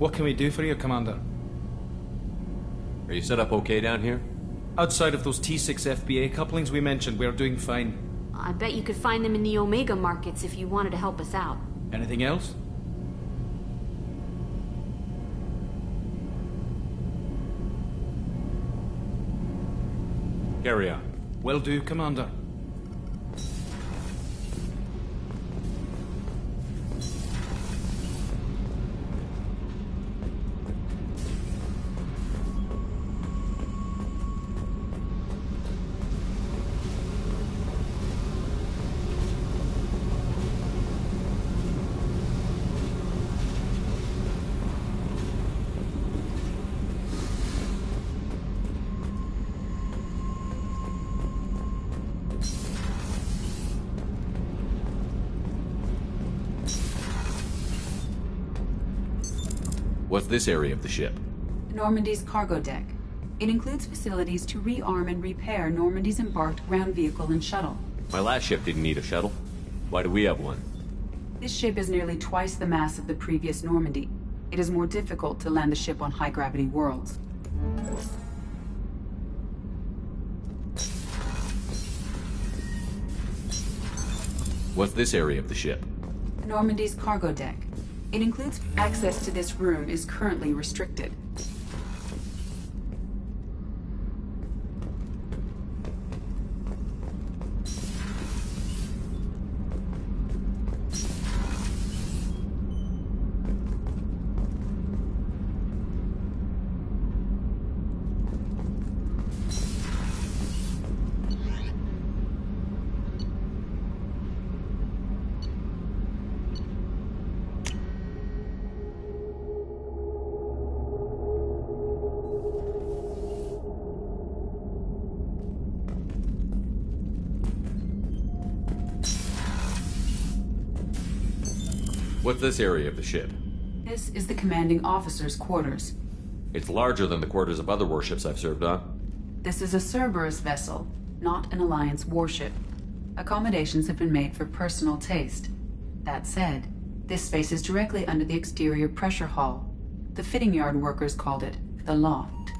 What can we do for you, Commander? Are you set up okay down here? Outside of those T6 FBA couplings we mentioned, we're doing fine. I bet you could find them in the Omega markets if you wanted to help us out. Anything else? Carry on. Will do, Commander. What's this area of the ship? Normandy's cargo deck. It includes facilities to rearm and repair Normandy's embarked ground vehicle and shuttle. My last ship didn't need a shuttle. Why do we have one? This ship is nearly twice the mass of the previous Normandy. It is more difficult to land the ship on high-gravity worlds. What's this area of the ship? Normandy's cargo deck. It includes access to this room is currently restricted. What's this area of the ship? This is the commanding officer's quarters. It's larger than the quarters of other warships I've served on. This is a Cerberus vessel, not an Alliance warship. Accommodations have been made for personal taste. That said, this space is directly under the exterior pressure hull. The fitting yard workers called it the loft.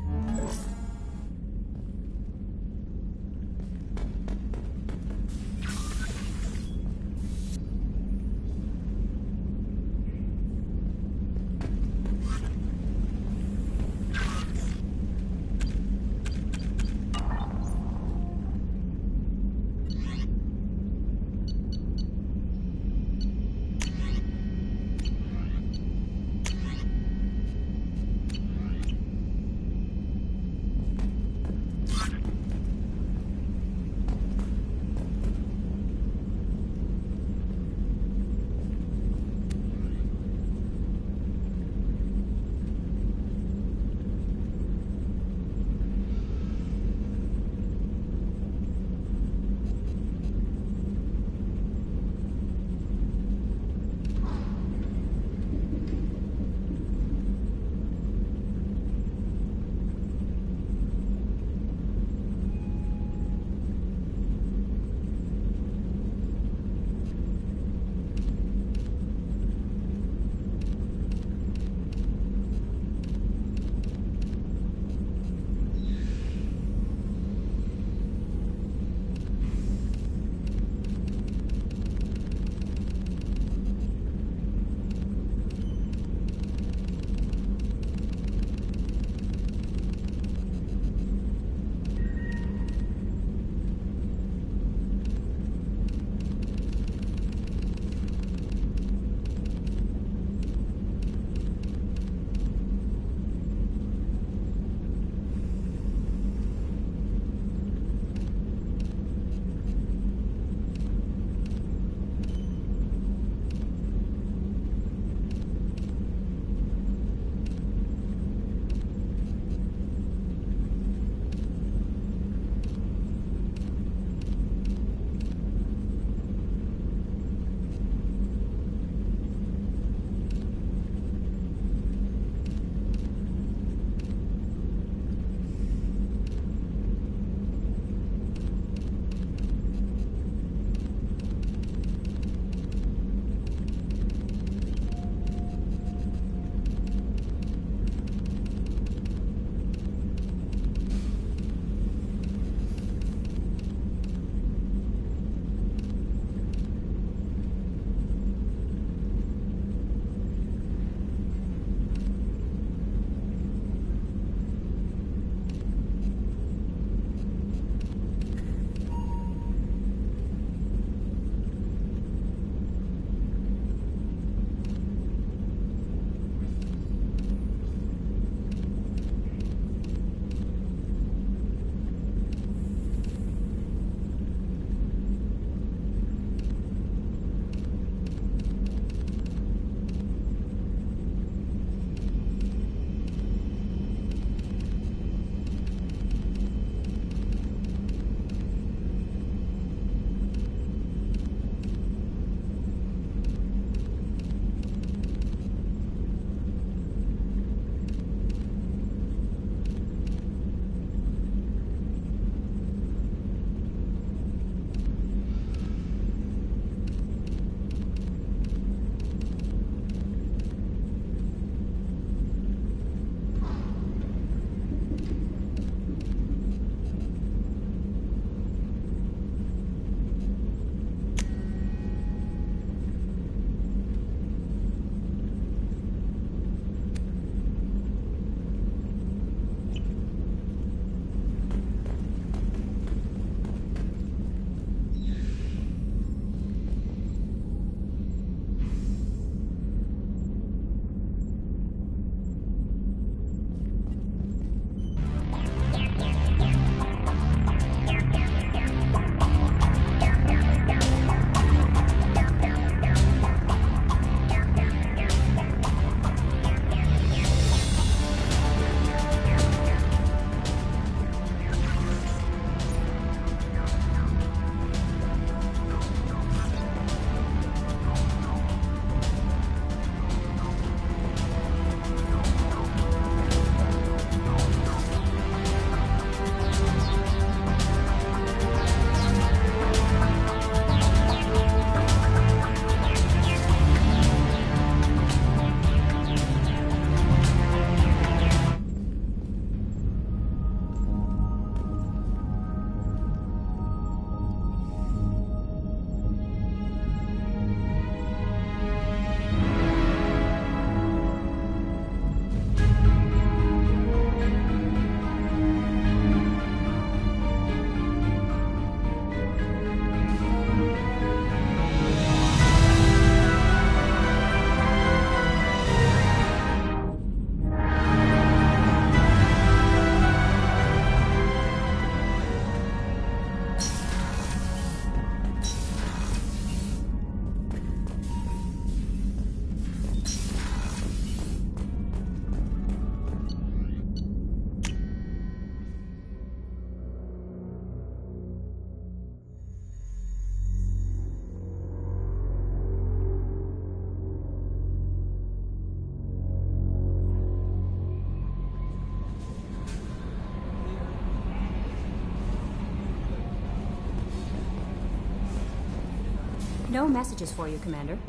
No messages for you, Commander.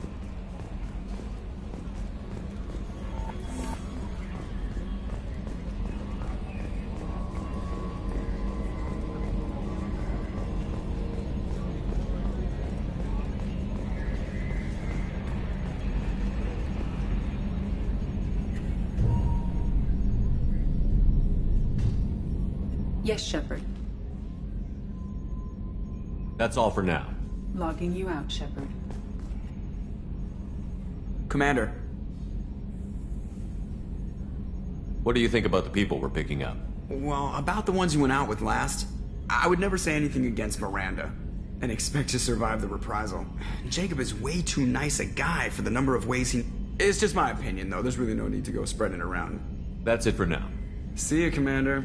Yes, Shepard. That's all for now. Logging you out, Shepard. Commander. What do you think about the people we're picking up? Well, about the ones you went out with last, I would never say anything against Miranda and expect to survive the reprisal. Jacob is way too nice a guy for the number of ways he... It's just my opinion, though. There's really no need to go spreading it around. That's it for now. See ya, Commander.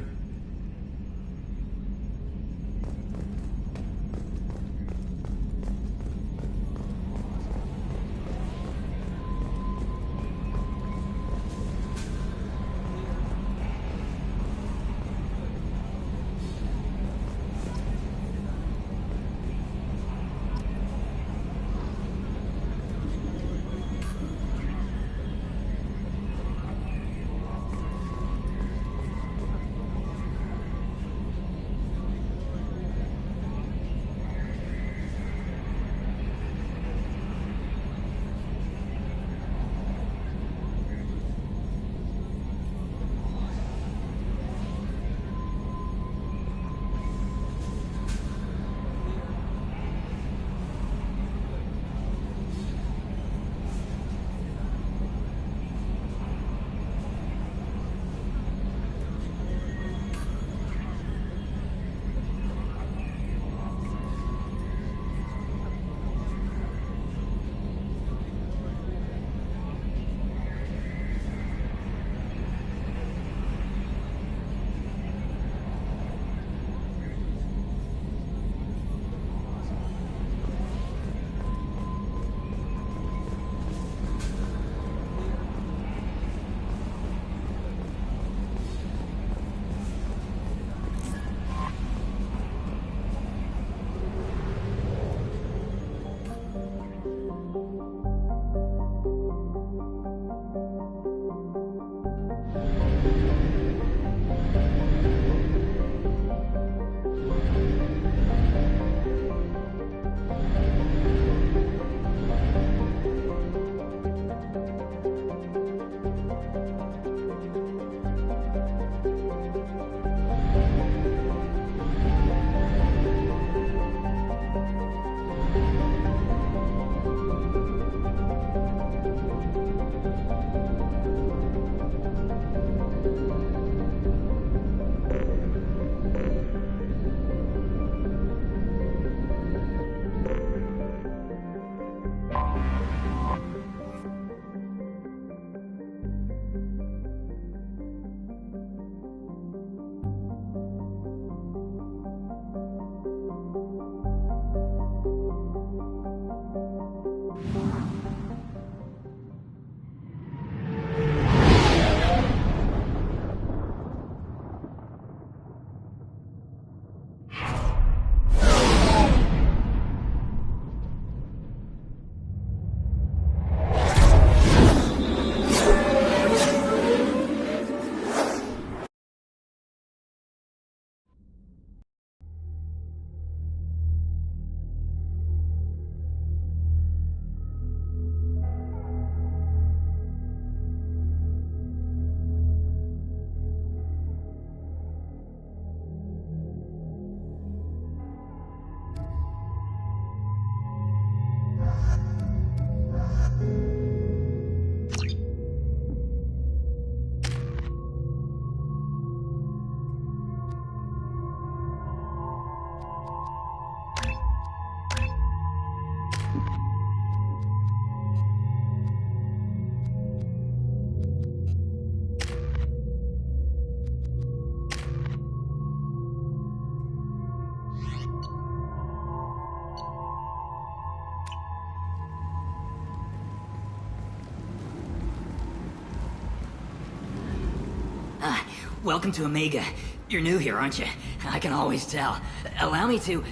Welcome to Omega. You're new here, aren't you? I can always tell. Allow me to...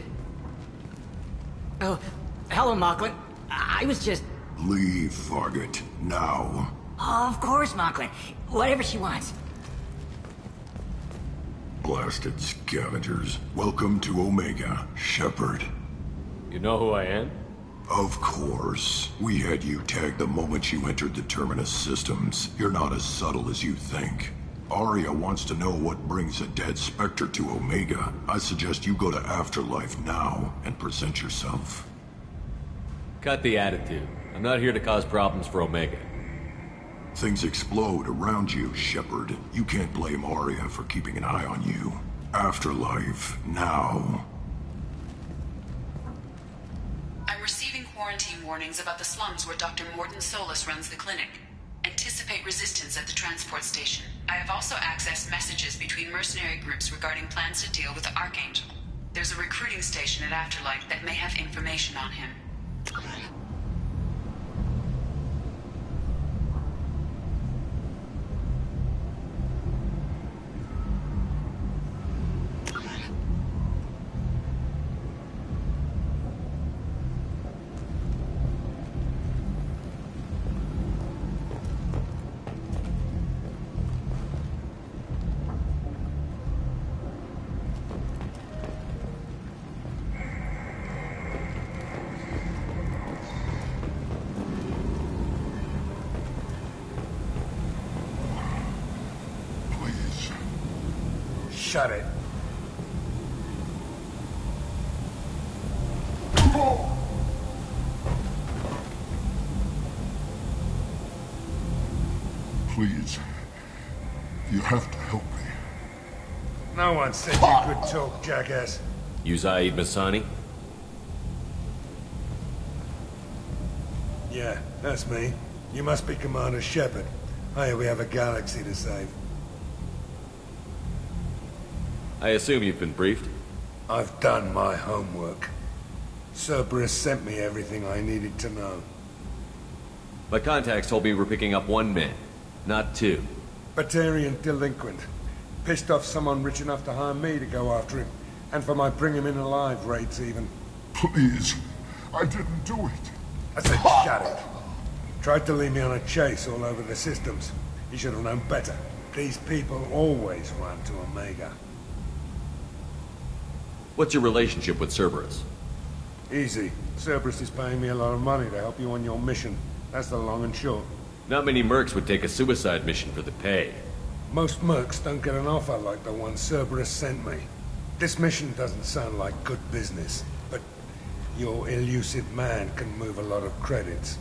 Oh, hello, Mocklin. I was just... Leave, Fargate. Now. Oh, of course, Mocklin. Whatever she wants. Blasted scavengers. Welcome to Omega, Shepard. You know who I am? Of course. We had you tagged the moment you entered the Terminus systems. You're not as subtle as you think. Arya wants to know what brings a dead Spectre to Omega. I suggest you go to Afterlife now and present yourself. Cut the attitude. I'm not here to cause problems for Omega. Things explode around you, Shepard. You can't blame Arya for keeping an eye on you. Afterlife, now. I'm receiving quarantine warnings about the slums where Dr. Morton Solus runs the clinic. Anticipate resistance at the transport station. I have also accessed messages between mercenary groups regarding plans to deal with the Archangel. There's a recruiting station at Afterlife that may have information on him. Shut it. Please. You have to help me. No one said you could talk, jackass. You Zaid Masani? Yeah, that's me. You must be Commander Shepard. Hey, we have a galaxy to save. I assume you've been briefed? I've done my homework. Cerberus sent me everything I needed to know. My contacts told me we're picking up one man, not two. Batarian delinquent. Pissed off someone rich enough to hire me to go after him. And for my bring him in alive raids even. Please. I didn't do it. I said shut it. Tried to lead me on a chase all over the systems. He should have known better. These people always run to Omega. What's your relationship with Cerberus? Easy. Cerberus is paying me a lot of money to help you on your mission. That's the long and short. Not many mercs would take a suicide mission for the pay. Most mercs don't get an offer like the one Cerberus sent me. This mission doesn't sound like good business, but your elusive man can move a lot of credits.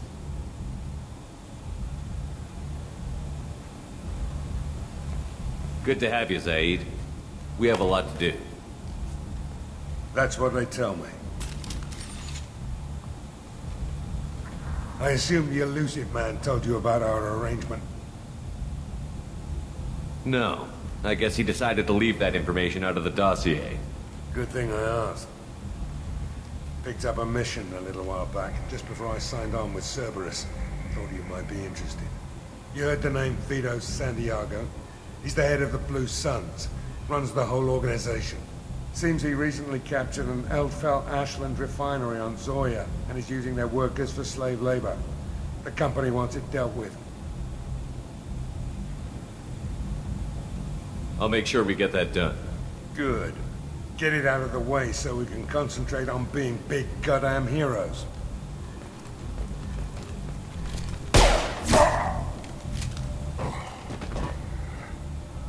Good to have you, Zaid. We have a lot to do. That's what they tell me. I assume the elusive man told you about our arrangement. No. I guess he decided to leave that information out of the dossier. Good thing I asked. Picked up a mission a little while back, just before I signed on with Cerberus. Thought you might be interested. You heard the name Vito Santiago? He's the head of the Blue Suns. Runs the whole organization. Seems he recently captured an Eldfell Ashland refinery on Zoya and is using their workers for slave labor. The company wants it dealt with. I'll make sure we get that done. Good. Get it out of the way so we can concentrate on being big goddamn heroes.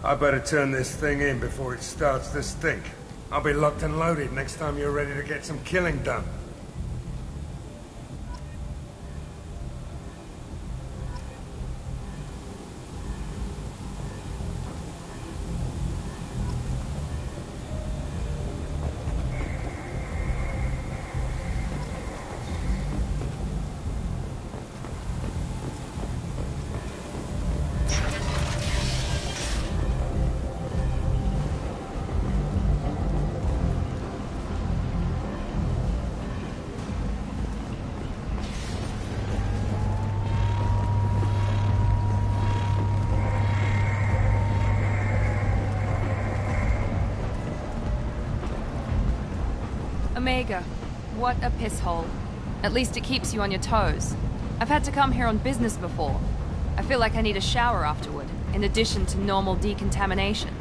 I better turn this thing in before it starts to stink. I'll be locked and loaded next time you're ready to get some killing done. Omega, what a piss hole. At least it keeps you on your toes. I've had to come here on business before. I feel like I need a shower afterward, in addition to normal decontamination.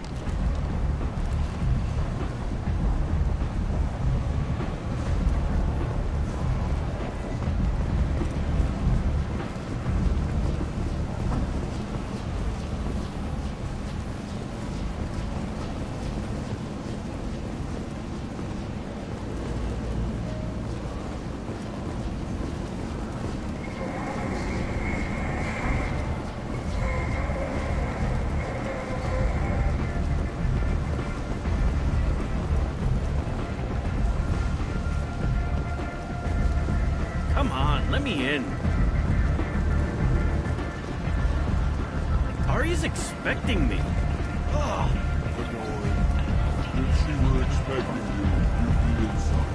Come on, let me in. Ari's expecting me. Oh. If she were expecting you, you'd be inside.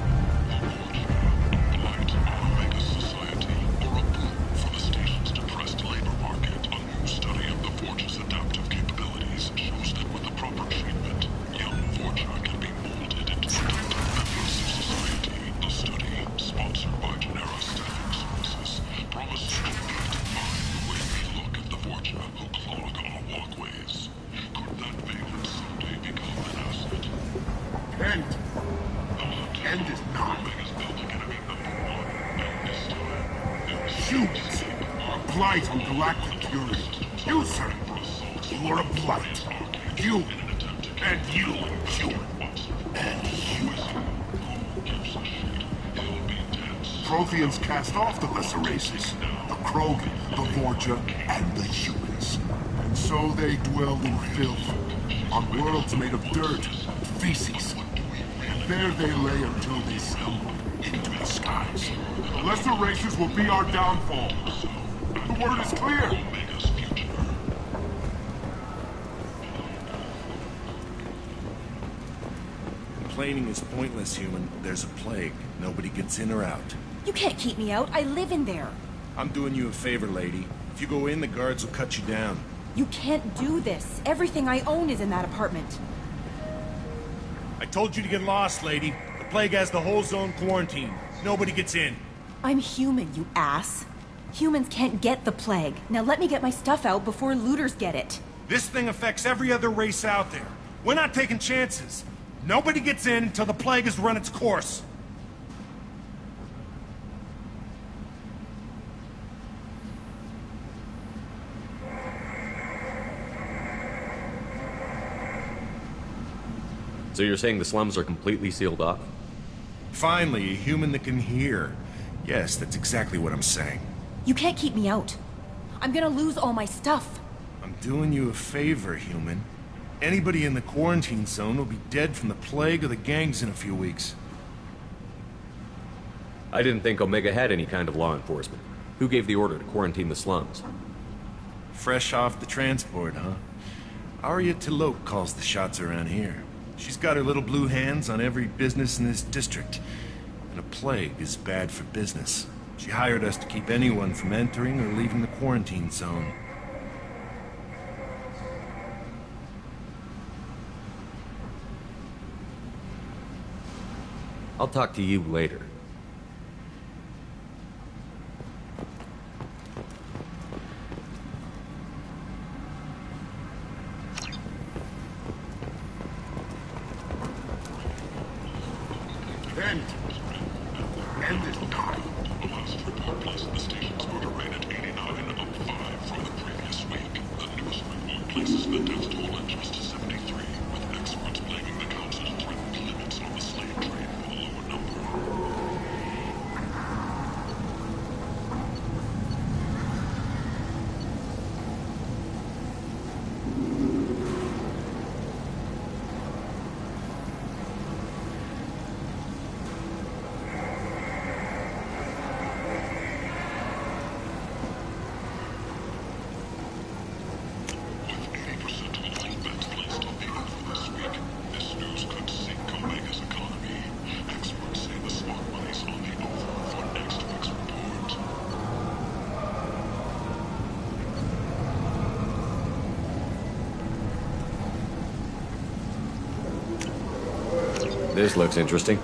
Light Omega Society, or a boon for the station's depressed labor market. A new study of the Forge's adaptive capabilities shows that with the proper treatment, young Forger can be molded into productive members of society. The study, sponsored by Genera Staffing Services, promises to redefine the way we look at the Forger who clog our walkways. Could that valence someday become an asset? Kent! Kent is not. Humans are a blight on galactic purity. You, sir, you are a blight. You, and you, human. And human. Protheans cast off the lesser races. The Krogan, the Vorja, and the humans. And so they dwelled in filth, on worlds made of dirt, feces. And there they lay until they stumbled into the skies. The lesser races will be our downfall. The word is clear. Complaining is pointless, human. There's a plague. Nobody gets in or out. You can't keep me out. I live in there. I'm doing you a favor, lady. If you go in, the guards will cut you down. You can't do this. Everything I own is in that apartment. I told you to get lost, lady. The plague has the whole zone quarantined. Nobody gets in. I'm human, you ass. Humans can't get the plague. Now let me get my stuff out before looters get it. This thing affects every other race out there. We're not taking chances. Nobody gets in until the plague has run its course. So you're saying the slums are completely sealed off? Finally, a human that can hear. Yes, that's exactly what I'm saying. You can't keep me out. I'm gonna lose all my stuff. I'm doing you a favor, human. Anybody in the quarantine zone will be dead from the plague or the gangs in a few weeks. I didn't think Omega had any kind of law enforcement. Who gave the order to quarantine the slums? Fresh off the transport, huh? Arya Tiloke calls the shots around here. She's got her little blue hands on every business in this district. And a plague is bad for business. She hired us to keep anyone from entering or leaving the quarantine zone. I'll talk to you later. Kent! Kent is not. The last report placed the station's order rate at 89, up 5 from the previous week. The newest report places the death toll at just 73, with experts blaming the Council's threatened limits on the slave trade for the lower number. This looks interesting.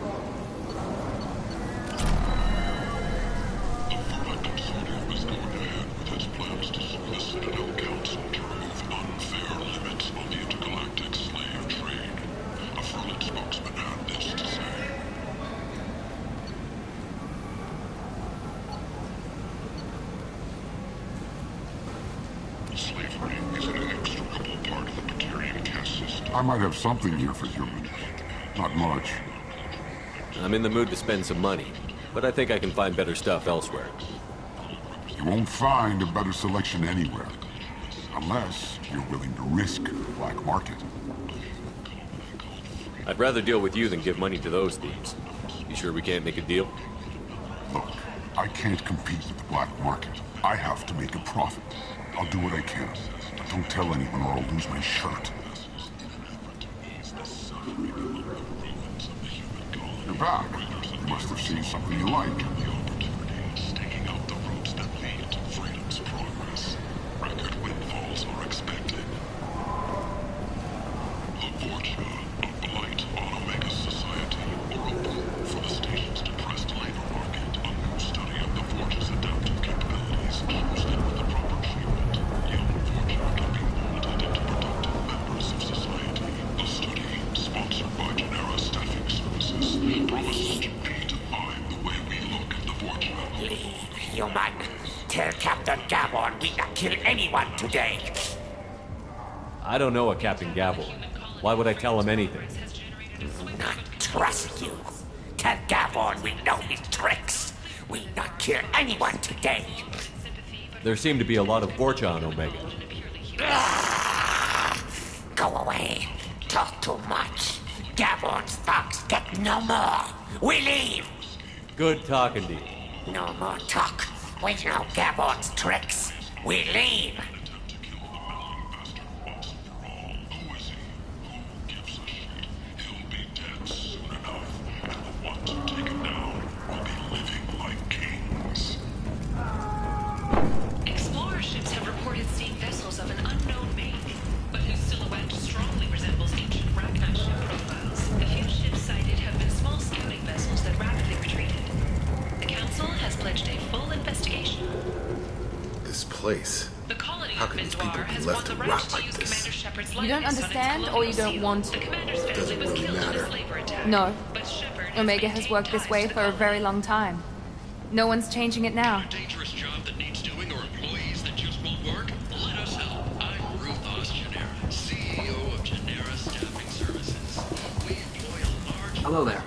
Slavery is an inextricable part of the Batarian caste system. I might have something here for humans. Not much. I'm in the mood to spend some money, but I think I can find better stuff elsewhere. You won't find a better selection anywhere. Unless you're willing to risk the black market. I'd rather deal with you than give money to those thieves. You sure we can't make a deal? Look, I can't compete with the black market. I have to make a profit. I'll do what I can. But don't tell anyone or I'll lose my shirt. You're back. You must have seen something you like. Staking out the roads that lead to freedom's progress. Record windfalls are expected. The Vorcha, a blight on Omega's society, or a boon for the station's depressed labor market. A new study of the Vorcha's adaptive capabilities, used in with the proper treatment. Young Vorcha can be molded into productive members of society. A study sponsored by Genera Staffing Services promises to redefine the way we look at the Vorcha. Human, tell Captain Gavon we not kill anyone today. I don't know a Captain Gavel. Why would I tell him anything? Not trust you. Tell Gavon we know his tricks. We not kill anyone today. There seem to be a lot of Vorcha on Omega. Go away. Talk too much. Gavon's thugs get no more. We leave. Good talking to you. No more talk. We know Gavon's tricks. We leave. Explorer ships have reported seeing vessels of an unknown make, but whose silhouette strongly resembles ancient Ragnar ship profiles. The few ships sighted have been small scouting vessels that rapidly retreated. The Council has pledged a full investigation. This place. The colony How of can these people Mendwar be has left won to the right rot to like use this? Commander Shepard's You don't likeness on its understand, or colonial you don't seal. want to? The commander's family Doesn't was really killed in matter. a slaver attack. No. But Shepard has Omega has worked this way for a very long time. No one's changing it now. Dangerous job that needs doing or employees that just won't work? Let us help. I'm Ruthos Genera, CEO of Genera Staffing Services. We employ a large... Hello there.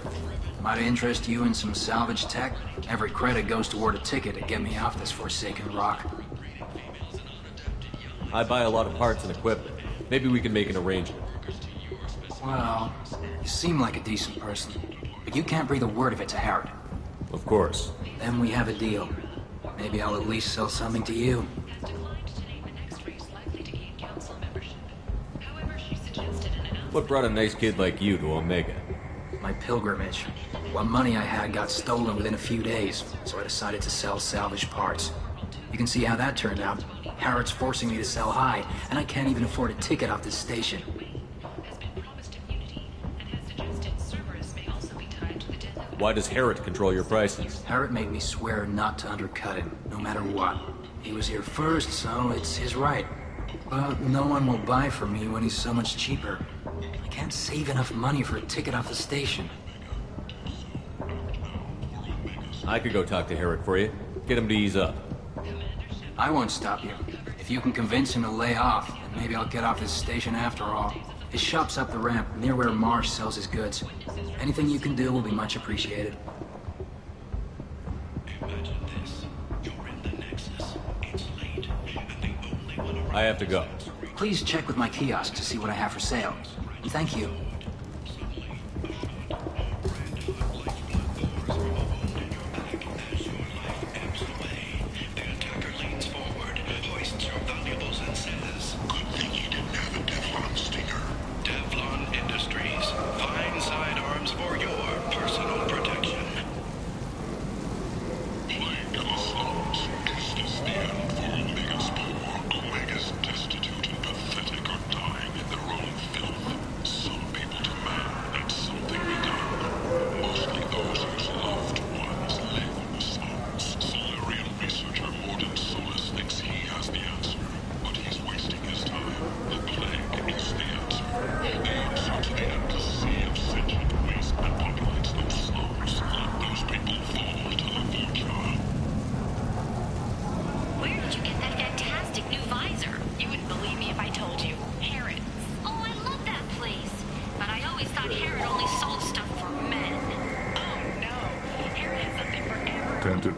Might I interest you in some salvage tech? Every credit goes toward a ticket to get me off this forsaken rock. I buy a lot of parts and equipment. Maybe we can make an arrangement. Well, you seem like a decent person, but you can't breathe a word of it to Harrod. Of course. Then we have a deal. Maybe I'll at least sell something to you. What brought a nice kid like you to Omega? My pilgrimage. What money I had got stolen within a few days, so I decided to sell salvage parts. You can see how that turned out. Harrod's forcing me to sell high, and I can't even afford a ticket off this station. Why does Harrod control your prices? Harrod made me swear not to undercut him, no matter what. He was here first, so it's his right. But no one will buy from me when he's so much cheaper. I can't save enough money for a ticket off the station. I could go talk to Harrod for you. Get him to ease up. I won't stop you. If you can convince him to lay off, then maybe I'll get off this station after all. His shop's up the ramp, near where Marsh sells his goods. Anything you can do will be much appreciated. Imagine this. You're in the Nexus. It's late, and the only one around... I have to go. Please check with my kiosk to see what I have for sale. Thank you. The attacker leans forward, hoists your valuables, and says, "Good thing you didn't have a Teflon stinger." Teflon Industries. Fine sidearms for your personal protection. Play'PS4 is this the end for Omega's poor? Omega's destitute and pathetic are dying in their own filth. Some people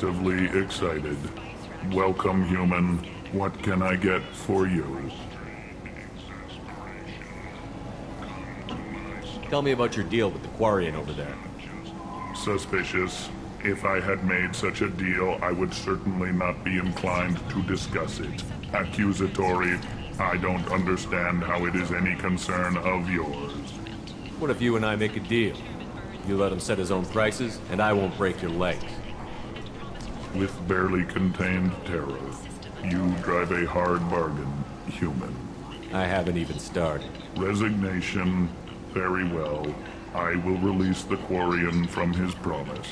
positively excited. Welcome, human. What can I get for you? Tell me about your deal with the Quarian over there. Suspicious. If I had made such a deal, I would certainly not be inclined to discuss it. Accusatory. I don't understand how it is any concern of yours. What if you and I make a deal? You let him set his own prices, and I won't break your legs. With barely contained terror, you drive a hard bargain, human. I haven't even started. Resignation. Very well. I will release the Quarian from his promise.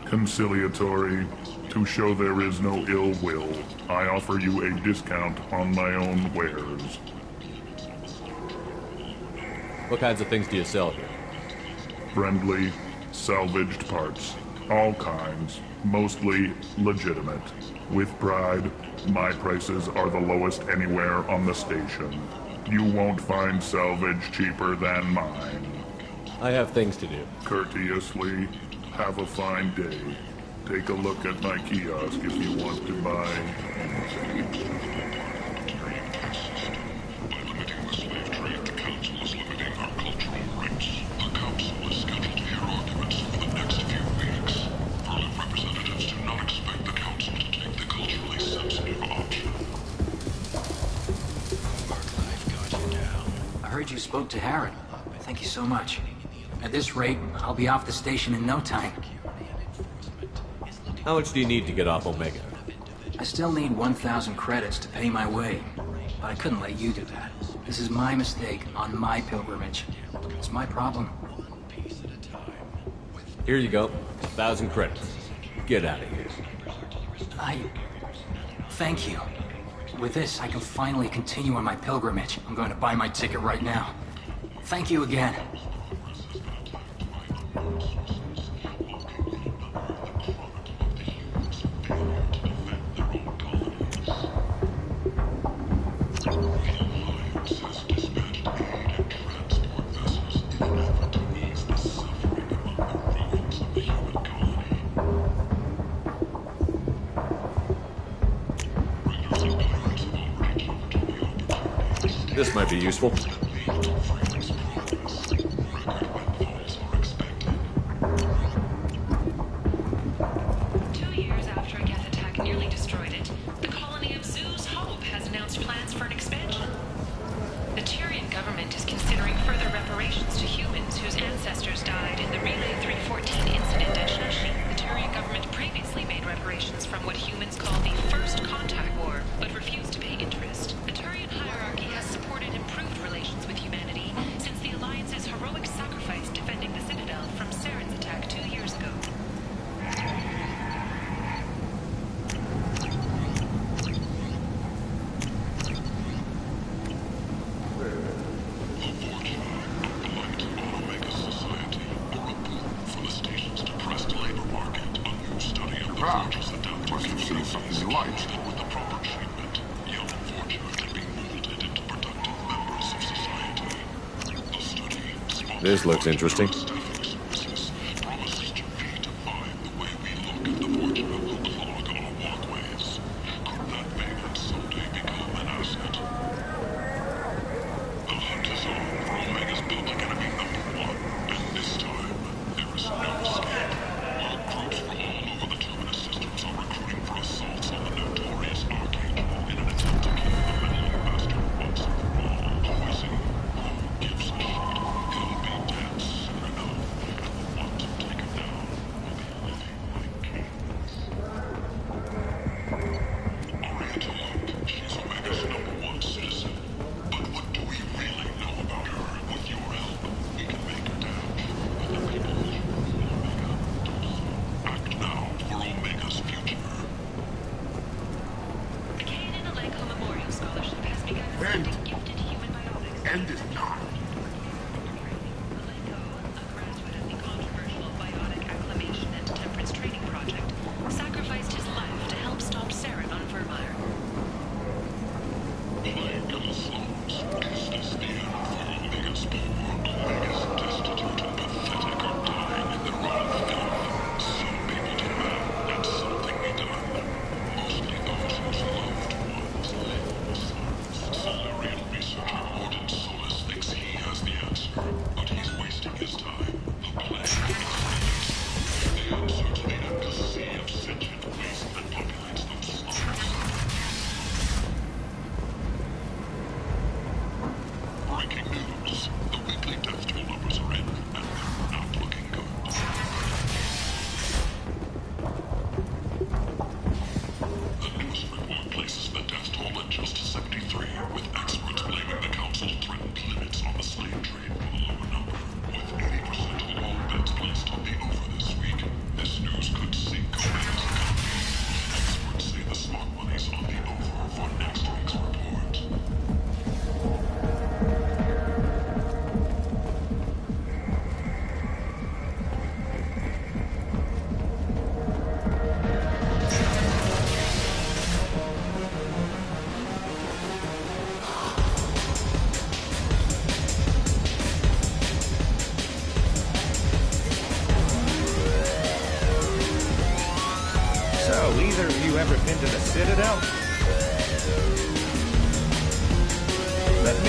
Conciliatory. To show there is no ill will, I offer you a discount on my own wares. What kinds of things do you sell here? Friendly, salvaged parts. All kinds. Mostly legitimate. With pride, my prices are the lowest anywhere on the station. You won't find salvage cheaper than mine. I have things to do. Courteously, have a fine day. Take a look at my kiosk if you want to buy anything. By limiting the slave trade, the Council is limiting our cultural rights. The Council is scheduled to hear arguments for the next few weeks. Furlough representatives do not expect the Council to take the culturally sensitive option. I heard you spoke to Harrod. Thank you so much. At this rate, I'll be off the station in no time. How much do you need to get off Omega? I still need 1,000 credits to pay my way, but I couldn't let you do that. This is my mistake on my pilgrimage. It's my problem. Here you go. 1,000 credits. Get out of here. Thank you. With this, I can finally continue on my pilgrimage. I'm going to buy my ticket right now. Thank you again. This might be useful. 2 years after a Geth attack nearly destroyed it, the colony of Zeus Hope has announced plans for an expansion. The Tyrian government is considering further reparations to humans whose ancestors died in the Relay 314 incident at Shashi. The Tyrian government previously made reparations from what humans call the First Contact War, but refused to pay interest. The Tyrian hierarchy has supported improved relations with humanity since the Alliance's heroic sacrifice defending the Citadel from Saren's attack 2 years ago. This looks interesting. End is not. Sacrificed his life to help stop Saren on Vermeer. Destitute and pathetic are dying in the wrong thing. Some people demand, and something we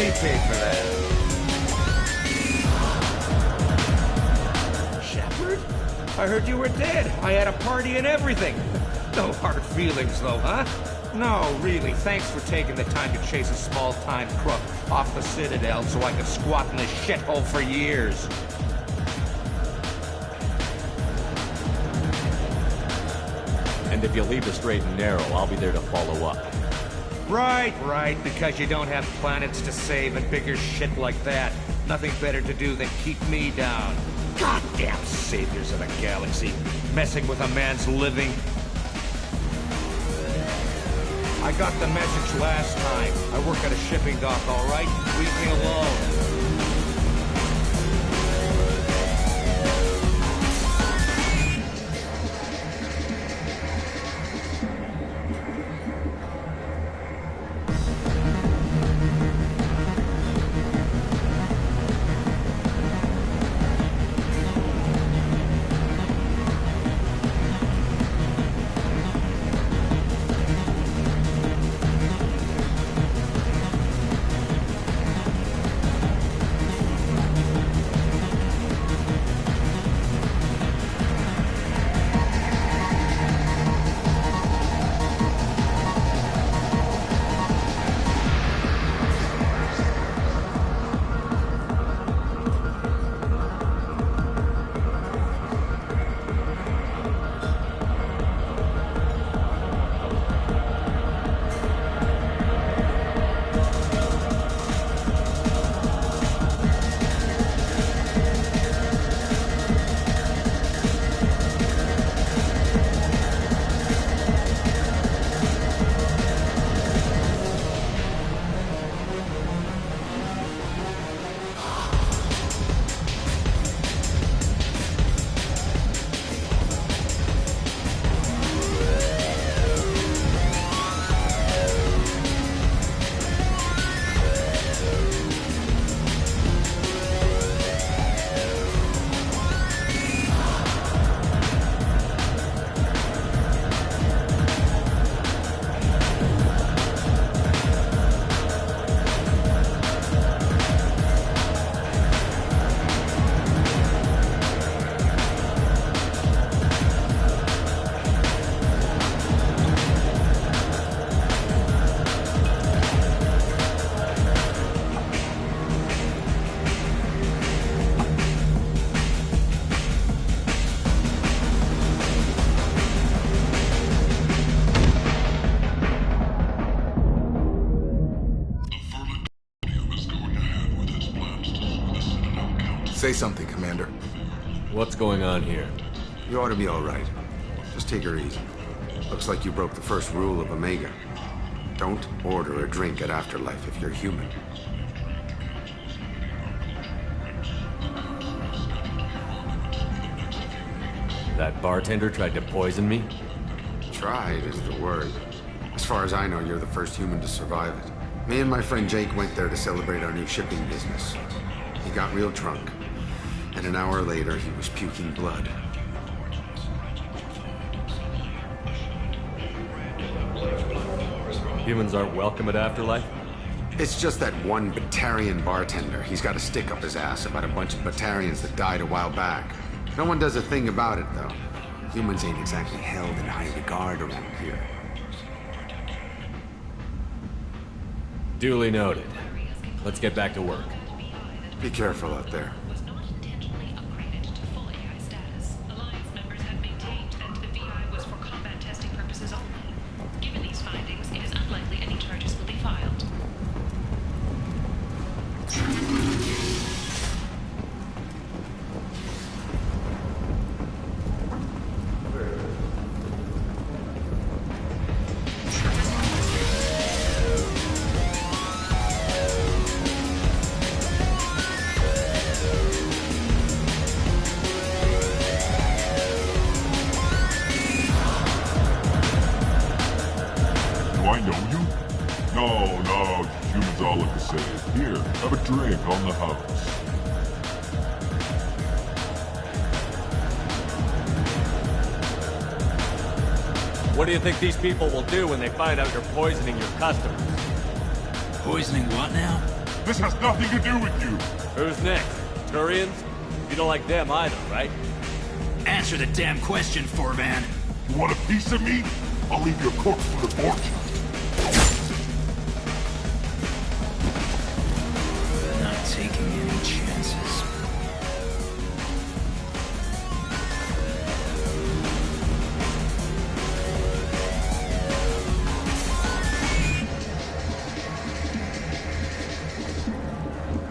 me pay for that. Shepard? I heard you were dead. I had a party and everything. No hard feelings, though, huh? No, really, thanks for taking the time to chase a small-time crook off the Citadel so I could squat in this shithole for years. And if you leave the straight and narrow, I'll be there to follow up. Right, because you don't have planets to save and bigger shit like that. Nothing better to do than keep me down. Goddamn saviors of the galaxy, messing with a man's living. I got the message last time. I work at a shipping dock, all right? Leave me alone. Say something, Commander. What's going on here? You ought to be all right. Just take her easy. Looks like you broke the first rule of Omega. Don't order a drink at Afterlife if you're human. That bartender tried to poison me? Tried is the word. As far as I know, you're the first human to survive it. Me and my friend Jake went there to celebrate our new shipping business. He got real drunk, and an hour later he was puking blood. Humans aren't welcome at Afterlife? It's just that one Batarian bartender. He's got a stick up his ass about a bunch of Batarians that died a while back. No one does a thing about it, though. Humans ain't exactly held in high regard around here. Duly noted. Let's get back to work. Be careful out there. On the house. What do you think these people will do when they find out you're poisoning your customers? Poisoning what now? This has nothing to do with you. Who's next? Turians? You don't like them either, right? Answer the damn question, Forvan. You want a piece of me? I'll leave your corpse for the Vorcha. Not taking any chances.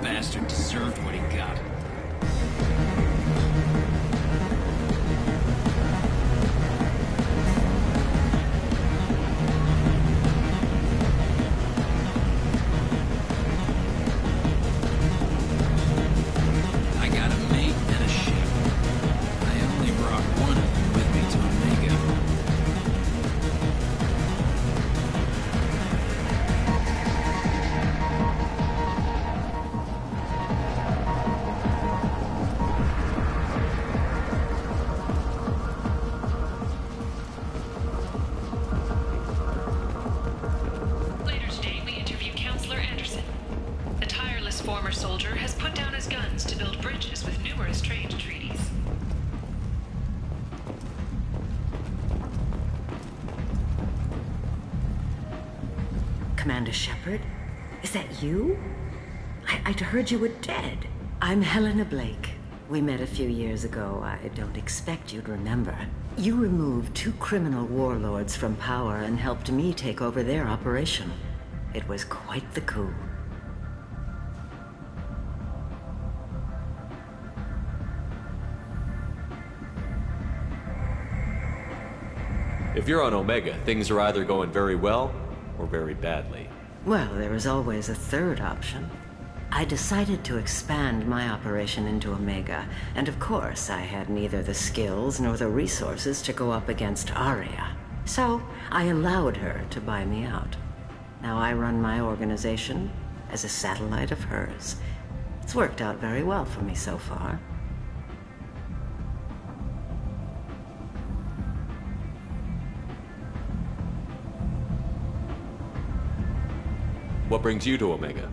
Bastard deserved what he got. I got a mate and a ship. I only brought one of them with me to Omega. Later today, we interview Counselor Anderson. The tireless former soldier has put down his guns to build bridges with numerous trade treaties. Commander Shepard? Is that you? I'd heard you were dead. I'm Helena Blake. We met a few years ago. I don't expect you'd remember. You removed 2 criminal warlords from power and helped me take over their operation. It was quite the coup. If you're on Omega, things are either going very well or very badly. Well, there is always a third option. I decided to expand my operation into Omega, and of course I had neither the skills nor the resources to go up against Aria. So I allowed her to buy me out. Now I run my organization as a satellite of hers. It's worked out very well for me so far. What brings you to Omega?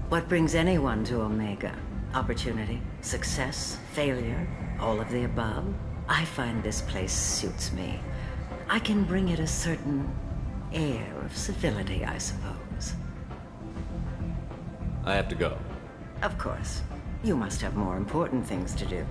What brings anyone to Omega? Opportunity, success, failure, all of the above. I find this place suits me. I can bring it a certain air of civility, I suppose. I have to go. Of course. You must have more important things to do.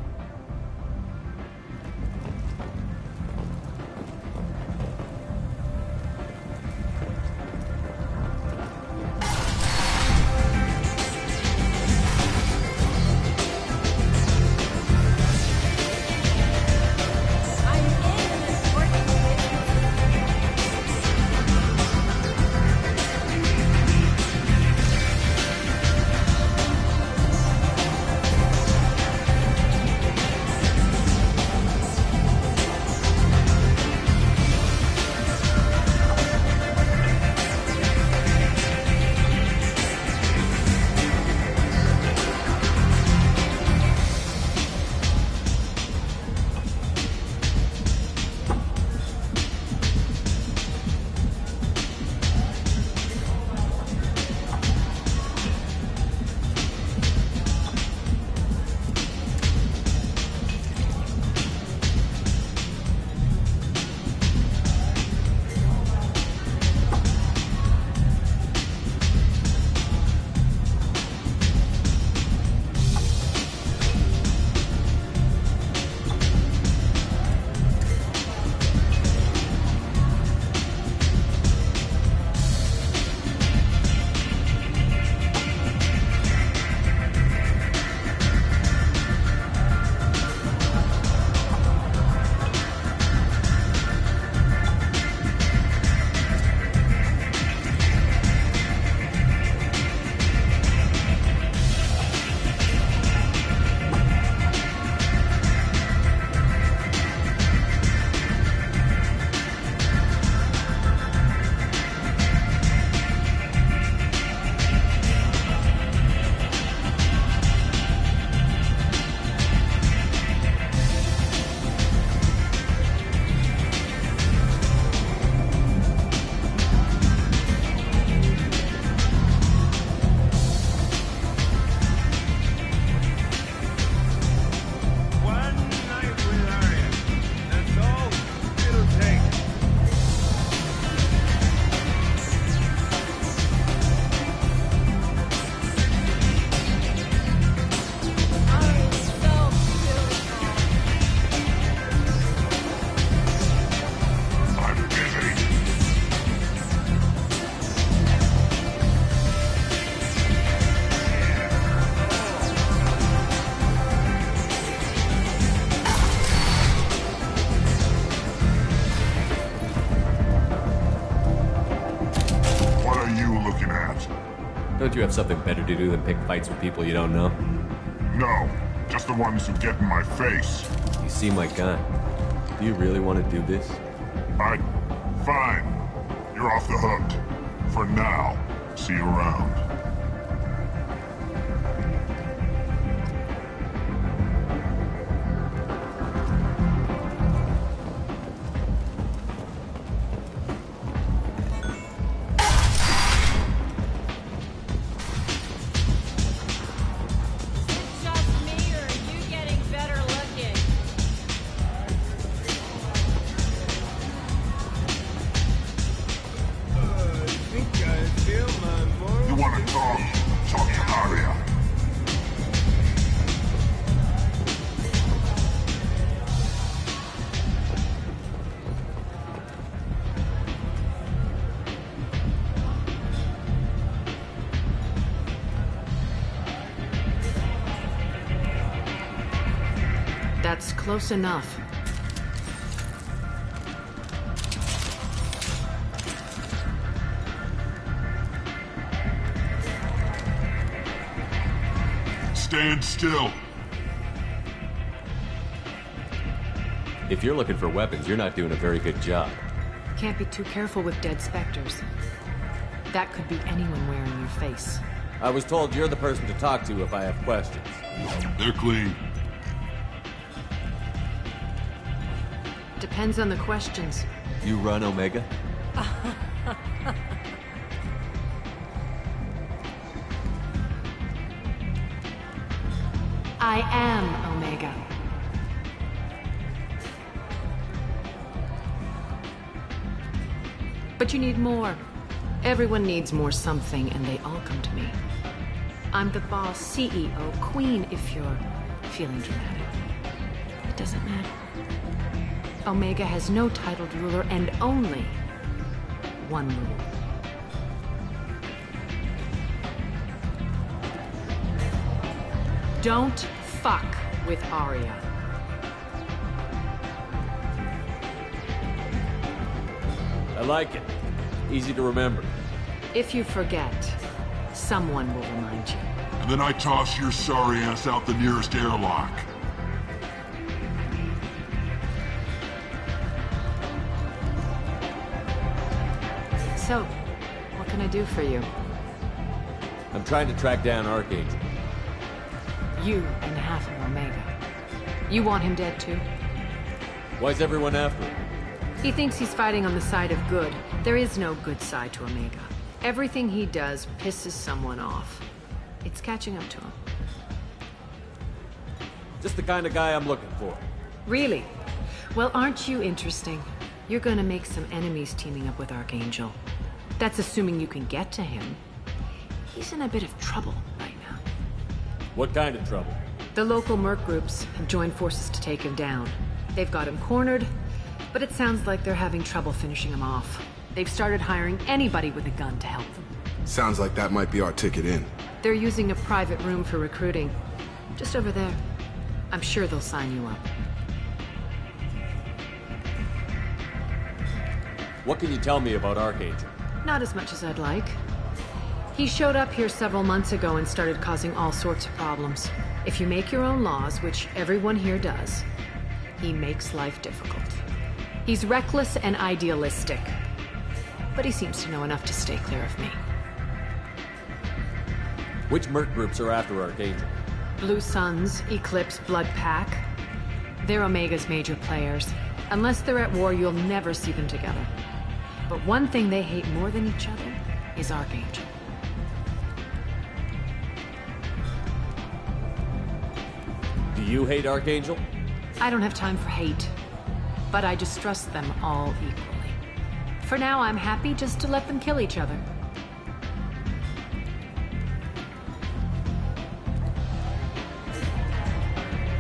much. Don't you have something better to do than pick fights with people you don't know? No, just the ones who get in my face. You see my gun. Do you really want to do this? Fine. You're off the hook. For now. See you around. That's close enough. Stand still. If you're looking for weapons, you're not doing a very good job. Can't be too careful with dead specters. That could be anyone wearing your face. I was told you're the person to talk to if I have questions. They're clean. Depends on the questions. You run Omega? I am Omega. But you need more. Everyone needs more something, and they all come to me. I'm the boss, CEO, queen, if you're feeling dramatic. It doesn't matter. Omega has no titled ruler and only one rule. Don't fuck with Aria. I like it. Easy to remember. If you forget, someone will remind you. And then I toss your sorry ass out the nearest airlock. So, what can I do for you? I'm trying to track down Archangel. You and half of Omega. You want him dead too? Why's everyone after him? He thinks he's fighting on the side of good. There is no good side to Omega. Everything he does pisses someone off. It's catching up to him. Just the kind of guy I'm looking for. Really? Well, aren't you interesting? You're gonna make some enemies teaming up with Archangel. That's assuming you can get to him. He's in a bit of trouble right now. What kind of trouble? The local merc groups have joined forces to take him down. They've got him cornered, but it sounds like they're having trouble finishing him off. They've started hiring anybody with a gun to help them. Sounds like that might be our ticket in. They're using a private room for recruiting. Just over there. I'm sure they'll sign you up. What can you tell me about Archangel? Not as much as I'd like. He showed up here several months ago and started causing all sorts of problems. If you make your own laws, which everyone here does, he makes life difficult. He's reckless and idealistic, but he seems to know enough to stay clear of me. Which merc groups are after Archangel? Blue Suns, Eclipse, Blood Pack. They're Omega's major players. Unless they're at war, you'll never see them together. But one thing they hate more than each other is Archangel. Do you hate Archangel? I don't have time for hate, but I distrust them all equally. For now, I'm happy just to let them kill each other.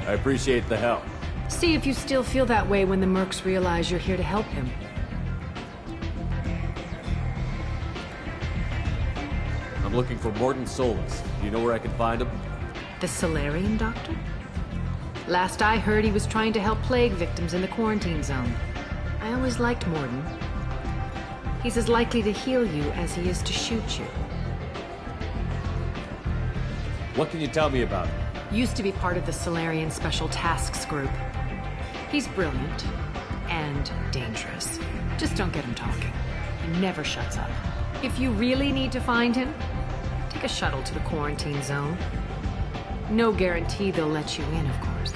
I appreciate the help. See if you still feel that way when the mercs realize you're here to help him. I'm looking for Morton Solus. Do you know where I can find him? The Solarian doctor? Last I heard, he was trying to help plague victims in the quarantine zone. I always liked Morton. He's as likely to heal you as he is to shoot you. What can you tell me about him? Used to be part of the Solarian Special Tasks Group. He's brilliant and dangerous. Just don't get him talking. He never shuts up. If you really need to find him, take a shuttle to the quarantine zone. No guarantee they'll let you in, of course.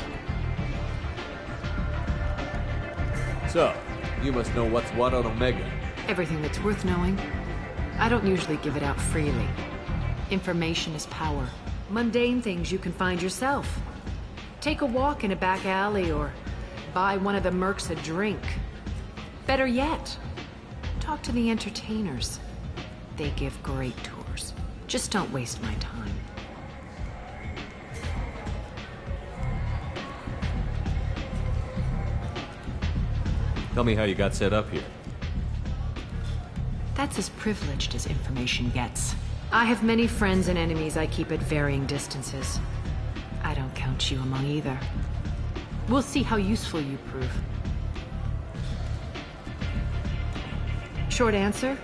So, you must know what's what on Omega. Everything that's worth knowing. I don't usually give it out freely. Information is power. Mundane things you can find yourself. Take a walk in a back alley or buy one of the mercs a drink. Better yet, talk to the entertainers. They give great tours. Just don't waste my time. Tell me how you got set up here. That's as privileged as information gets. I have many friends and enemies I keep at varying distances. I don't count you among either. We'll see how useful you prove. Short answer,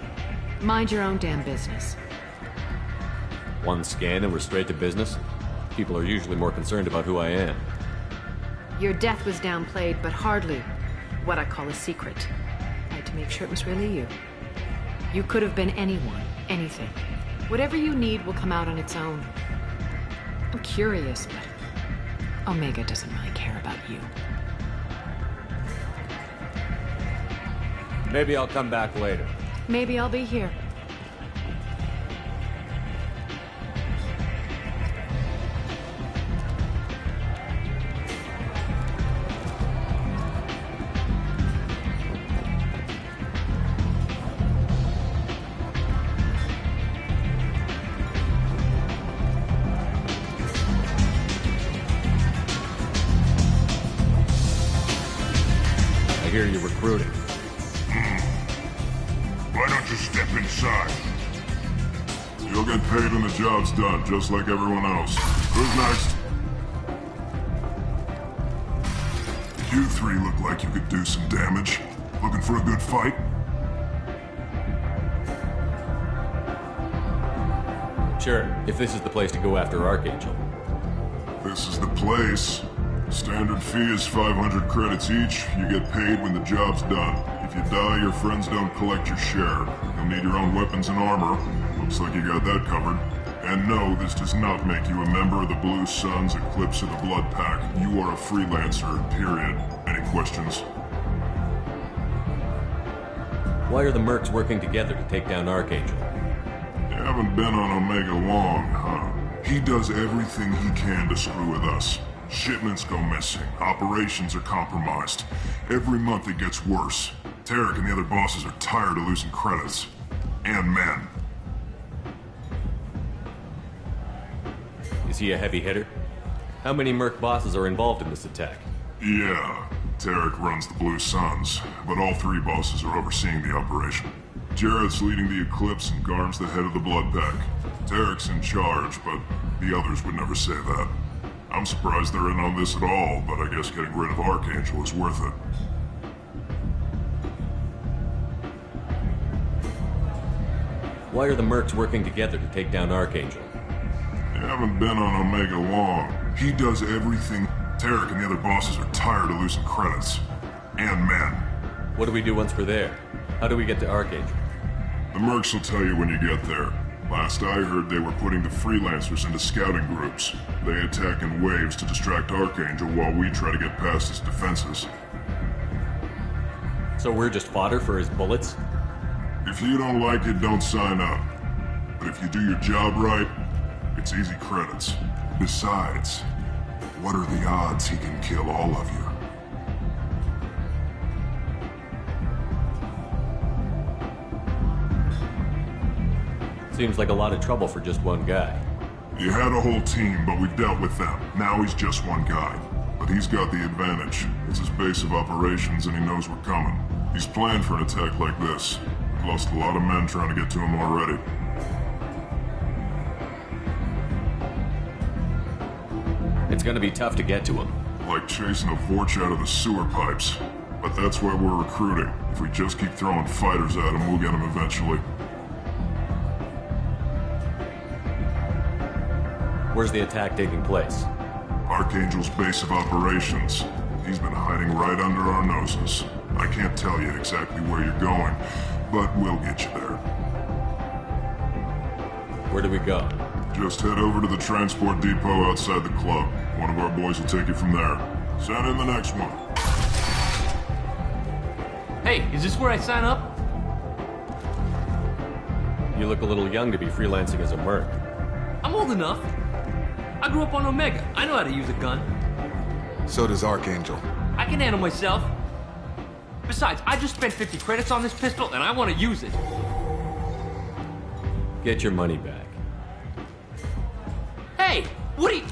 mind your own damn business. One scan and we're straight to business? People are usually more concerned about who I am. Your death was downplayed, but hardly what I call a secret. I had to make sure it was really you. You could have been anyone, anything. Whatever you need will come out on its own. I'm curious, but Omega doesn't really care about you. Maybe I'll come back later. Maybe I'll be here. I hear you're recruiting. Why don't you step inside? You'll get paid when the job's done, just like everyone else. Who's next? You three look like you could do some damage. Looking for a good fight? Sure, if this is the place to go after Archangel. This is the place. Standard fee is 500 credits each. You get paid when the job's done. If you die, your friends don't collect your share. You'll need your own weapons and armor. Looks like you got that covered. And no, this does not make you a member of the Blue Suns, Eclipse, or the Blood Pack. You are a freelancer, period. Any questions? Why are the mercs working together to take down Archangel? You haven't been on Omega long, huh? He does everything he can to screw with us. Shipments go missing. Operations are compromised. Every month it gets worse. Tarek and the other bosses are tired of losing credits. And men. Is he a heavy hitter? How many merc bosses are involved in this attack? Yeah. Tarek runs the Blue Suns, but all three bosses are overseeing the operation. Jared's leading the Eclipse and Garm's the head of the Blood Pack. Tarek's in charge, but the others would never say that. I'm surprised they're in on this at all, but I guess getting rid of Archangel is worth it. Why are the mercs working together to take down Archangel? You haven't been on Omega long. He does everything. Tarek and the other bosses are tired of losing credits. And men. What do we do once we're there? How do we get to Archangel? The mercs will tell you when you get there. Last I heard, they were putting the freelancers into scouting groups. They attack in waves to distract Archangel while we try to get past his defenses. So we're just fodder for his bullets? If you don't like it, don't sign up. But if you do your job right, it's easy credits. Besides, what are the odds he can kill all of you? Seems like a lot of trouble for just one guy. You had a whole team, but we've dealt with them. Now he's just one guy. But he's got the advantage. It's his base of operations and he knows we're coming. He's planned for an attack like this. We've lost a lot of men trying to get to him already. It's gonna be tough to get to him. Like chasing a Vorch out of the sewer pipes. But that's why we're recruiting. If we just keep throwing fighters at him, we'll get him eventually. Where's the attack taking place? Archangel's base of operations. He's been hiding right under our noses. I can't tell you exactly where you're going, but we'll get you there. Where do we go? Just head over to the transport depot outside the club. One of our boys will take you from there. Send in the next one. Hey, is this where I sign up? You look a little young to be freelancing as a merc. I'm old enough. I grew up on Omega. I know how to use a gun. So does Archangel. I can handle myself. Besides, I just spent 50 credits on this pistol, and I want to use it. Get your money back. Hey, what are you...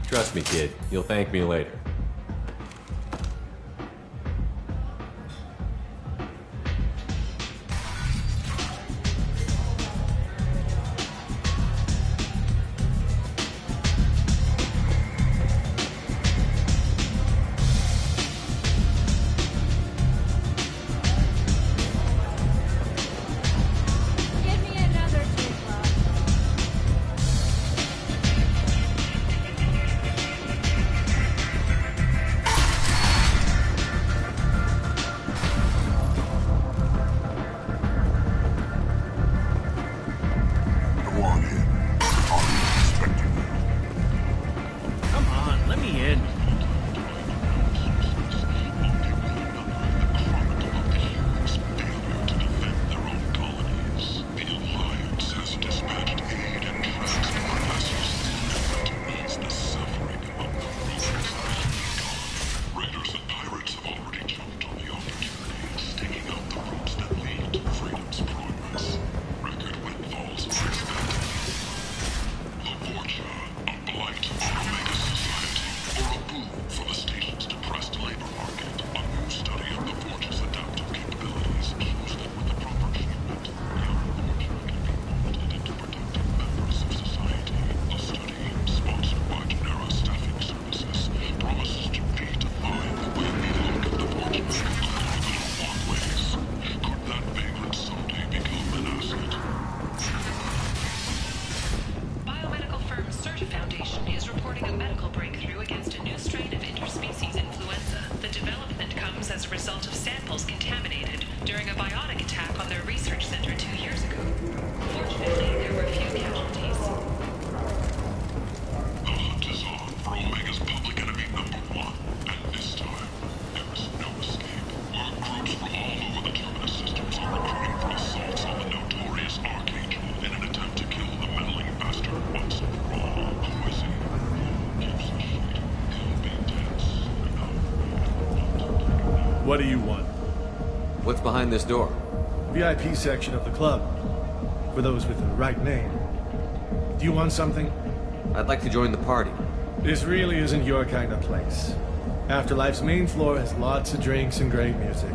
Trust me, kid. You'll thank me later. What do you want? What's behind this door? VIP section of the club. For those with the right name. Do you want something? I'd like to join the party. This really isn't your kind of place. Afterlife's main floor has lots of drinks and great music.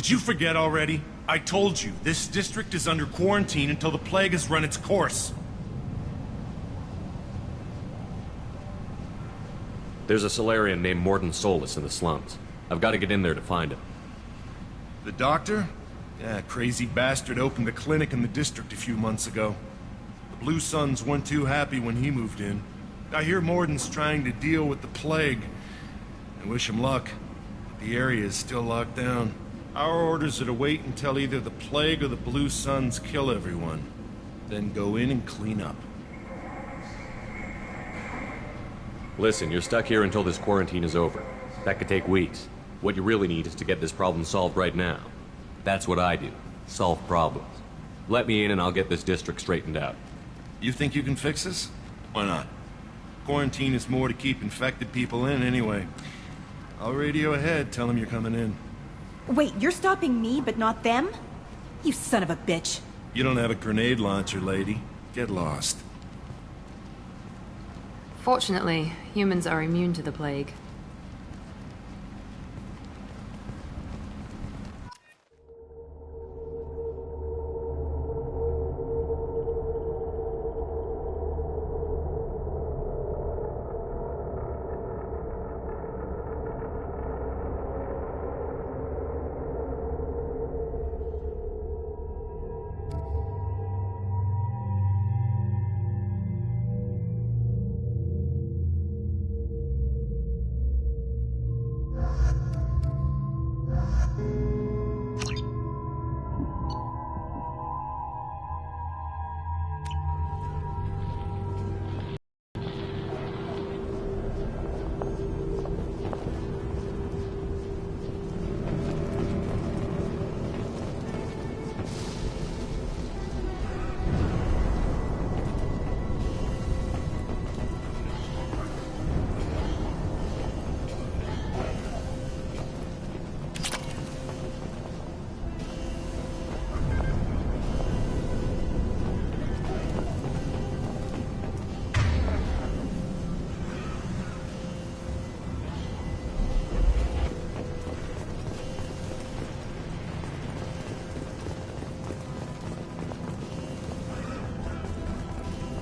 Did you forget already? I told you, this district is under quarantine until the plague has run its course. There's a Solarian named Morden Solus in the slums. I've got to get in there to find him. The doctor? Yeah, crazy bastard opened a clinic in the district a few months ago. The Blue Suns weren't too happy when he moved in. I hear Morden's trying to deal with the plague. I wish him luck, but the area is still locked down. Our orders are to wait until either the plague or the Blue Suns kill everyone. Then go in and clean up. Listen, you're stuck here until this quarantine is over. That could take weeks. What you really need is to get this problem solved right now. That's what I do. Solve problems. Let me in and I'll get this district straightened out. You think you can fix this? Why not? Quarantine is more to keep infected people in anyway. I'll radio ahead, tell them you're coming in. Wait, you're stopping me, but not them? You son of a bitch. You don't have a grenade launcher, lady. Get lost. Fortunately, humans are immune to the plague.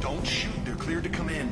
Don't shoot, they're cleared to come in.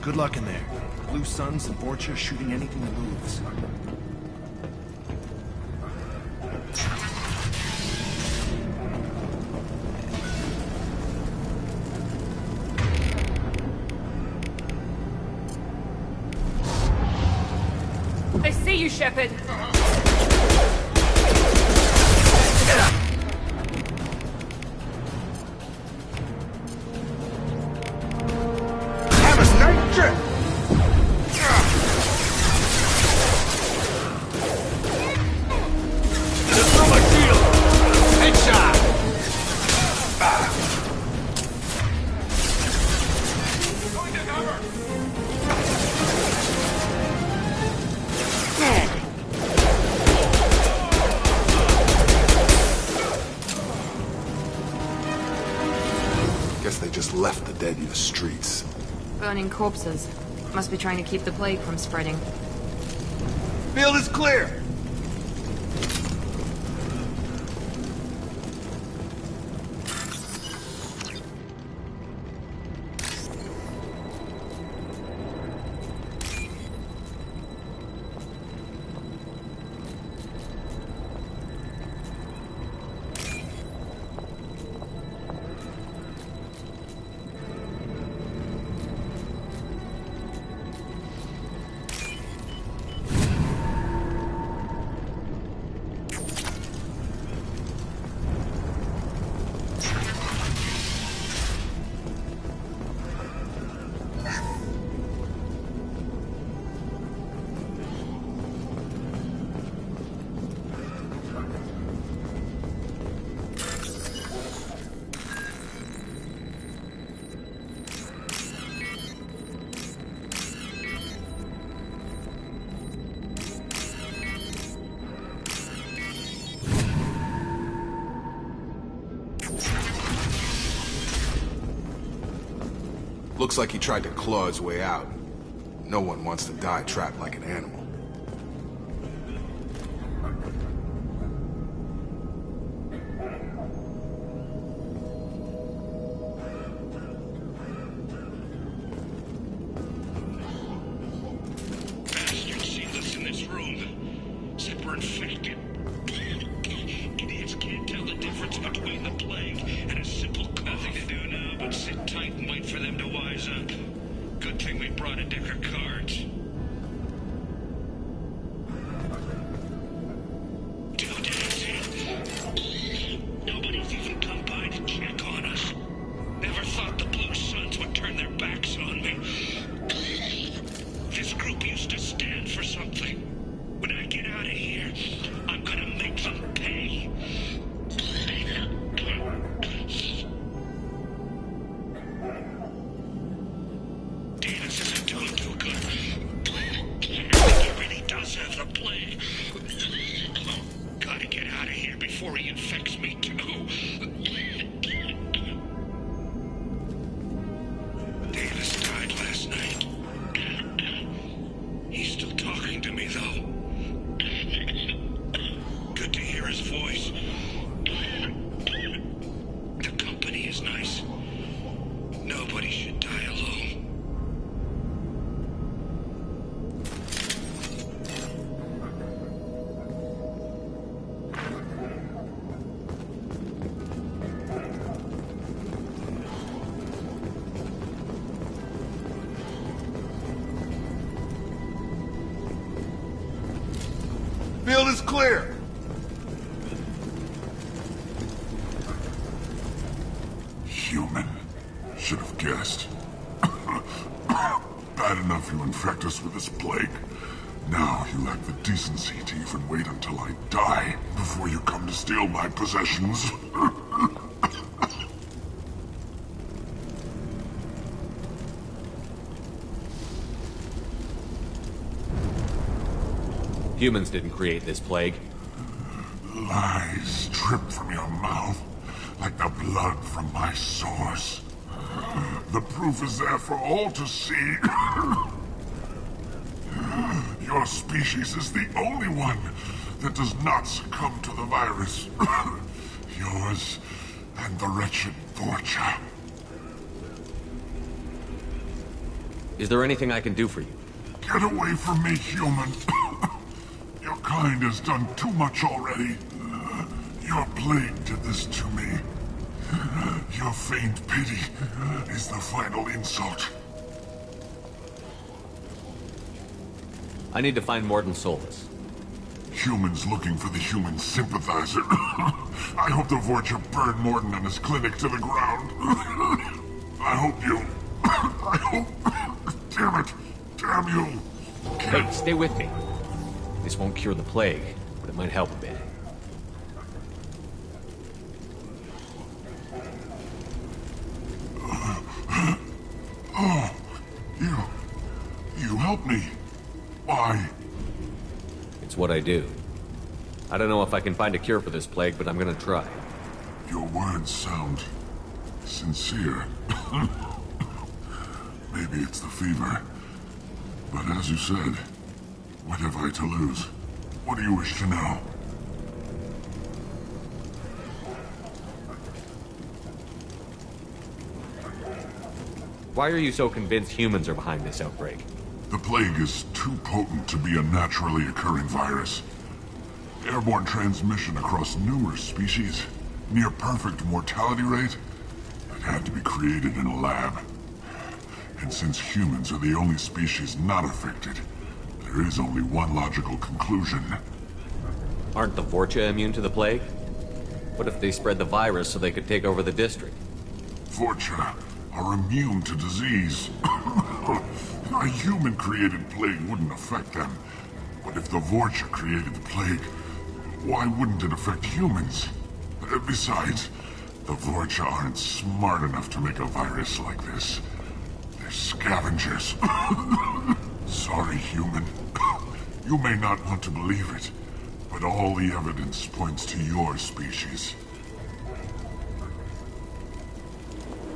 Good luck in there. Blue Suns and Vorcha shooting anything that moves. I see you, Shepard. They just left the dead in the streets. Burning corpses. Must be trying to keep the plague from spreading. Field is clear! Looks like he tried to claw his way out. No one wants to die trapped like an animal. field is clear. Human. Should have guessed. Bad enough you infect us with this plague. Now you lack the decency to even wait until I die before you come to steal my possessions. Humans didn't create this plague. Lies drip from your mouth like the blood from my sores. The proof is there for all to see. Your species is the only one that does not succumb to the virus. Yours and the wretched Vorcha. Is there anything I can do for you? Get away from me, human. Your kind has done too much already. Your plague did this to me. Your feigned pity is the final insult. I need to find Morden Solus. Humans looking for the human sympathizer. I hope the Vorcha burned Morden and his clinic to the ground. I hope you... I hope... Damn it! Damn you! Hey, stay with me. This won't cure the plague, but it might help a bit. Oh, you helped me. Why? It's what I do. I don't know if I can find a cure for this plague, but I'm gonna try. Your words sound sincere. Maybe it's the fever. But as you said, what have I to lose? What do you wish to know? Why are you so convinced humans are behind this outbreak? The plague is too potent to be a naturally occurring virus. Airborne transmission across numerous species, near perfect mortality rate. It had to be created in a lab. And since humans are the only species not affected, there is only one logical conclusion. Aren't the Vorcha immune to the plague? What if they spread the virus so they could take over the district? Vorcha are immune to disease. A human-created plague wouldn't affect them. But if the Vorcha created the plague, why wouldn't it affect humans? Besides, the Vorcha aren't smart enough to make a virus like this. They're scavengers. Sorry, human. You may not want to believe it, but all the evidence points to your species.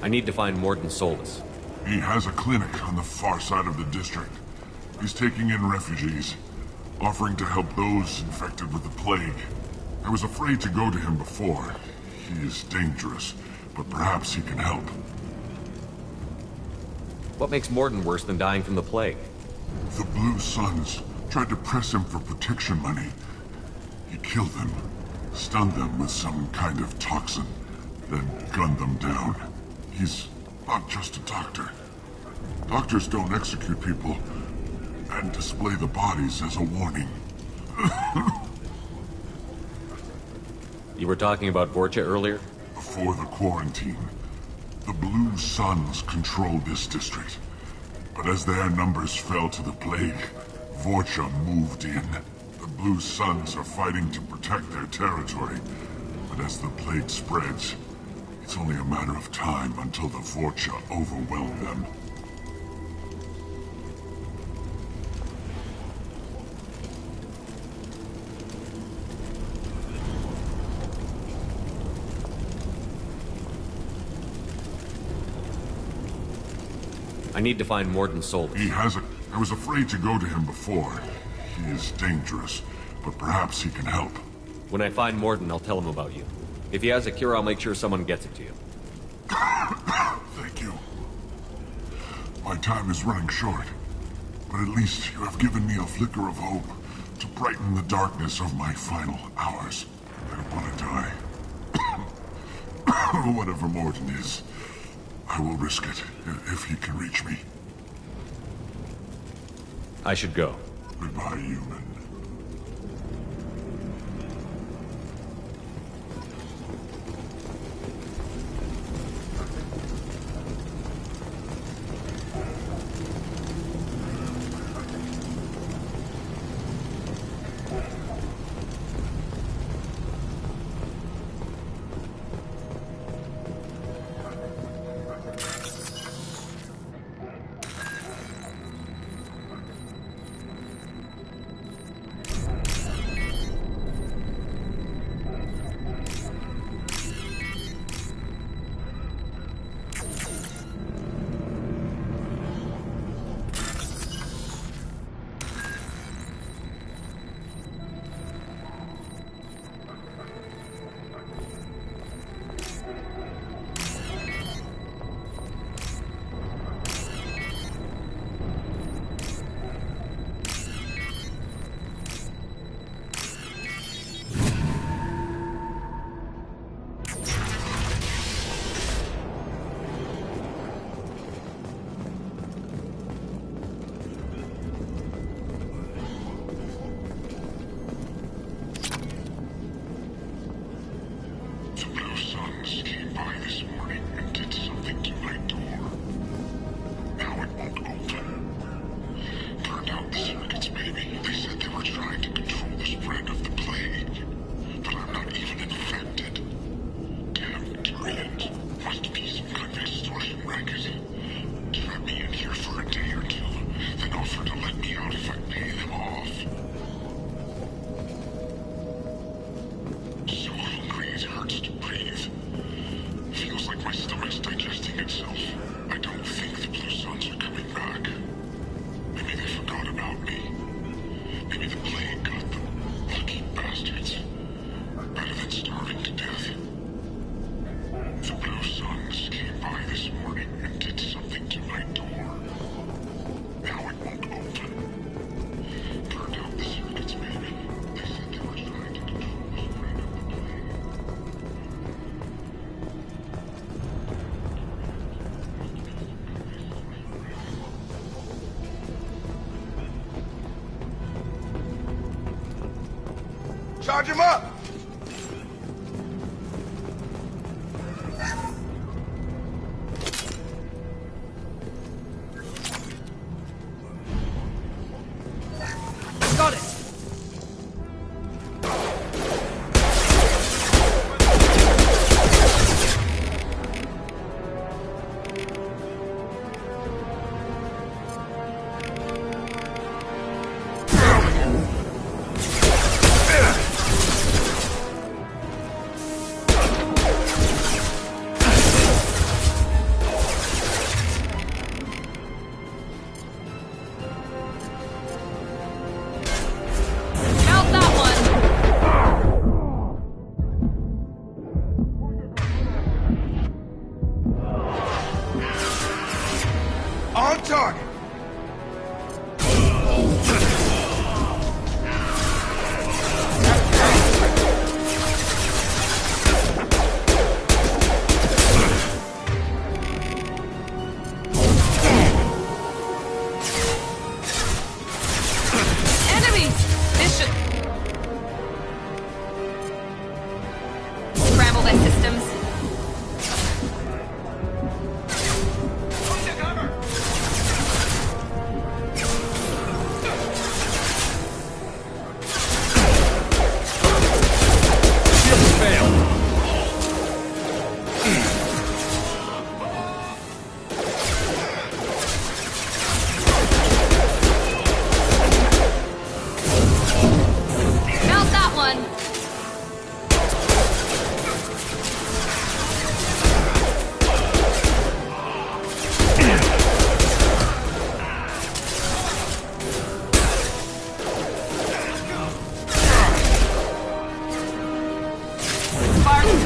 I need to find Morden Solus. He has a clinic on the far side of the district. He's taking in refugees, offering to help those infected with the plague. I was afraid to go to him before. He is dangerous, but perhaps he can help. What makes Morden worse than dying from the plague? The Blue Suns tried to press him for protection money. He killed them, stunned them with some kind of toxin, then gunned them down. He's not just a doctor. Doctors don't execute people and display the bodies as a warning. You were talking about Vorcha earlier? Before the quarantine, the Blue Suns controlled this district. But as their numbers fell to the plague, Vorcha moved in. The Blue Suns are fighting to protect their territory. But as the plague spreads, it's only a matter of time until the Vorcha overwhelm them. I need to find Morden Solus. I was afraid to go to him before. He is dangerous, but perhaps he can help. When I find Morden, I'll tell him about you. If he has a cure, I'll make sure someone gets it to you. Thank you. My time is running short, but at least you have given me a flicker of hope to brighten the darkness of my final hours. I don't want to die. Whatever Morden is, I will risk it if he can reach me. I should go. Goodbye, human. Brilliant. Must be some kind of extortion racket. Trap me in here for a day or two, then offer to let me out if I pay them off. So hungry it hurts to breathe. Feels like my stomach's digesting itself. I don't think the Blue Suns are coming back. Maybe they forgot about me. Maybe the plague got them. Lucky bastards. Better than starving to death. The Blue Suns came by this morning and did something to my door. Now it won't open. Turned out the circuits, maybe. They said they were trying to control the spread of the plague. Charge him up! Got it! Mount that one! On target! Enemies! This should... Scramble their systems. Mount that one! Fire!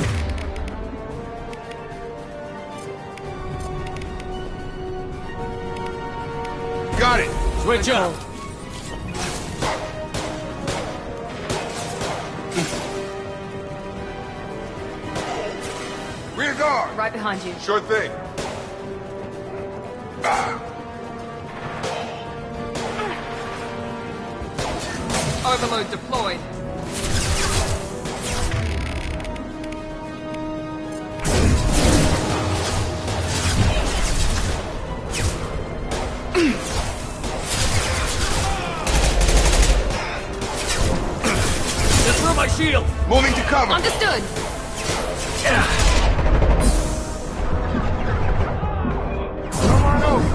Got it! Switch up! Rear guard! Right behind you. Sure thing. Overload deployed. Just through my shield! Moving to cover! Understood. Come on over!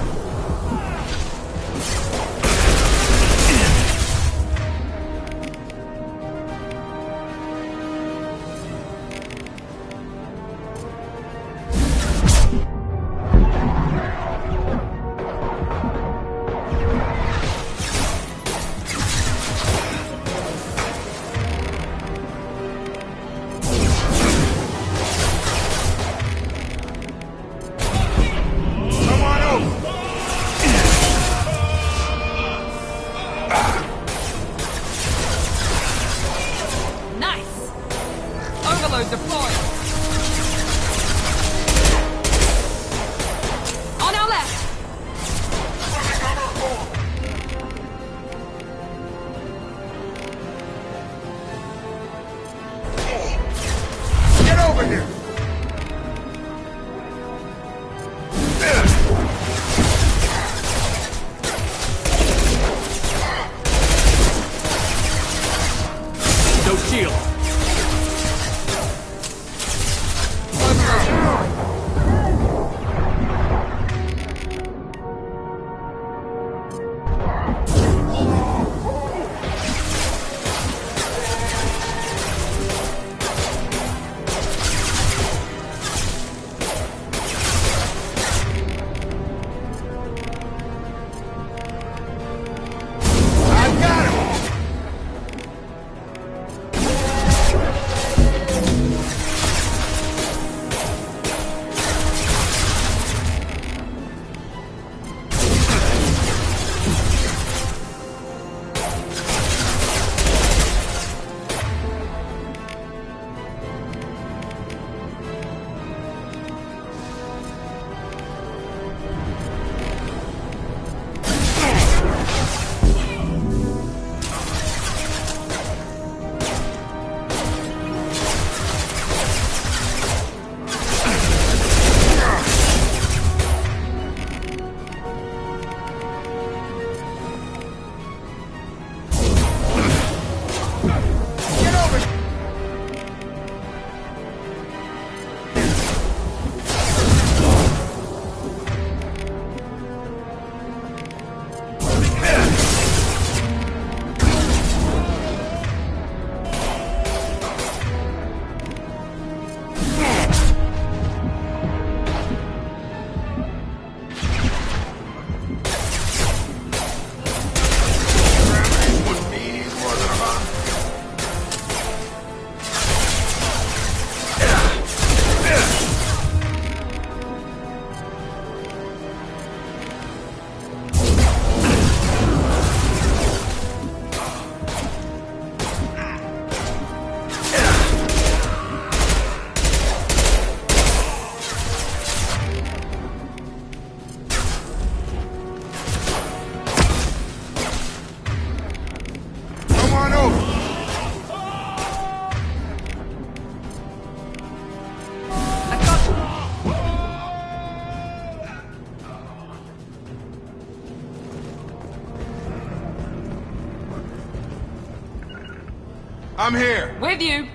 I'm here. With you.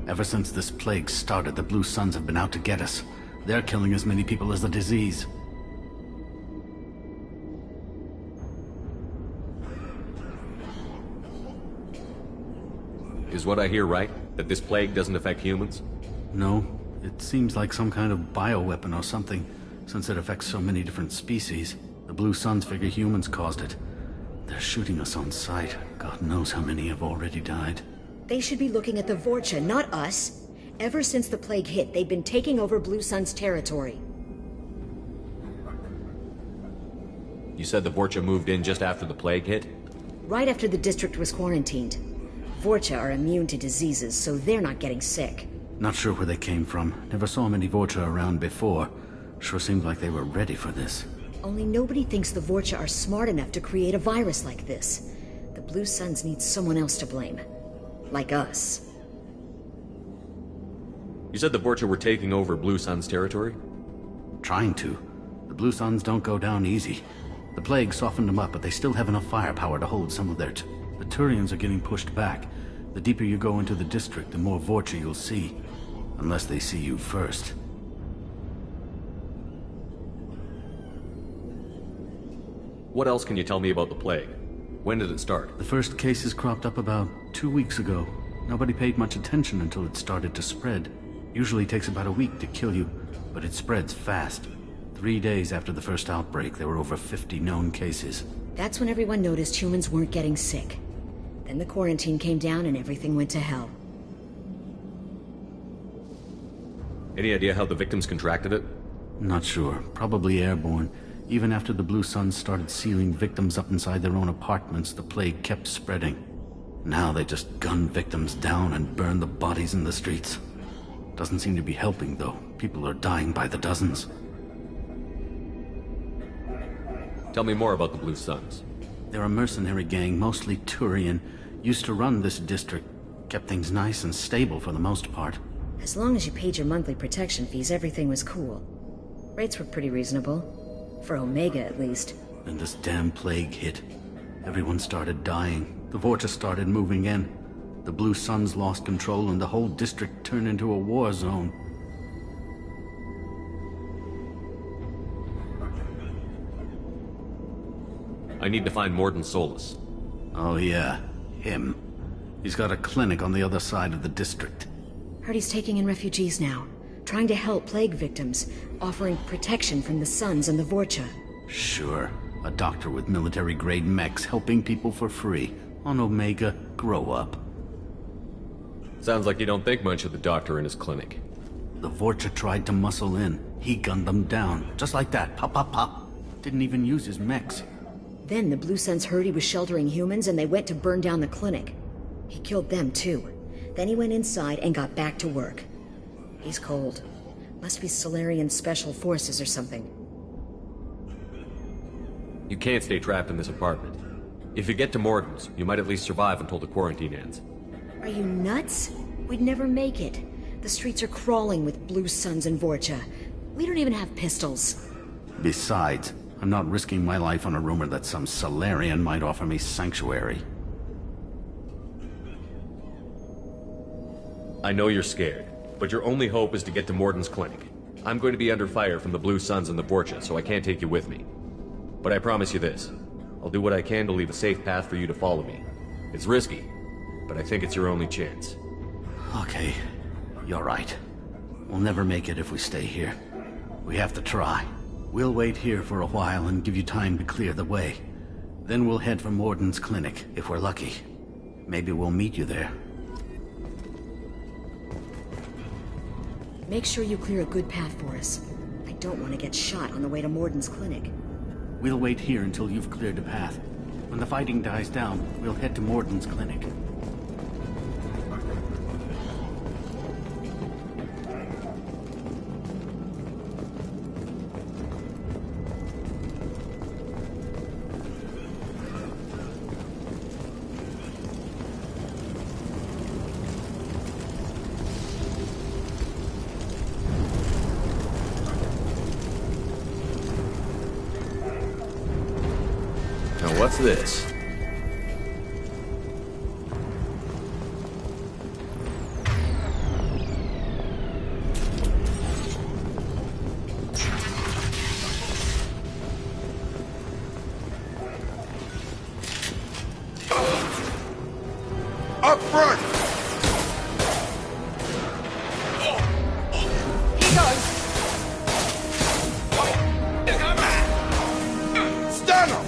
Ever since this plague started, the Blue Suns have been out to get us. They're killing as many people as the disease. Is what I hear right? That this plague doesn't affect humans? No. It seems like some kind of bioweapon or something, since it affects so many different species. The Blue Suns figure humans caused it. They're shooting us on sight. God knows how many have already died. They should be looking at the Vorcha, not us. Ever since the plague hit, they've been taking over Blue Sun's territory. You said the Vorcha moved in just after the plague hit? Right after the district was quarantined. Vorcha are immune to diseases, so they're not getting sick. Not sure where they came from. Never saw many Vorcha around before. Sure seemed like they were ready for this. Only nobody thinks the Vorcha are smart enough to create a virus like this. The Blue Suns need someone else to blame. Like us. You said the Vorcha were taking over Blue Sun's territory? Trying to. The Blue Suns don't go down easy. The plague softened them up, but they still have enough firepower to hold some of their... The Turians are getting pushed back. The deeper you go into the district, the more Vorcha you'll see. Unless they see you first. What else can you tell me about the plague? When did it start? The first cases cropped up about 2 weeks ago. Nobody paid much attention until it started to spread. Usually takes about a week to kill you, but it spreads fast. 3 days after the first outbreak, there were over 50 known cases. That's when everyone noticed humans weren't getting sick. Then the quarantine came down and everything went to hell. Any idea how the victims contracted it? Not sure. Probably airborne. Even after the Blue Suns started sealing victims up inside their own apartments, the plague kept spreading. Now they just gun victims down and burn the bodies in the streets. Doesn't seem to be helping, though. People are dying by the dozens. Tell me more about the Blue Suns. They're a mercenary gang, mostly Turian. Used to run this district. Kept things nice and stable for the most part. As long as you paid your monthly protection fees, everything was cool. Rates were pretty reasonable. For Omega, at least. Then this damn plague hit. Everyone started dying. The Vorcha started moving in. The Blue Suns lost control and the whole district turned into a war zone. I need to find Morden Solus. Oh yeah, him. He's got a clinic on the other side of the district. Heard he's taking in refugees now, trying to help plague victims, offering protection from the Suns and the Vorcha. Sure. A doctor with military-grade mechs helping people for free. On Omega, grow up. Sounds like you don't think much of the doctor in his clinic. The Vorcha tried to muscle in. He gunned them down. Just like that. Pop, pop, pop. Didn't even use his mechs. Then the Blue Suns heard he was sheltering humans and they went to burn down the clinic. He killed them too. Then he went inside and got back to work. He's cold. Must be Solarian Special Forces or something. You can't stay trapped in this apartment. If you get to Morden's, you might at least survive until the quarantine ends. Are you nuts? We'd never make it. The streets are crawling with Blue Suns and Vorcha. We don't even have pistols. Besides, I'm not risking my life on a rumor that some Solarian might offer me sanctuary. I know you're scared, but your only hope is to get to Morden's clinic. I'm going to be under fire from the Blue Suns and the Vorcha, so I can't take you with me. But I promise you this. I'll do what I can to leave a safe path for you to follow me. It's risky, but I think it's your only chance. Okay, you're right. We'll never make it if we stay here. We have to try. We'll wait here for a while and give you time to clear the way. Then we'll head for Morden's clinic, if we're lucky. Maybe we'll meet you there. Make sure you clear a good path for us. I don't want to get shot on the way to Morden's clinic. We'll wait here until you've cleared a path. When the fighting dies down, we'll head to Morden's clinic. What's this? Up front! Stun him!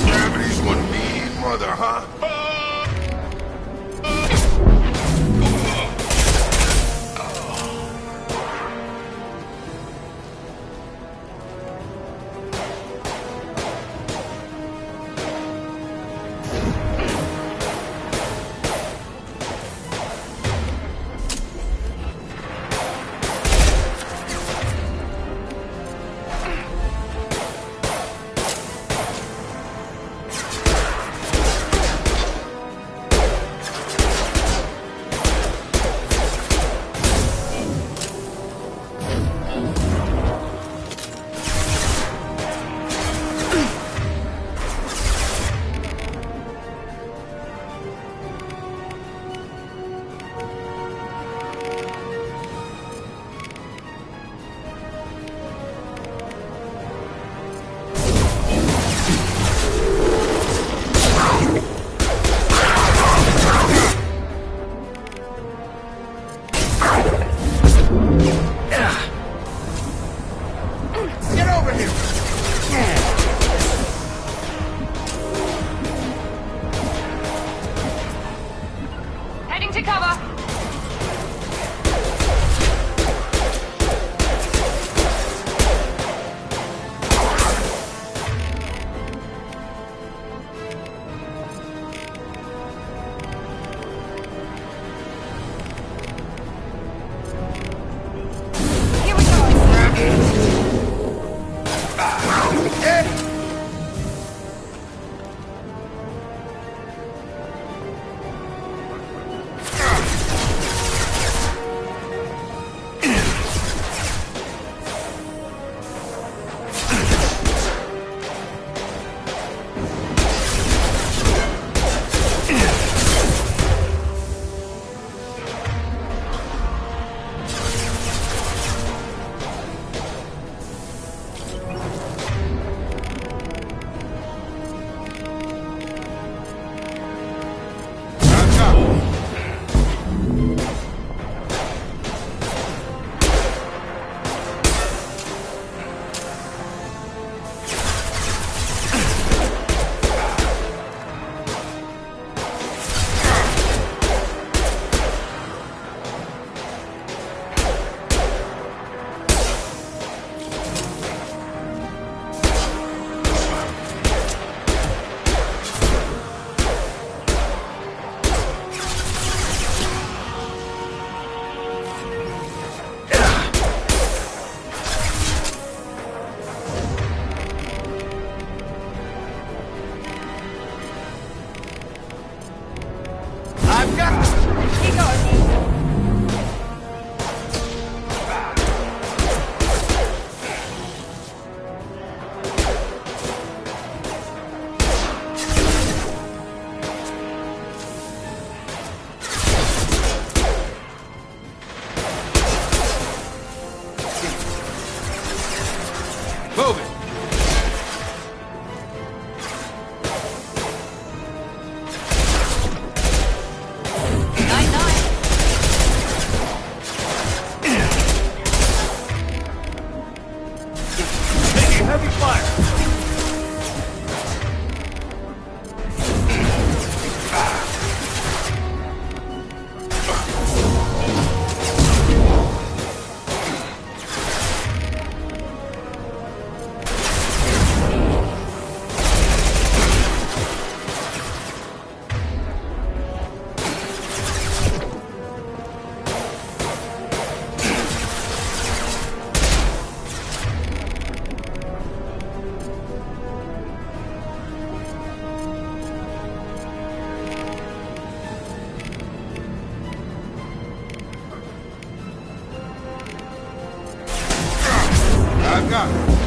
Gravity's one mean mother, huh? Move it! Heavy fire! I've got it.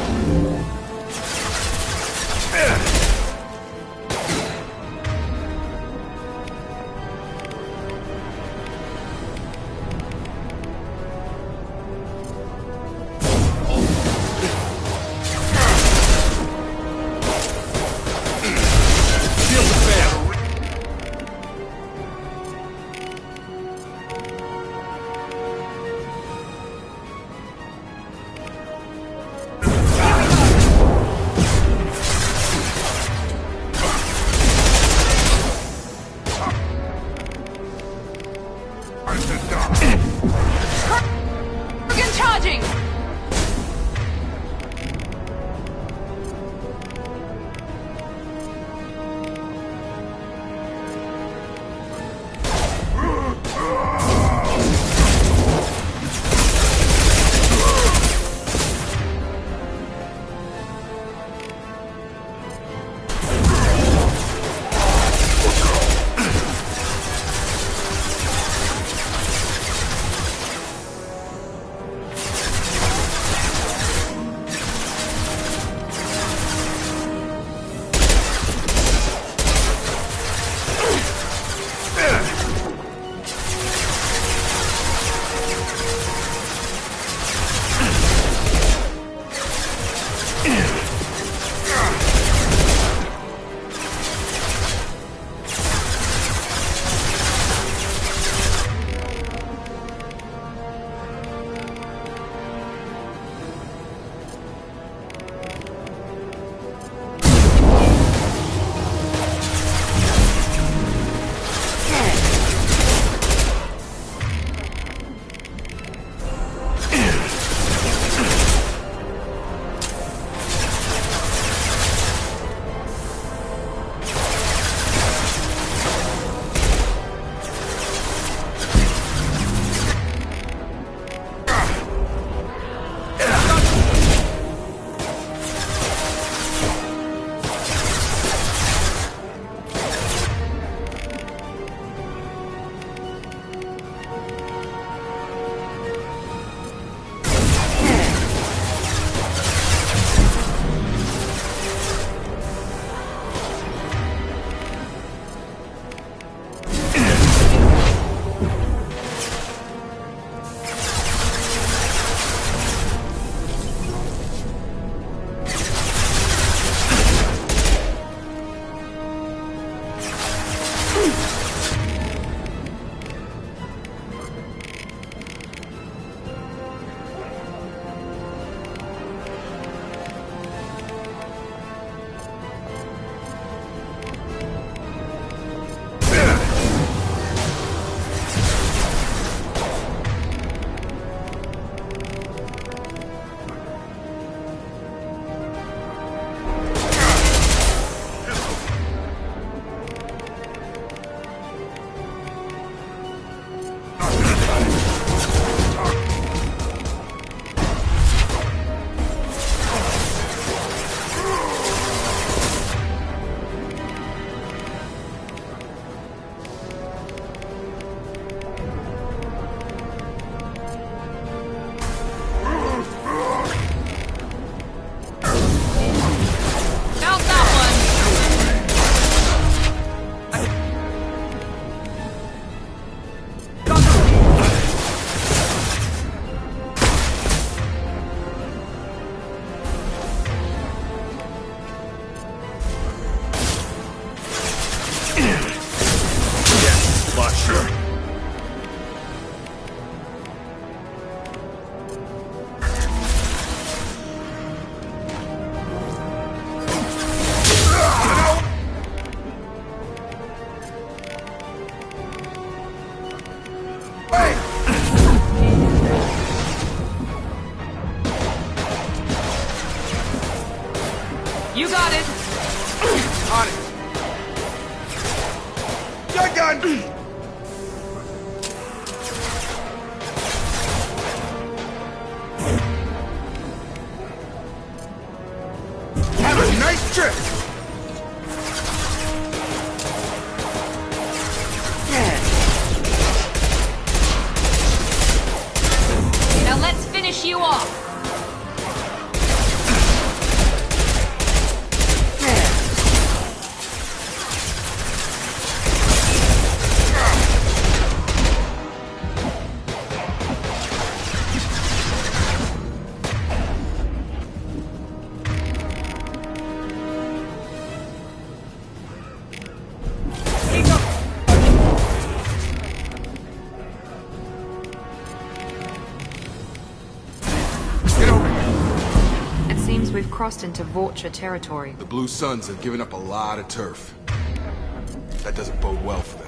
You got it! On it! Your gun! Have a nice trip! Now let's finish you off! We've crossed into Vorcha territory. The Blue Suns have given up a lot of turf. That doesn't bode well for them.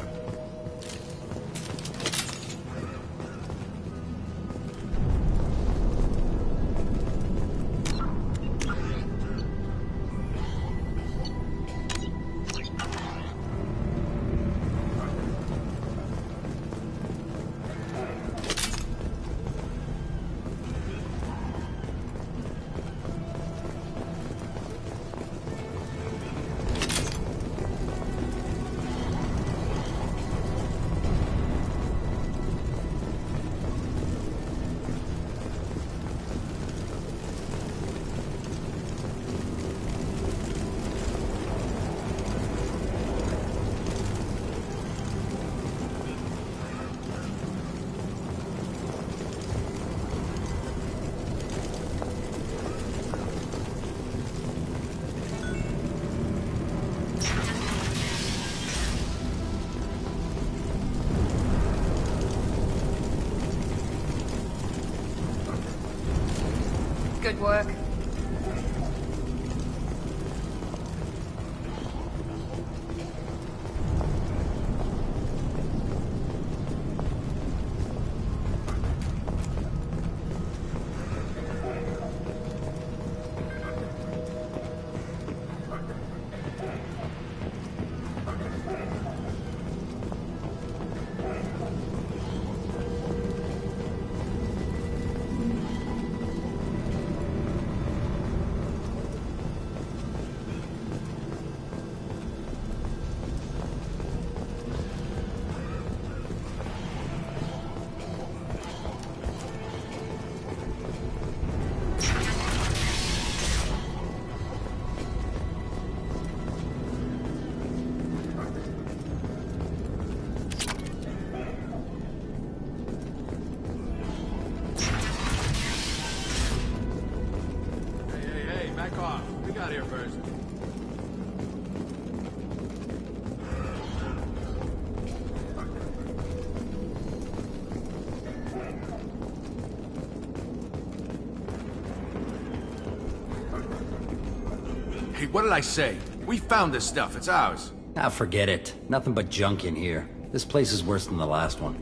Good work. Hey, what did I say? We found this stuff. It's ours. Ah, forget it. Nothing but junk in here. This place is worse than the last one.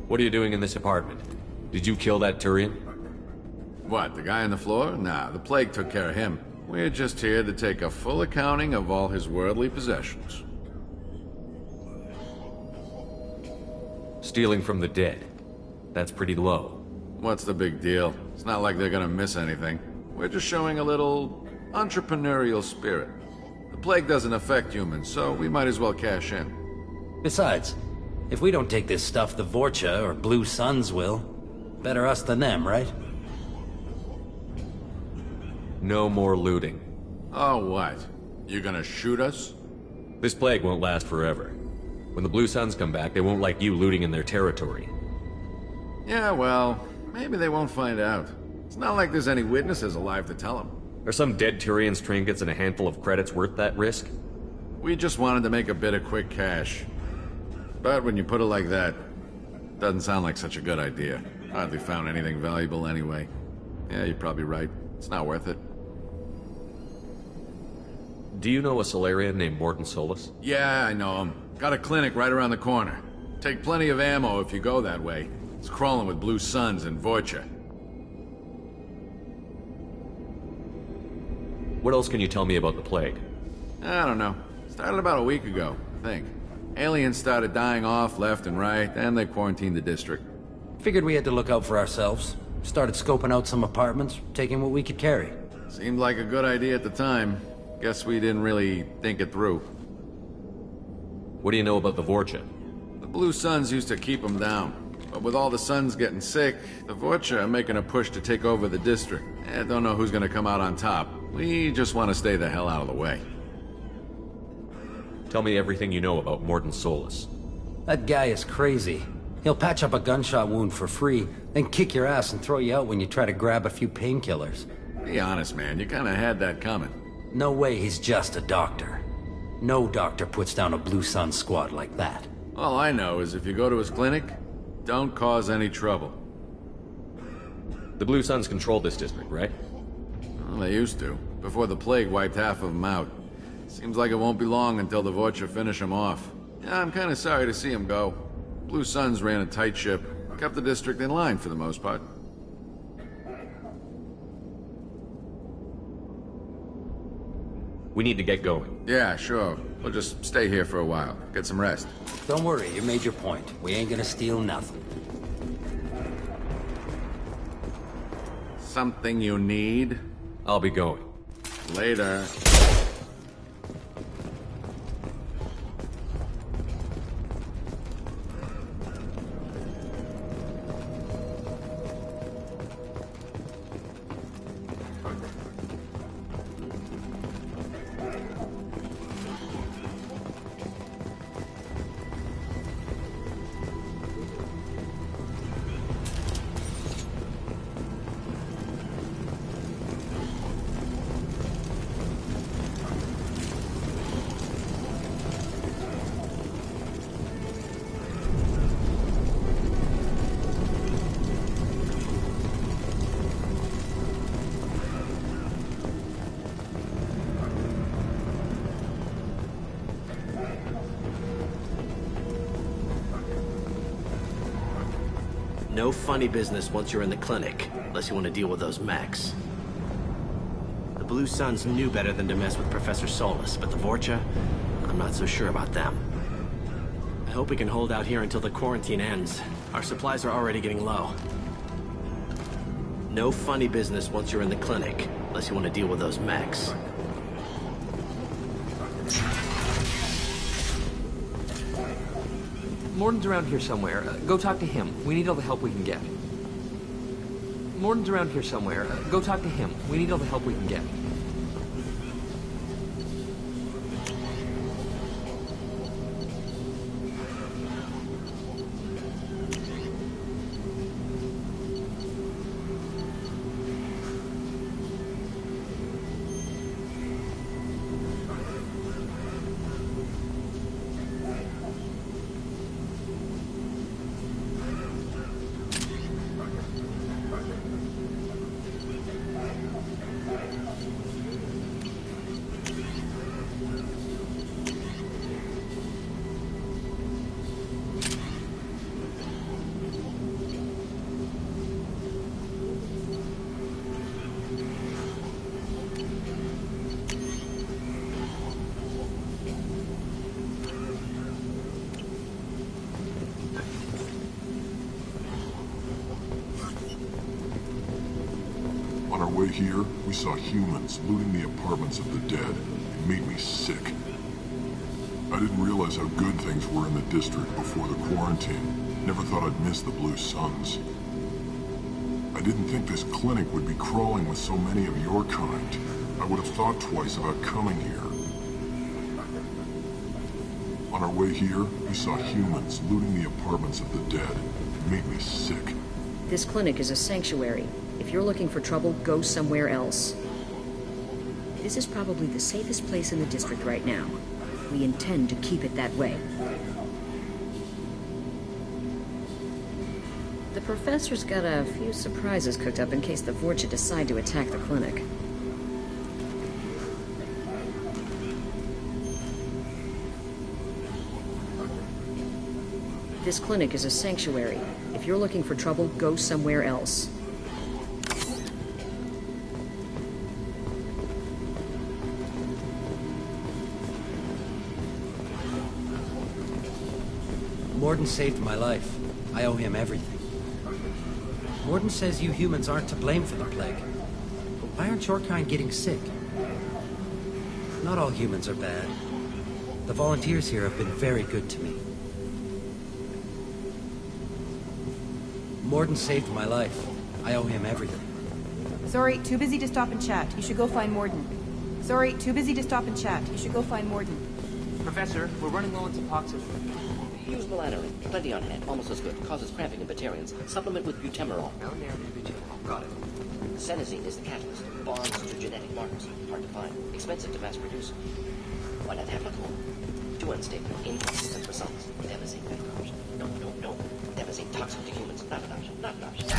What are you doing in this apartment? Did you kill that Turian? What, the guy on the floor? Nah, the plague took care of him. We're just here to take a full accounting of all his worldly possessions. Stealing from the dead. That's pretty low. What's the big deal? It's not like they're gonna miss anything. We're just showing a little entrepreneurial spirit. The plague doesn't affect humans, so we might as well cash in. Besides, if we don't take this stuff, the Vorcha or Blue Suns will. Better us than them, right? No more looting. Oh, what? You gonna shoot us? This plague won't last forever. When the Blue Suns come back, they won't like you looting in their territory. Yeah, well, maybe they won't find out. It's not like there's any witnesses alive to tell them. Are some dead Turian's trinkets and a handful of credits worth that risk? We just wanted to make a bit of quick cash. But when you put it like that, doesn't sound like such a good idea. Hardly found anything valuable anyway. Yeah, you're probably right. It's not worth it. Do you know a Solarian named Morton Solus? Yeah, I know him. Got a clinic right around the corner. Take plenty of ammo if you go that way. It's crawling with Blue Suns and Vorcha. What else can you tell me about the plague? I don't know. Started about a week ago, I think. Aliens started dying off left and right, and they quarantined the district. Figured we had to look out for ourselves. Started scoping out some apartments, taking what we could carry. Seemed like a good idea at the time. Guess we didn't really think it through. What do you know about the Vorcha? The Blue Suns used to keep them down. But with all the Suns getting sick, the Vorcha are making a push to take over the district. Don't know who's gonna come out on top. We just want to stay the hell out of the way. Tell me everything you know about Morden Solus. That guy is crazy. He'll patch up a gunshot wound for free, then kick your ass and throw you out when you try to grab a few painkillers. Be honest, man. You kinda had that coming. No way he's just a doctor. No doctor puts down a Blue Sun squad like that. All I know is if you go to his clinic, don't cause any trouble. The Blue Suns control this district, right? Well, they used to, before the plague wiped half of them out. Seems like it won't be long until the Vorcha finish them off. Yeah, I'm kinda sorry to see him go. Blue Suns ran a tight ship, kept the district in line for the most part. We need to get going. Yeah, sure. We'll just stay here for a while. Get some rest. Don't worry, you made your point. We ain't gonna steal nothing. Something you need? I'll be going. Later. No funny business once you're in the clinic, unless you want to deal with those mechs. The Blue Suns knew better than to mess with Professor Solus, but the Vorcha, I'm not so sure about them. I hope we can hold out here until the quarantine ends. Our supplies are already getting low. No funny business once you're in the clinic, unless you want to deal with those mechs. Morden's around here somewhere. Go talk to him. We need all the help we can get. Morden's around here somewhere. Go talk to him. We need all the help we can get. On our way here, we saw humans looting the apartments of the dead. It made me sick. I didn't realize how good things were in the district before the quarantine. Never thought I'd miss the Blue Suns. I didn't think this clinic would be crawling with so many of your kind. I would have thought twice about coming here. On our way here, we saw humans looting the apartments of the dead. It made me sick. This clinic is a sanctuary. If you're looking for trouble, go somewhere else. This is probably the safest place in the district right now. We intend to keep it that way. The professor's got a few surprises cooked up in case the Vorcha decide to attack the clinic. This clinic is a sanctuary. If you're looking for trouble, go somewhere else. Morden saved my life. I owe him everything. Morden says you humans aren't to blame for the plague. But why aren't your kind getting sick? Not all humans are bad. The volunteers here have been very good to me. Morden saved my life. I owe him everything. Sorry, too busy to stop and chat. You should go find Morden. Sorry, too busy to stop and chat. You should go find Morden. Professor, we're running low on Suboxone. Use melanorin. Plenty on hand. Almost as good. Causes cramping in Batarians. Supplement with butemerol. No narrative butemerol. Got it. Senesine is the catalyst. Bonds to genetic markers. Hard to find. Expensive to mass produce. Why not have Macor? Too unstable. Inconsistent results. Devastating better option. No. Devastating toxic to humans. Not an option. Not an option.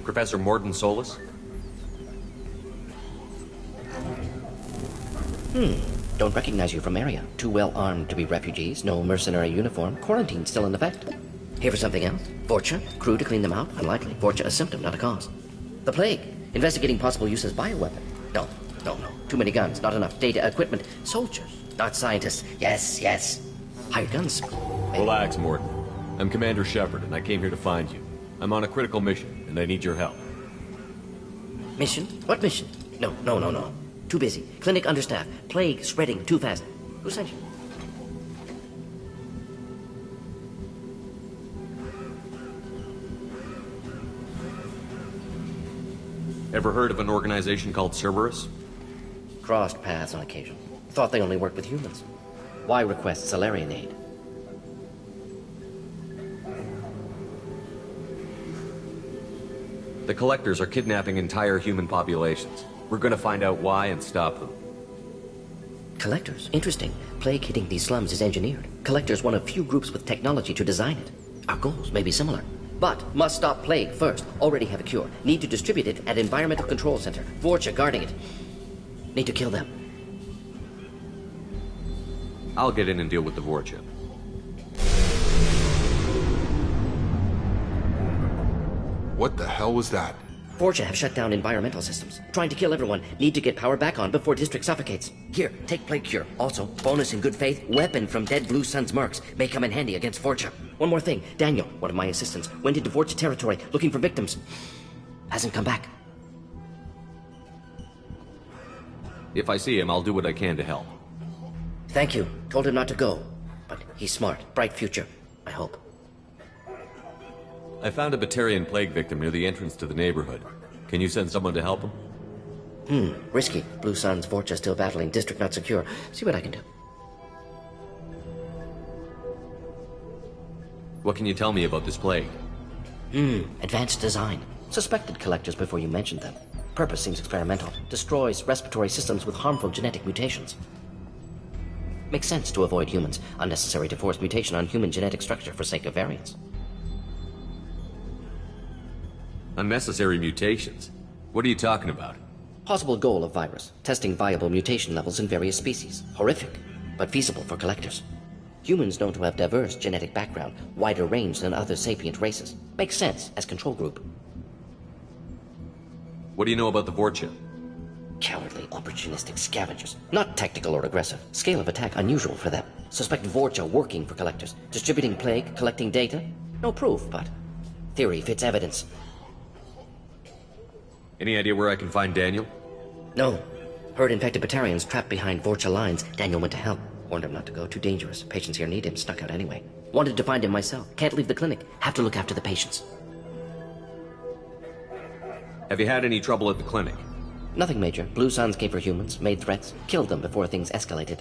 Professor Morden Solus? Don't recognize you from area. Too well armed to be refugees. No mercenary uniform. Quarantine still in effect. Here for something else? Vorcha? Crew to clean them out? Unlikely. Vorcha a symptom, not a cause. The plague. Investigating possible use as bioweapon. No. Too many guns, not enough data, equipment. Soldiers, not scientists. Yes. Hired guns. Relax, Morden. I'm Commander Shepard, and I came here to find you. I'm on a critical mission, and I need your help. Mission? What mission? No. Too busy. Clinic understaffed. Plague spreading too fast. Who sent you? Ever heard of an organization called Cerberus? Crossed paths on occasion. Thought they only worked with humans. Why request Salarian aid? The Collectors are kidnapping entire human populations. We're gonna find out why and stop them. Collectors? Interesting. Plague hitting these slums is engineered. Collectors one of few groups with technology to design it. Our goals may be similar. But must stop plague first. Already have a cure. Need to distribute it at Environmental Control Center. Vorcha guarding it. Need to kill them. I'll get in and deal with the Vorcha. What the hell was that? Vorcha have shut down environmental systems. Trying to kill everyone. Need to get power back on before district suffocates. Here, take plague cure. Also, bonus in good faith, weapon from dead Blue Sun's mercs. May come in handy against Vorcha. One more thing. Daniel, one of my assistants, went into Vorcha territory looking for victims. Hasn't come back. If I see him, I'll do what I can to help. Thank you. Told him not to go. But he's smart. Bright future. I hope. I found a Batarian plague victim near the entrance to the neighborhood. Can you send someone to help him? Risky. Blue Sun's Vorcha still battling. District not secure. See what I can do. What can you tell me about this plague? Advanced design. Suspected collectors before you mentioned them. Purpose seems experimental. Destroys respiratory systems with harmful genetic mutations. Makes sense to avoid humans. Unnecessary to force mutation on human genetic structure for sake of variance. Unnecessary mutations? What are you talking about? Possible goal of virus. Testing viable mutation levels in various species. Horrific, but feasible for collectors. Humans known to have diverse genetic background, wider range than other sapient races. Makes sense as control group. What do you know about the Vorcha? Cowardly, opportunistic scavengers. Not tactical or aggressive. Scale of attack unusual for them. Suspect Vorcha working for collectors. Distributing plague, collecting data. No proof, but theory fits evidence. Any idea where I can find Daniel? No. Heard infected Batarians trapped behind Vorcha lines. Daniel went to help. Warned him not to go. Too dangerous. Patients here need him. Snuck out anyway. Wanted to find him myself. Can't leave the clinic. Have to look after the patients. Have you had any trouble at the clinic? Nothing major. Blue Suns came for humans, made threats, killed them before things escalated.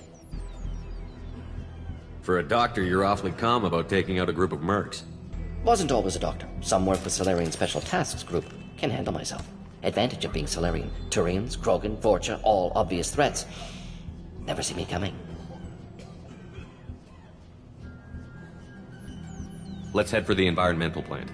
For a doctor, you're awfully calm about taking out a group of mercs. Wasn't always a doctor. Some work with Solarian Special Tasks Group. Can handle myself. Advantage of being Solarian. Turians, Krogan, Vorcha, all obvious threats. Never see me coming. Let's head for the environmental plant.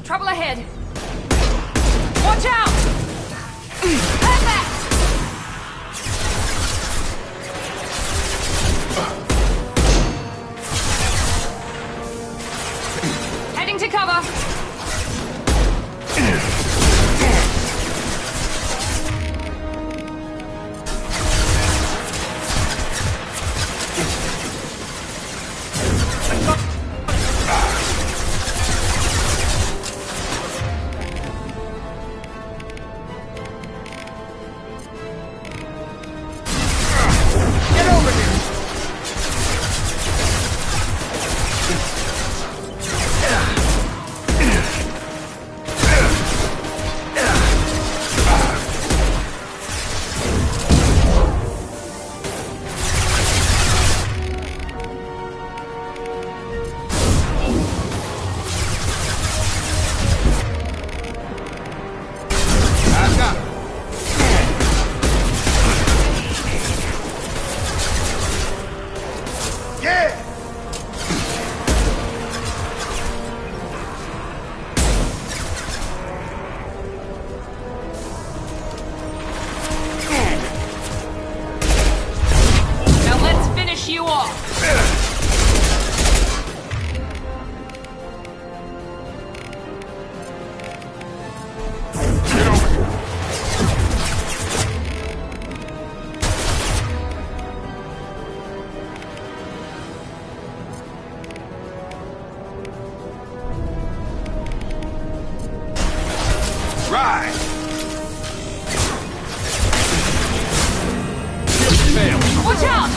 Trouble ahead! Watch out! Head back! Heading to cover! Watch out!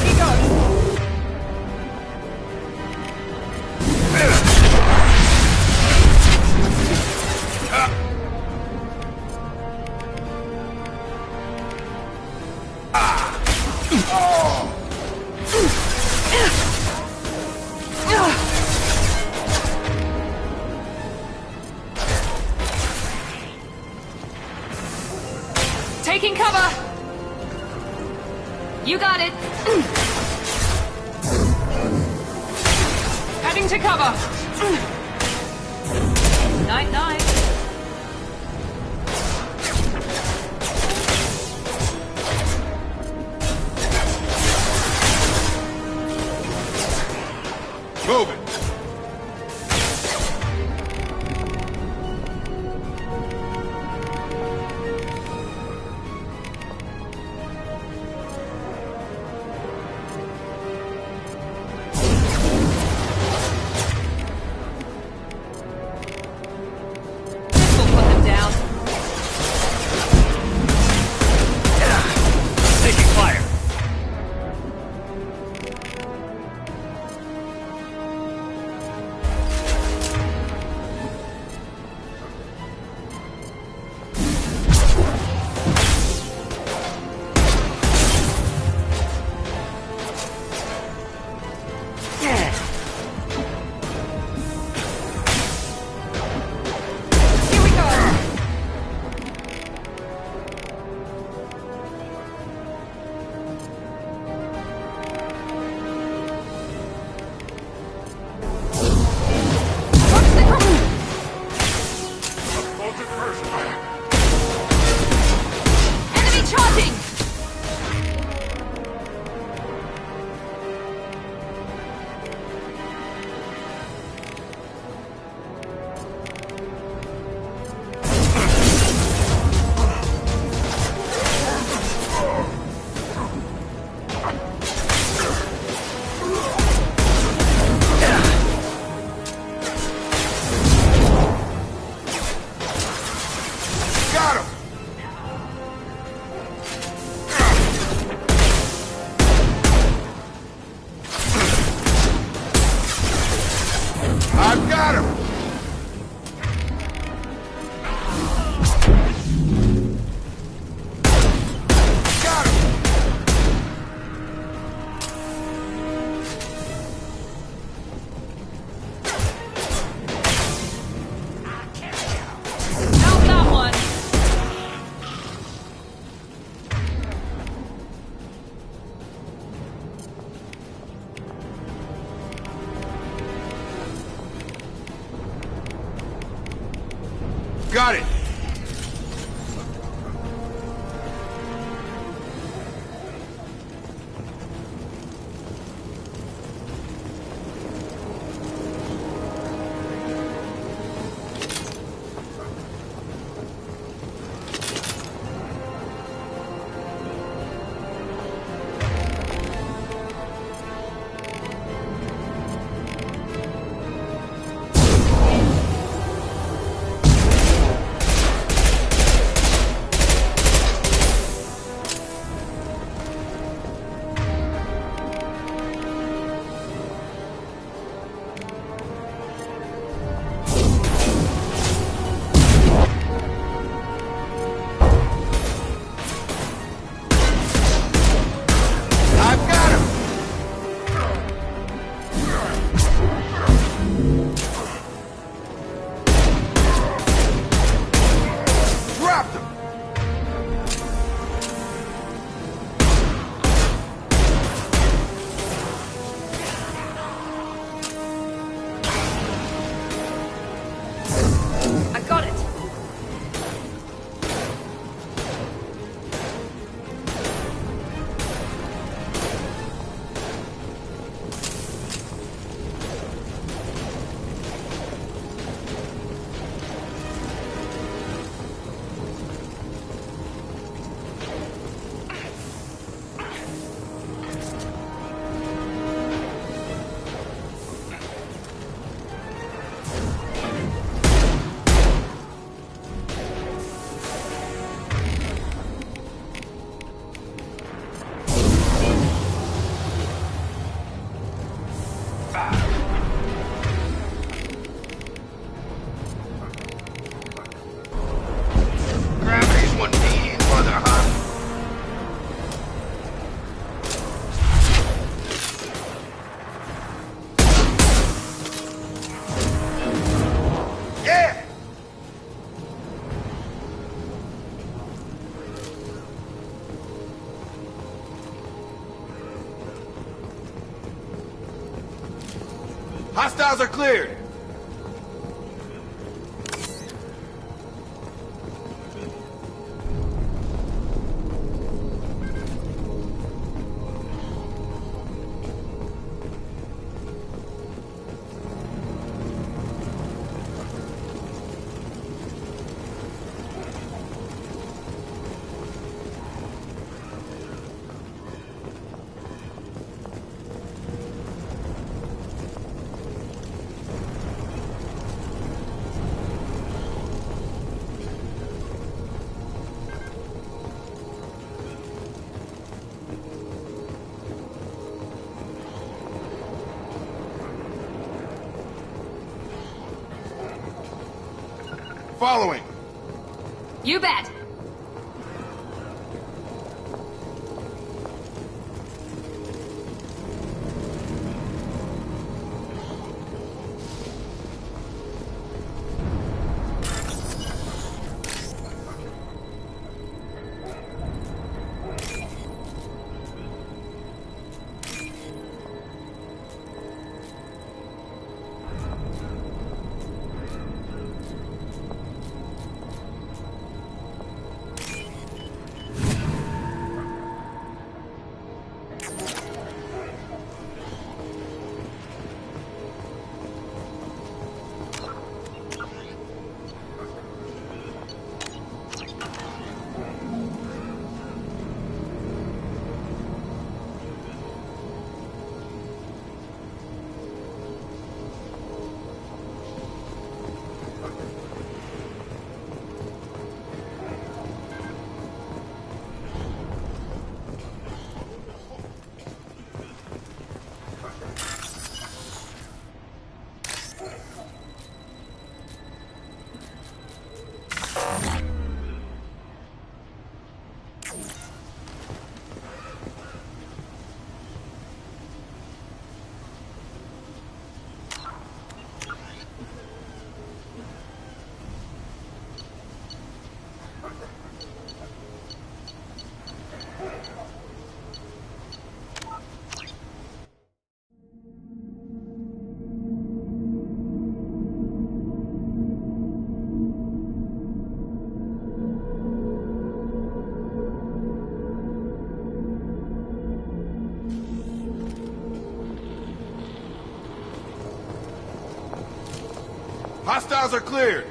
He goes. Taking cover! You got it! Heading to cover! Night-night. Got it! Hostiles are cleared! Following. You bet. Hostiles are cleared.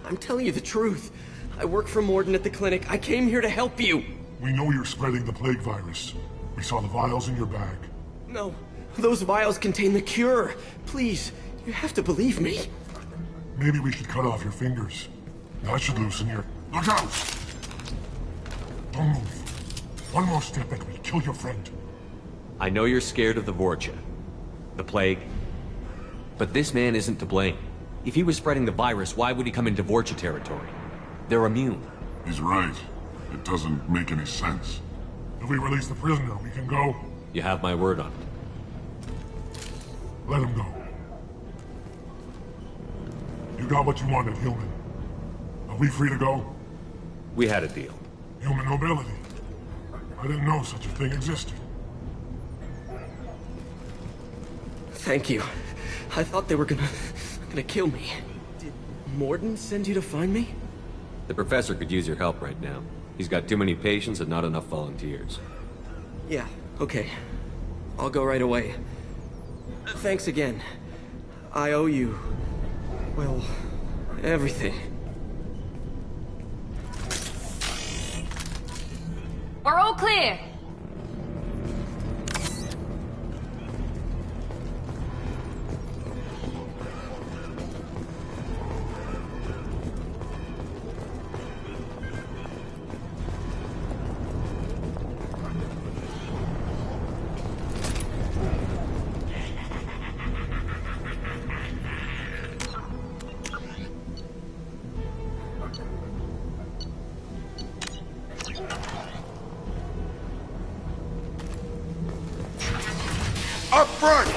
I'm telling you the truth. I work for Morden at the clinic. I came here to help you. We know you're spreading the plague virus. We saw the vials in your bag. No, those vials contain the cure. Please, you have to believe me. Maybe we should cut off your fingers. That should loosen your... Look out! Don't move. One more step and we kill your friend. I know you're scared of the Vorcha, the plague, but this man isn't to blame. If he was spreading the virus, why would he come into Vorcha territory? They're immune. He's right. It doesn't make any sense. If we release the prisoner, we can go. You have my word on it. Let him go. You got what you wanted, human. Are we free to go? We had a deal. Human nobility. I didn't know such a thing existed. Thank you. I thought they were gonna kill me. Did Morden send you to find me? The professor could use your help right now. He's got too many patients and not enough volunteers. Yeah, okay. I'll go right away. Thanks again. I owe you... well, everything. We're all clear. Up front!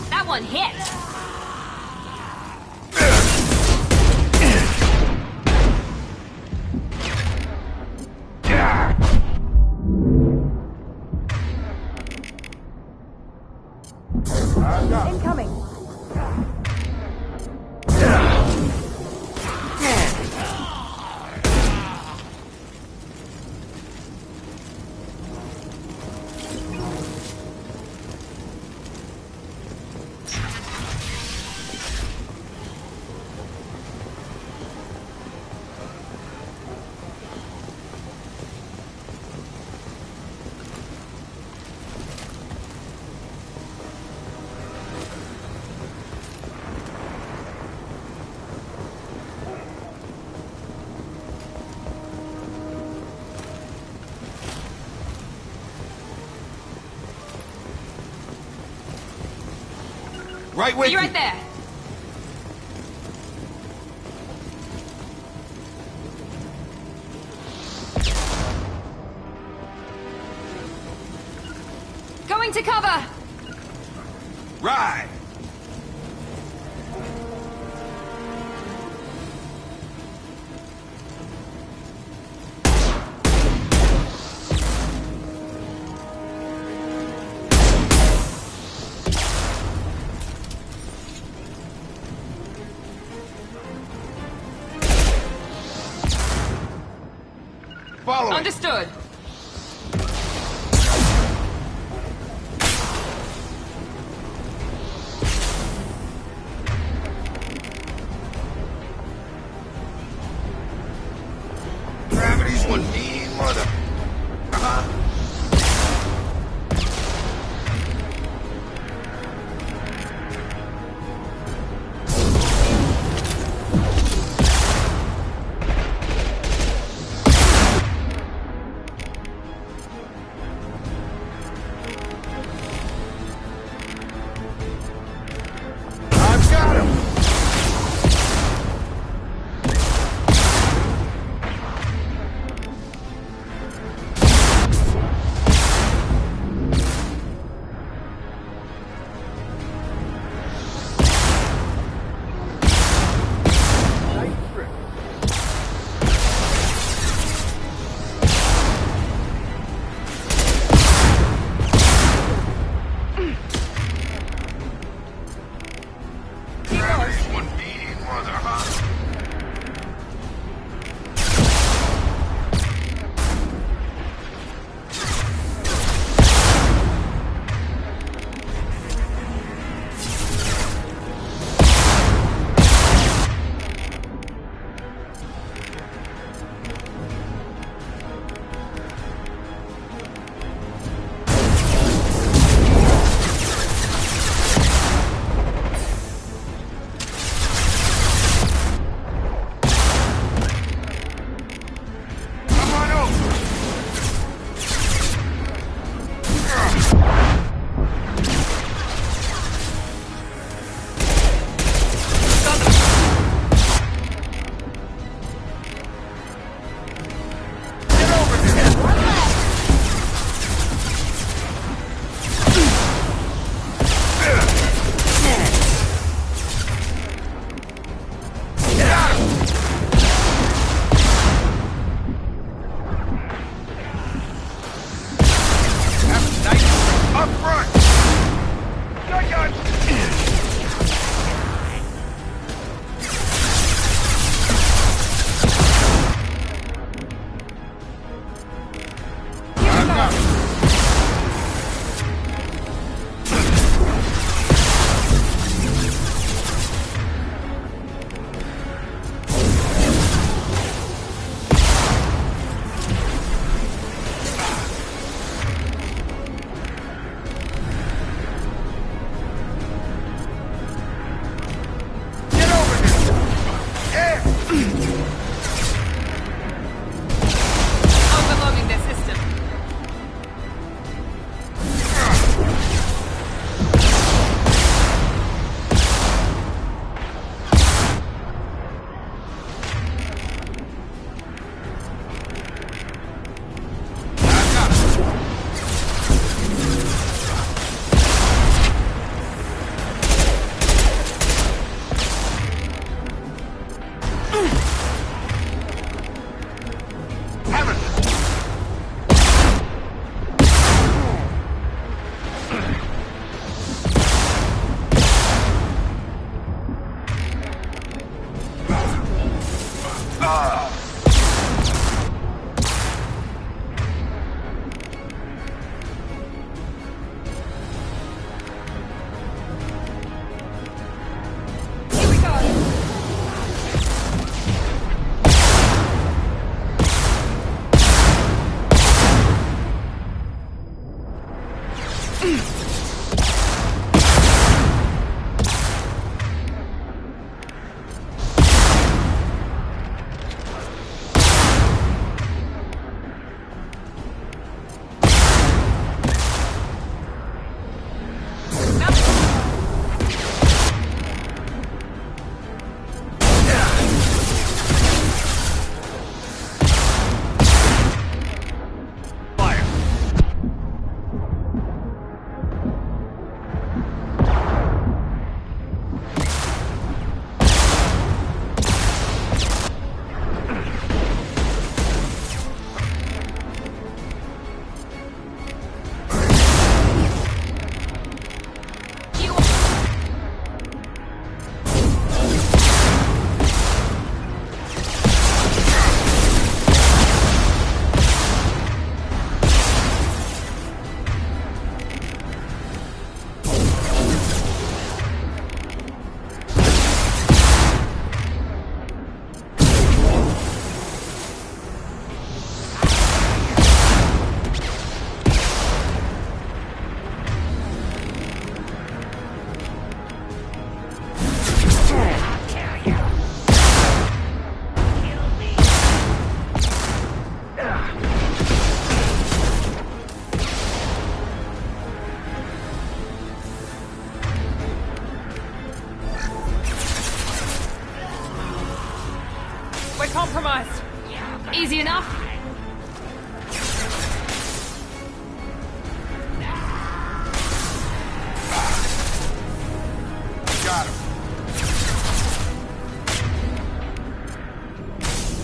That one hit. Incoming. Right with you. Right there. Going to cover. Right. Follow me. Understood. Gravity's one mean mother. I've got him. Gravity's one mean mother, huh? Come on over. Get over there. Got him. That's nice. Up front. Gun. I've got him. Get over here. Yeah. Overloading their system. compromised. Easy enough. Got him.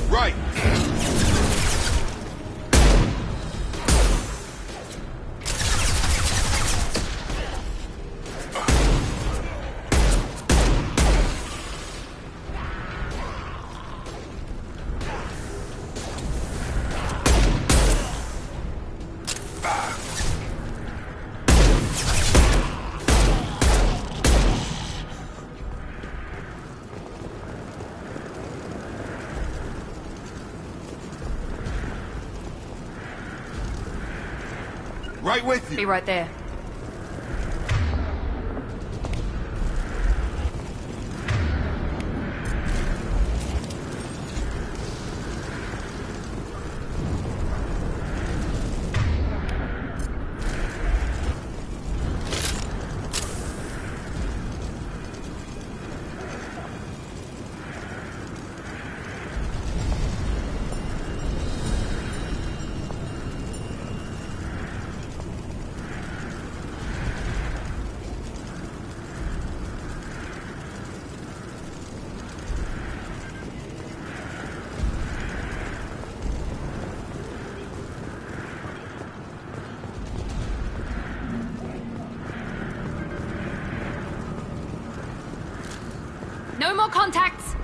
Right. Right with you. Be right there. No more contacts!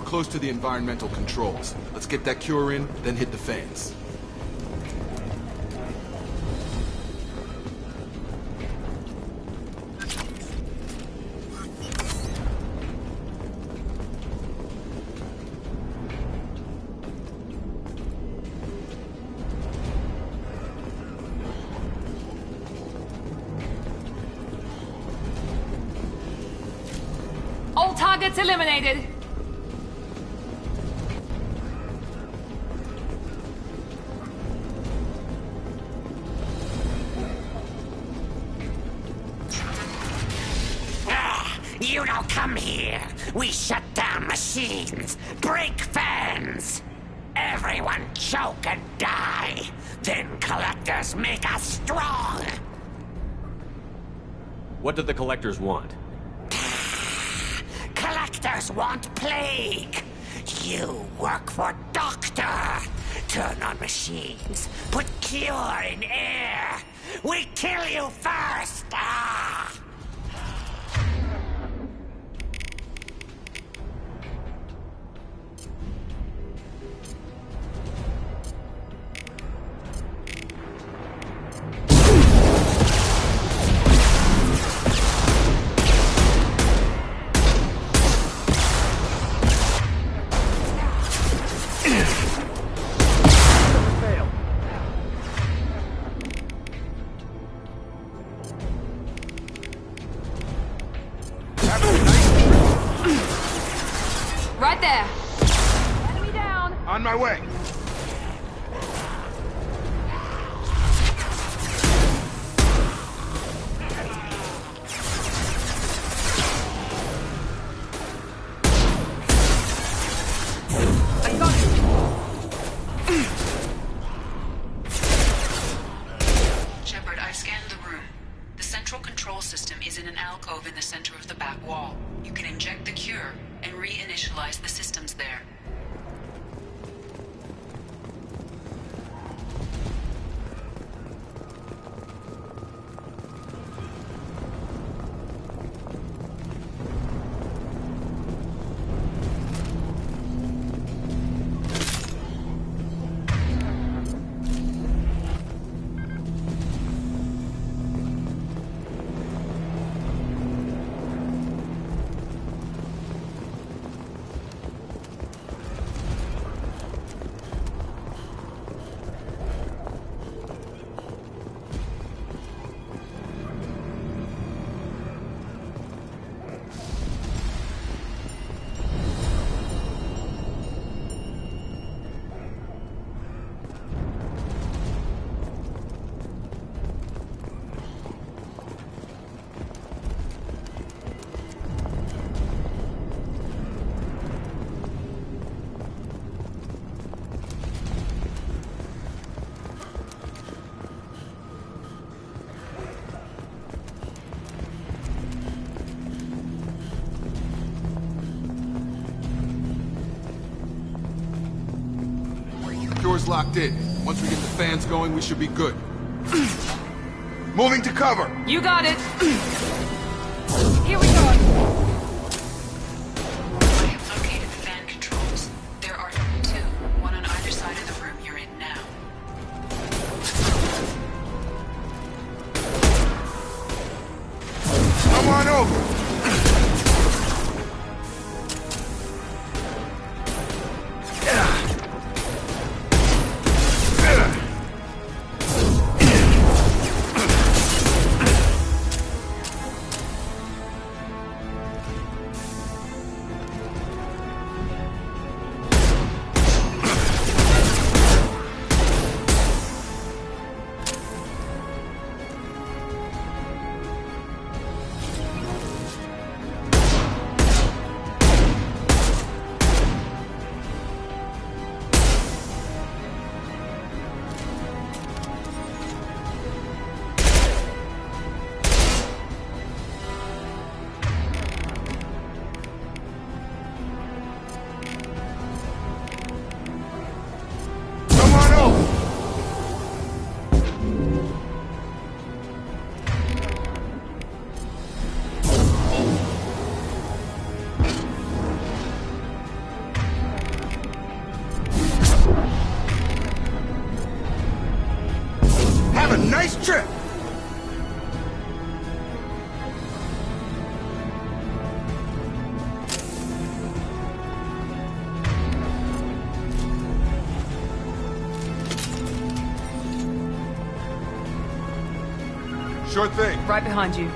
Close to the environmental controls. Let's get that cure in, then hit the fans. All targets eliminated. You don't come here. We shut down machines, break fans. Everyone choke and die. Then collectors make us strong. What do the collectors want? Collect inspectors want plague. You work for Doctor. Turn on machines. Put cure in air. We kill you first. Ah! Right there. Enemy down. On my way. I got it. Shepard, I've scanned the room. The central control system is in an alcove in the center of the back wall. You can inject the cure and reinitialize the systems there. Door's locked in. Once we get the fans going, we should be good. Moving to cover! You got it. Here we go. I have located the fan controls. There are two, one on either side of the room you're in now. Come on over! Have a nice trip! Sure thing. Right behind you.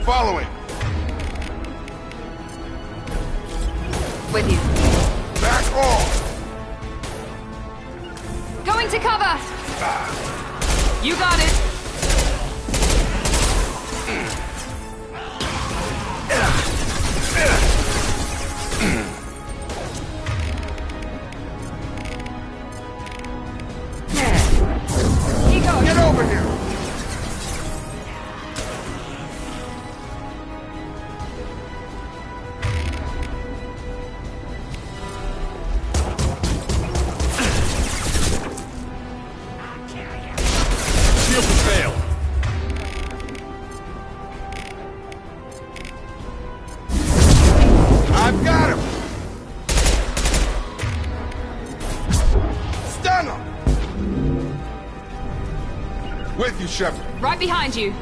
Following. With you. Back off. Going to cover! You got it! Get over here. Shield has failed. I've got him. Stun him. With you, Shepard. Right behind you.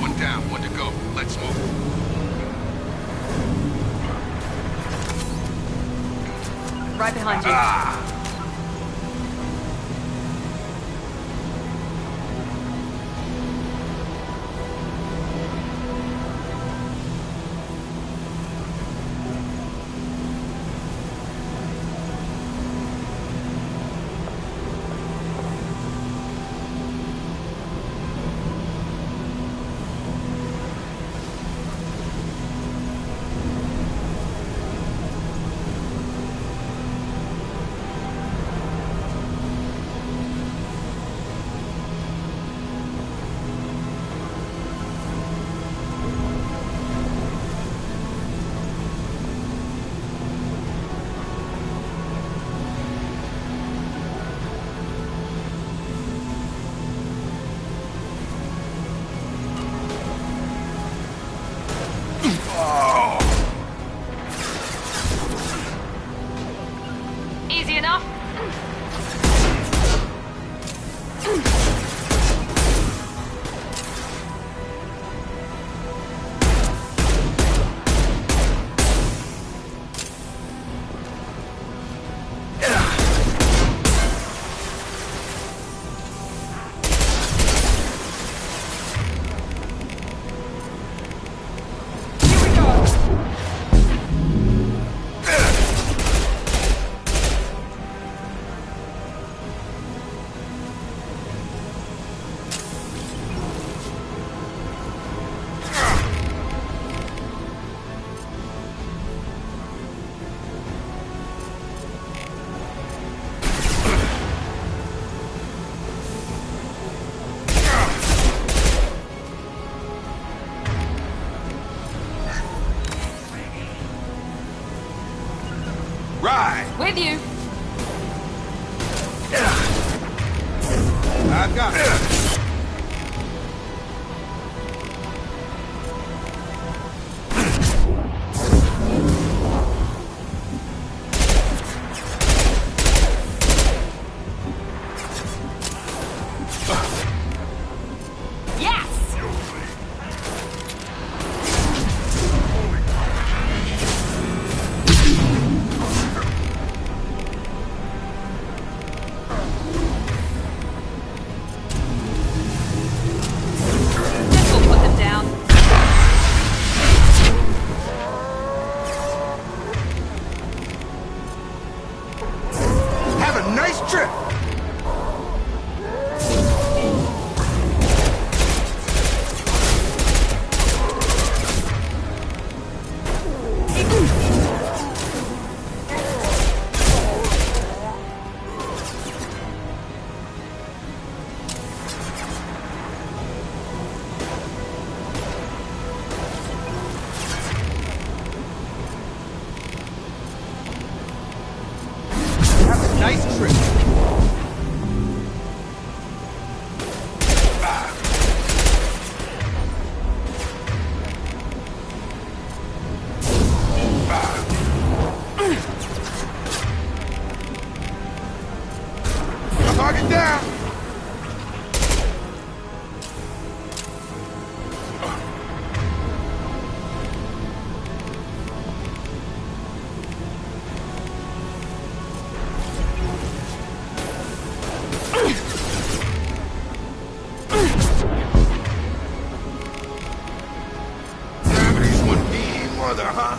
One down, one to go. Let's move. Right behind you. Easy enough. Right. With you. I've got it. Yes! This will put them down. Have a nice trip. Nice trip. Target down! Gravity's one mean mother, huh?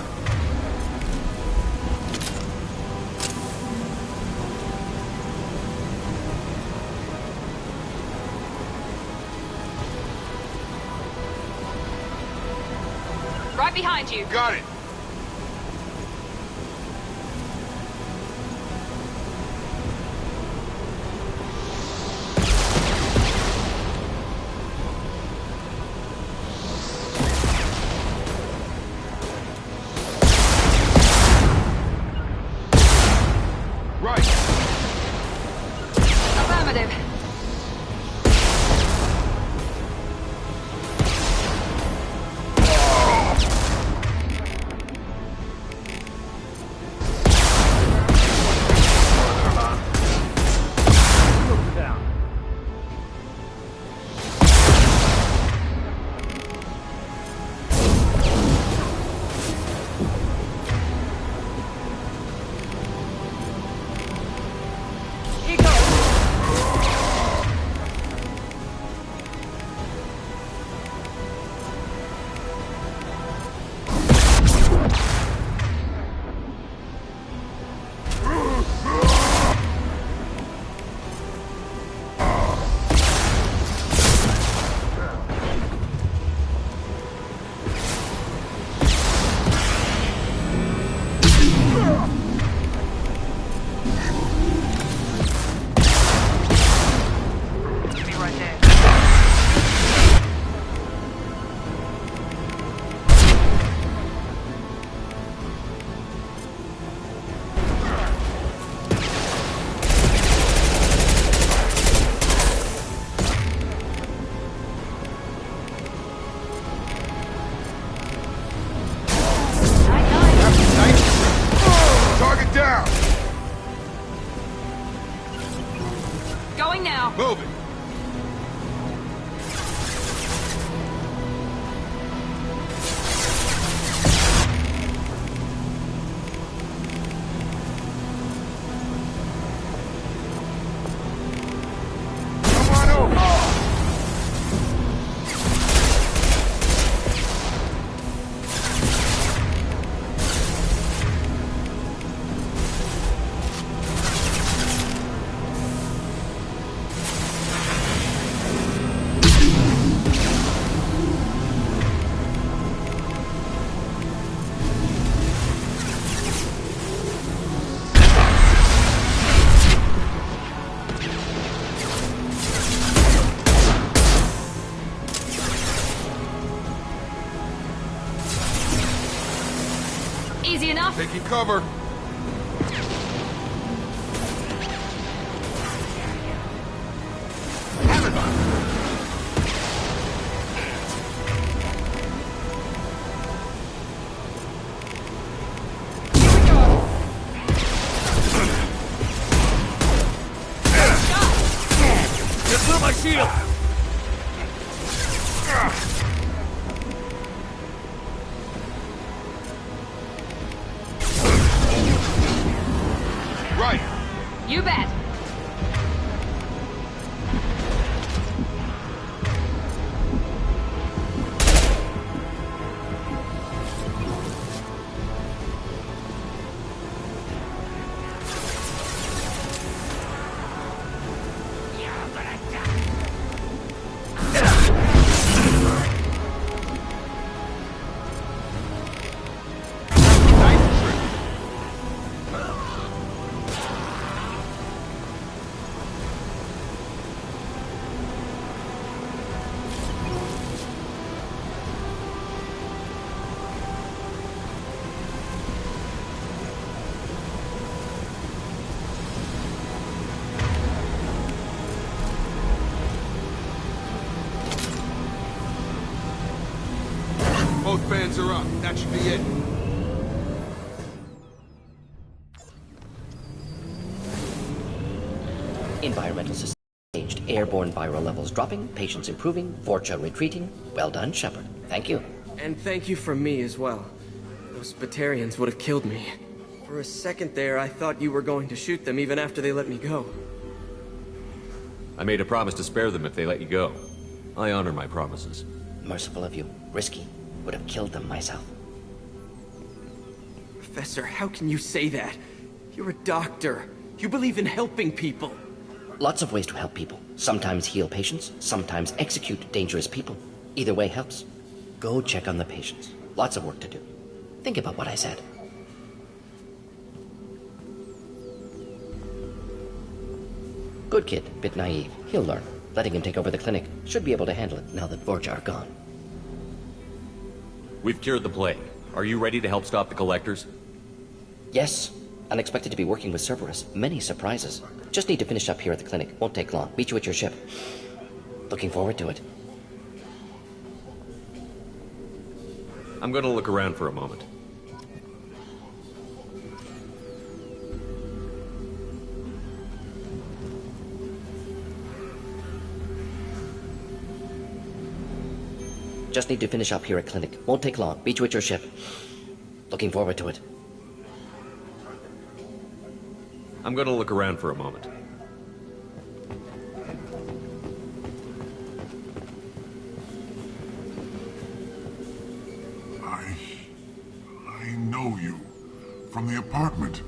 Right behind you. Got it. Right. Affirmative. Target down! Going now. Move it! Come on over! Easy enough. Taking cover. Just blew my shield! Right. You bet. fans are up. That should be it. Environmental system changed. Airborne viral levels dropping, patients improving, Vorcha retreating. Well done, Shepard. Thank you. And thank you from me as well. Those Batarians would have killed me. For a second there, I thought you were going to shoot them even after they let me go. I made a promise to spare them if they let you go. I honor my promises. Merciful of you. Risky. Would have killed them myself. Professor, how can you say that? You're a doctor. You believe in helping people. Lots of ways to help people. Sometimes heal patients, sometimes execute dangerous people. Either way helps. Go check on the patients. Lots of work to do. Think about what I said. Good kid, bit naive. He'll learn. Letting him take over the clinic. Should be able to handle it now that Vorcha are gone. We've cured the plague. Are you ready to help stop the collectors? Yes. Unexpected to be working with Cerberus. Many surprises. Just need to finish up here at the clinic. Won't take long. Meet you at your ship. Looking forward to it. I'm gonna look around for a moment. Just need to finish up here at clinic. Won't take long. Meet you at your ship. Looking forward to it. I'm gonna look around for a moment. I know you. From the apartment.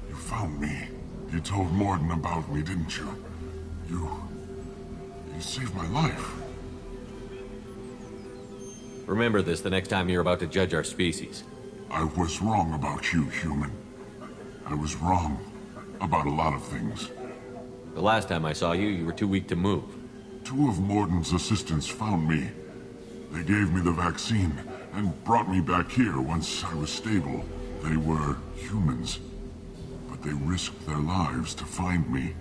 You found me. You told Morden about me, didn't you? You saved my life. Remember this the next time you're about to judge our species. I was wrong about you, human. I was wrong about a lot of things. The last time I saw you, you were too weak to move. 2 of Morden's assistants found me. They gave me the vaccine and brought me back here once I was stable. They were humans, but they risked their lives to find me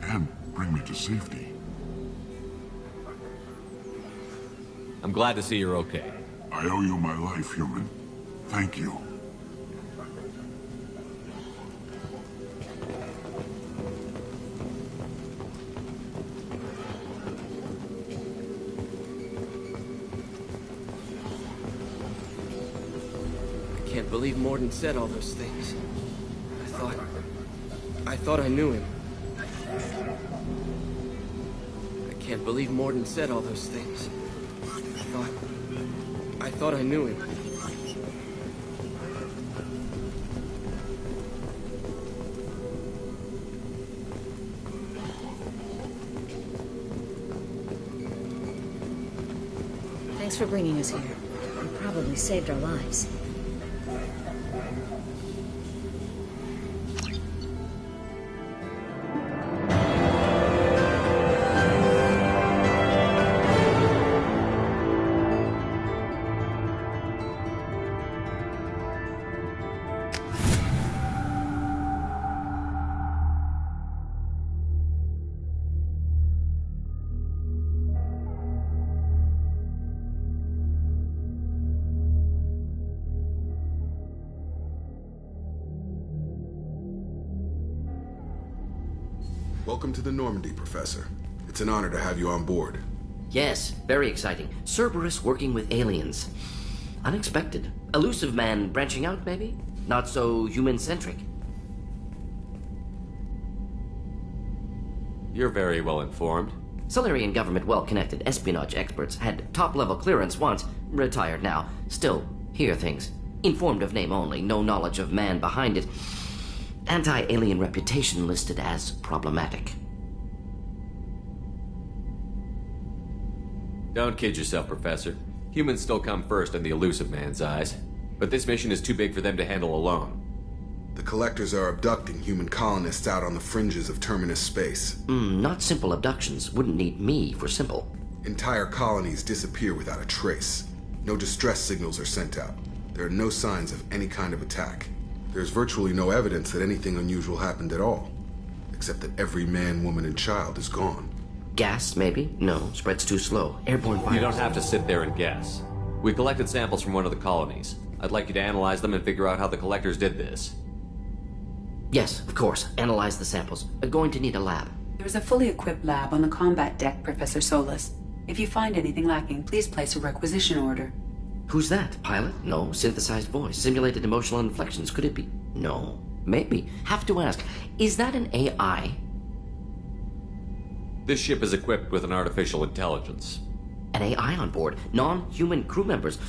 and bring me to safety. I'm glad to see you're okay. I owe you my life, human. Thank you. I can't believe Morden said all those things. I thought I knew him. I can't believe Morden said all those things. I thought I knew him. Thanks for bringing us here. You probably saved our lives. Welcome to the Normandy, Professor. It's an honor to have you on board. Yes, very exciting. Cerberus working with aliens. Unexpected. Elusive man branching out, maybe? Not so human-centric. You're very well informed. Solarian government well-connected espionage experts had top-level clearance once, retired now. Still, hear things. Informed of name only, no knowledge of man behind it. Anti-alien reputation listed as problematic. Don't kid yourself, Professor. Humans still come first in the elusive man's eyes. But this mission is too big for them to handle alone. The Collectors are abducting human colonists out on the fringes of Terminus space. Not simple abductions. Wouldn't need me for simple. Entire colonies disappear without a trace. No distress signals are sent out. There are no signs of any kind of attack. There's virtually no evidence that anything unusual happened at all. Except that every man, woman, and child is gone. Gas, maybe? No, spreads too slow. Airborne virus. You don't have to sit there and guess. We collected samples from one of the colonies. I'd like you to analyze them and figure out how the collectors did this. Yes, of course. Analyze the samples. Going to need a lab. There is a fully equipped lab on the combat deck, Professor Solis. If you find anything lacking, please place a requisition order. Who's that? Pilot? No. Synthesized voice. Simulated emotional inflections. Could it be? No. Maybe. Have to ask. Is that an AI? This ship is equipped with an artificial intelligence. An AI on board. Non-human crew members.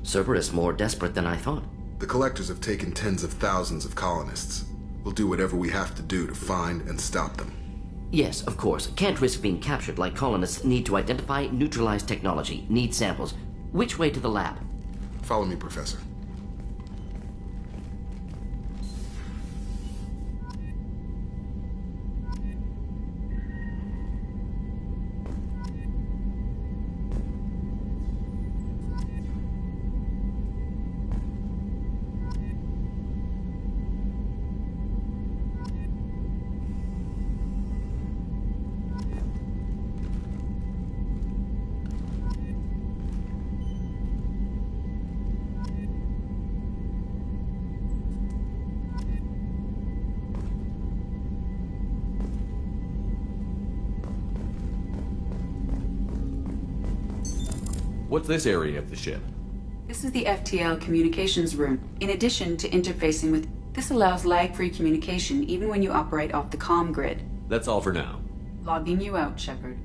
Cerberus more desperate than I thought. The collectors have taken tens of thousands of colonists. We'll do whatever we have to do to find and stop them. Yes, of course. Can't risk being captured like colonists need to identify, neutralize technology, need samples. Which way to the lab? Follow me, Professor. What's this area of the ship? This is the FTL communications room. In addition to interfacing with... This allows lag-free communication even when you operate off the comm grid. That's all for now. Logging you out, Shepard.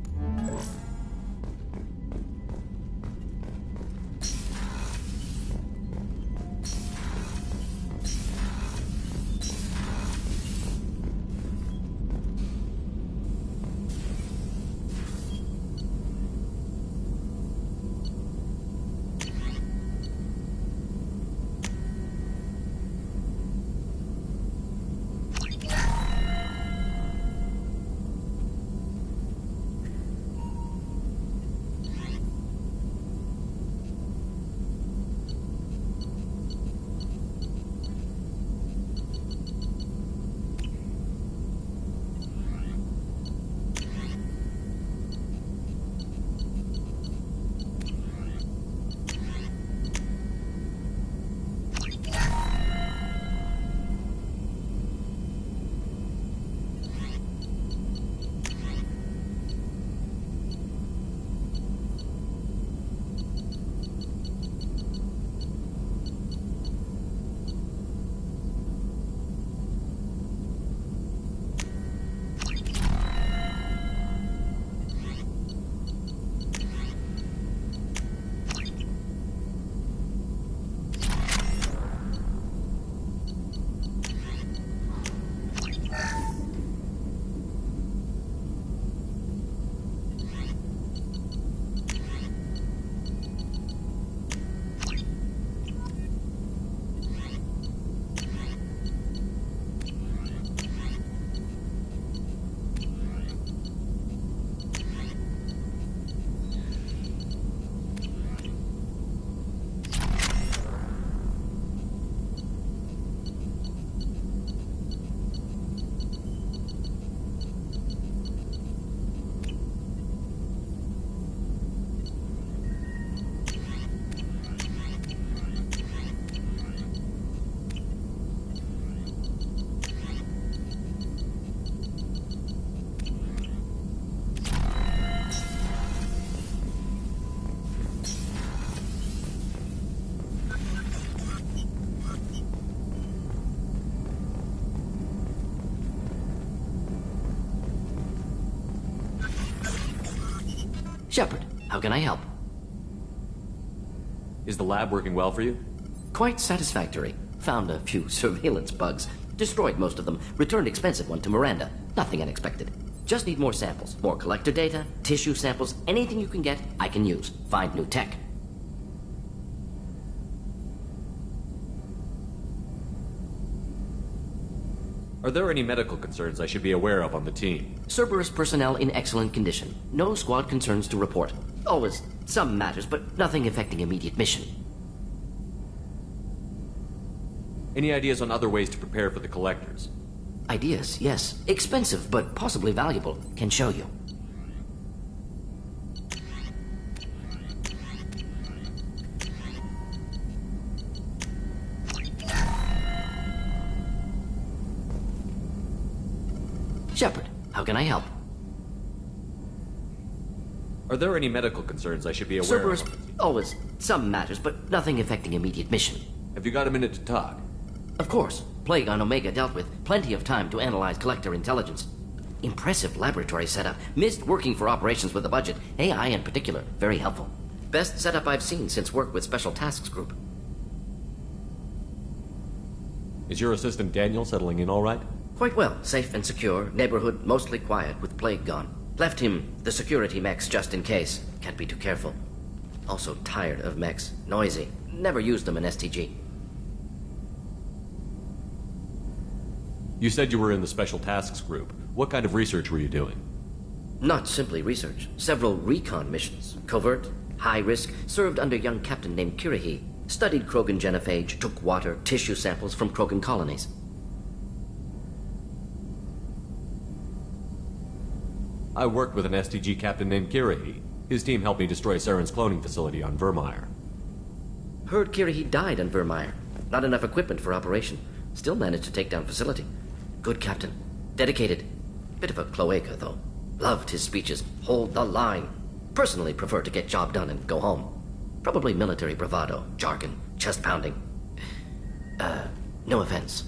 Shepard, how can I help? Is the lab working well for you? Quite satisfactory. Found a few surveillance bugs. Destroyed most of them. Returned expensive one to Miranda. Nothing unexpected. Just need more samples. More collector data, tissue samples, anything you can get, I can use. Find new tech. Are there any medical concerns I should be aware of on the team? Cerberus personnel in excellent condition. No squad concerns to report. Always some matters, but nothing affecting immediate mission. Any ideas on other ways to prepare for the collectors? Ideas, yes. Expensive, but possibly valuable. Can show you. Shepard, how can I help? Are there any medical concerns I should be aware Cerberus, of? always some matters, but nothing affecting immediate mission. Have you got a minute to talk? Of course. Plague on Omega dealt with. Plenty of time to analyze collector intelligence. Impressive laboratory setup. Missed working for operations with a budget. AI in particular. Very helpful. Best setup I've seen since work with Special Tasks Group. Is your assistant Daniel settling in all right? Quite well. Safe and secure. Neighborhood mostly quiet with Plague gone. Left him the security mechs just in case. Can't be too careful. Also tired of mechs. Noisy. Never used them in STG. You said you were in the Special Tasks Group. What kind of research were you doing? Not simply research. Several recon missions. Covert, high risk, served under a young captain named Kirahi. Studied Krogan genophage, took water, tissue samples from Krogan colonies. I worked with an STG captain named Kirahi. His team helped me destroy Saren's cloning facility on Vermeer. Heard Kirahi died on Vermeer. Not enough equipment for operation. Still managed to take down facility. Good captain. Dedicated. Bit of a cloaca, though. Loved his speeches. Hold the line. Personally prefer to get job done and go home. Probably military bravado, jargon, chest pounding. No offense.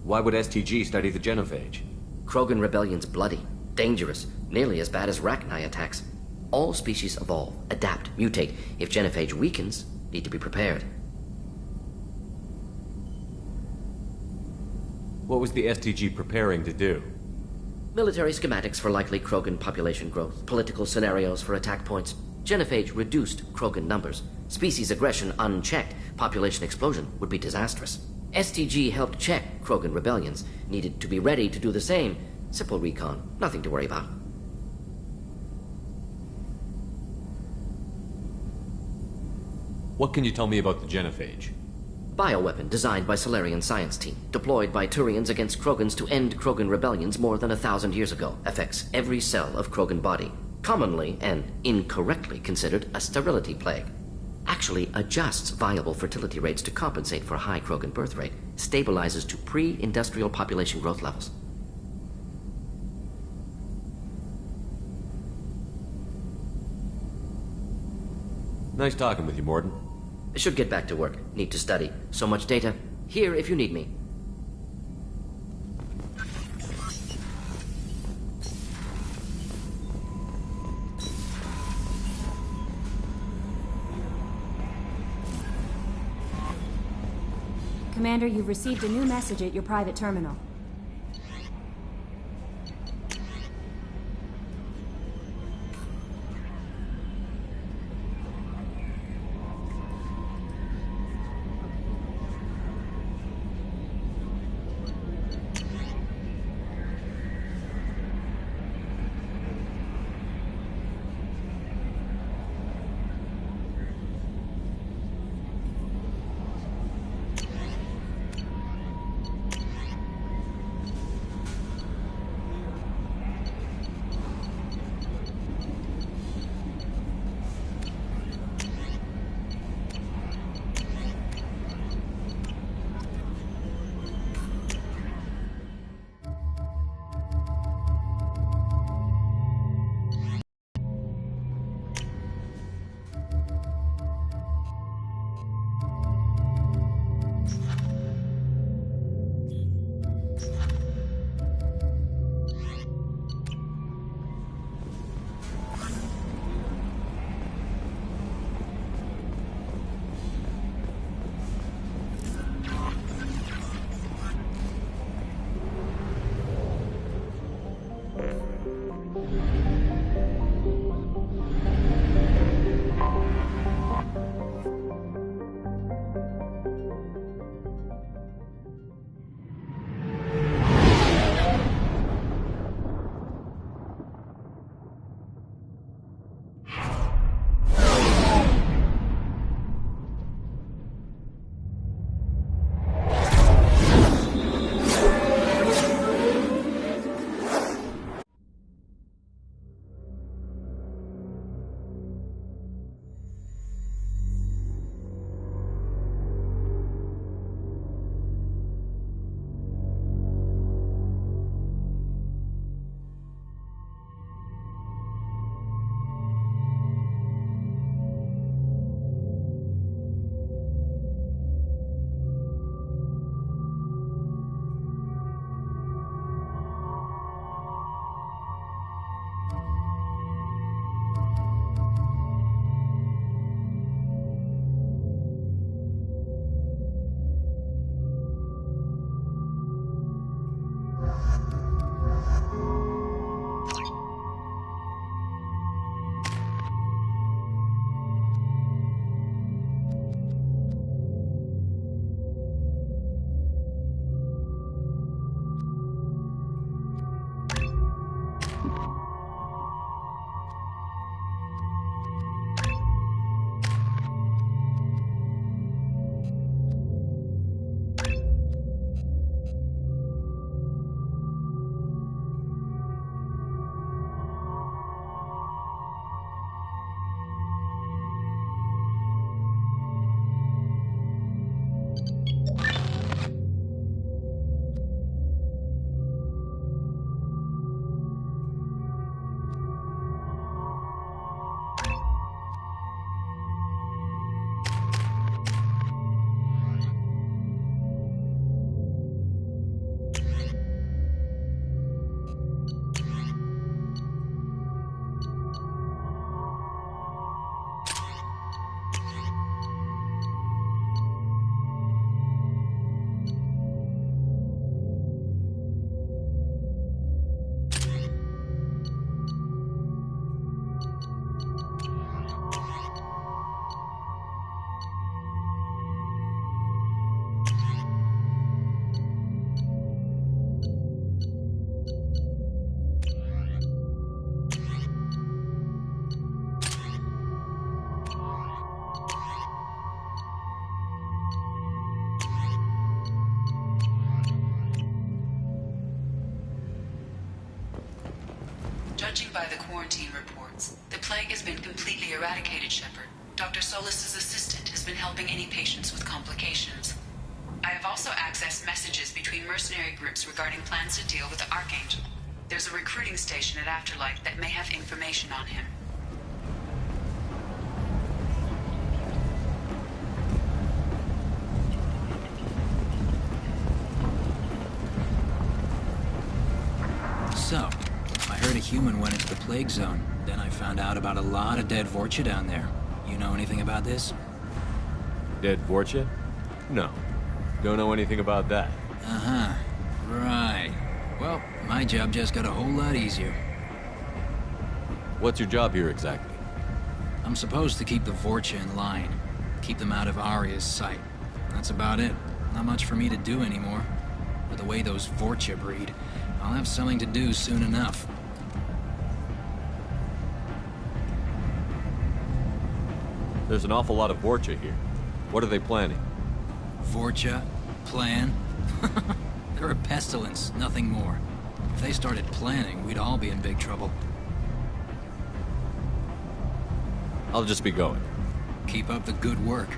Why would STG study the genophage? Krogan rebellion's bloody, dangerous, nearly as bad as Rachni attacks. All species evolve, adapt, mutate. If genophage weakens, need to be prepared. What was the STG preparing to do? Military schematics for likely Krogan population growth, political scenarios for attack points. Genophage reduced Krogan numbers. Species aggression unchecked, population explosion would be disastrous. STG helped check Krogan rebellions, needed to be ready to do the same. Simple recon, nothing to worry about. What can you tell me about the genophage? Bioweapon designed by Solarian science team, deployed by Turians against Krogans to end Krogan rebellions more than 1,000 years ago. Affects every cell of Krogan body. Commonly and incorrectly considered a sterility plague. Actually adjusts viable fertility rates to compensate for high Krogan birth rate. Stabilizes to pre-industrial population growth levels. Nice talking with you, Morden. Should get back to work. Need to study. So much data. Here if you need me. Commander, you've received a new message at your private terminal. Judging by the quarantine reports, the plague has been completely eradicated, Shepard. Dr. Solis's assistant has been helping any patients with complications. I have also accessed messages between mercenary groups regarding plans to deal with the Archangel. There's a recruiting station at Afterlife that may have information on him. So, I heard a human went into the plague zone. Then I found out about a lot of dead Vorcha down there. You know anything about this? Dead Vorcha? No. Don't know anything about that. Uh-huh. Right. Well, my job just got a whole lot easier. What's your job here exactly? I'm supposed to keep the Vorcha in line. Keep them out of Aria's sight. That's about it. Not much for me to do anymore. With the way those Vorcha breed, I'll have something to do soon enough. There's an awful lot of Vorcha here. What are they planning? Vorcha? Plan? They're a pestilence, nothing more. If they started planning, we'd all be in big trouble. I'll just be going. Keep up the good work.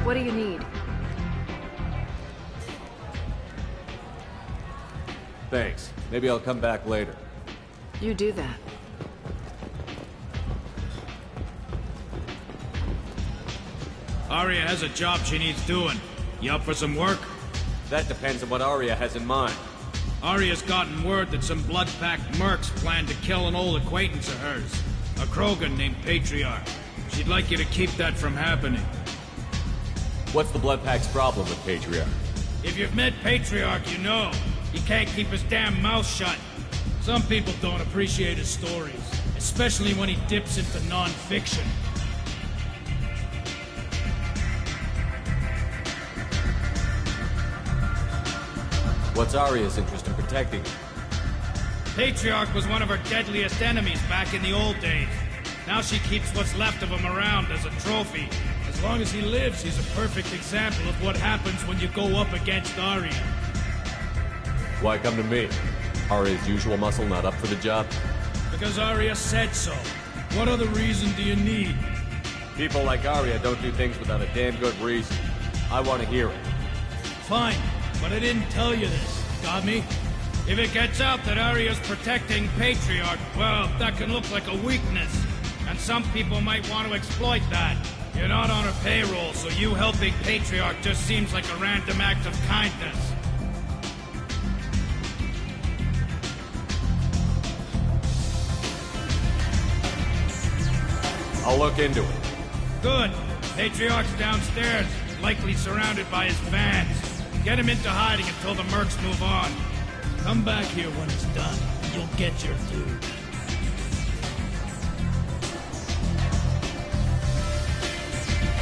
What do you need? Thanks. Maybe I'll come back later. You do that. Aria has a job she needs doing. You up for some work? That depends on what Aria has in mind. Aria's gotten word that some blood-packed mercs plan to kill an old acquaintance of hers. A Krogan named Patriarch. She'd like you to keep that from happening. What's the Bloodpack's problem with Patriarch? If you've met Patriarch, you know. He can't keep his damn mouth shut. Some people don't appreciate his stories, especially when he dips into non-fiction. What's Aria's interest in protecting him? Patriarch was one of her deadliest enemies back in the old days. Now she keeps what's left of him around as a trophy. As long as he lives, he's a perfect example of what happens when you go up against Aria. Why come to me? Aria's usual muscle not up for the job? Because Aria said so. What other reason do you need? People like Aria don't do things without a damn good reason. I want to hear it. Fine, but I didn't tell you this. Got me? If it gets out that Aria's protecting Patriarch, well, that can look like a weakness. And some people might want to exploit that. You're not on her payroll, so you helping Patriarch just seems like a random act of kindness. I'll look into it. Good. Patriarch's downstairs, likely surrounded by his fans. Get him into hiding until the mercs move on. Come back here when it's done. You'll get your due.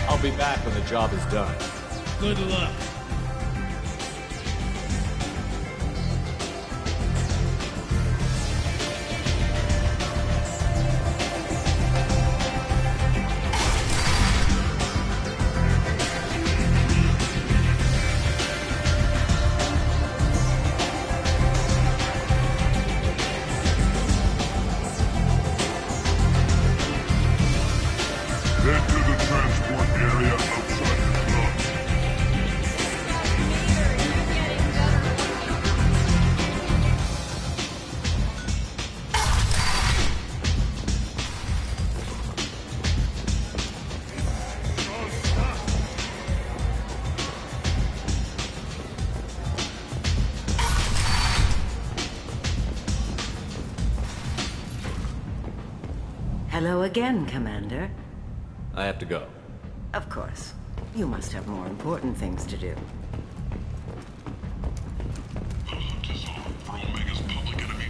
I'll be back when the job is done. Good luck. Enter the transport area outside the club. Hello again, Commander. I have to go. Of course. You must have more important things to do. The hunt is on for Omega's public enemy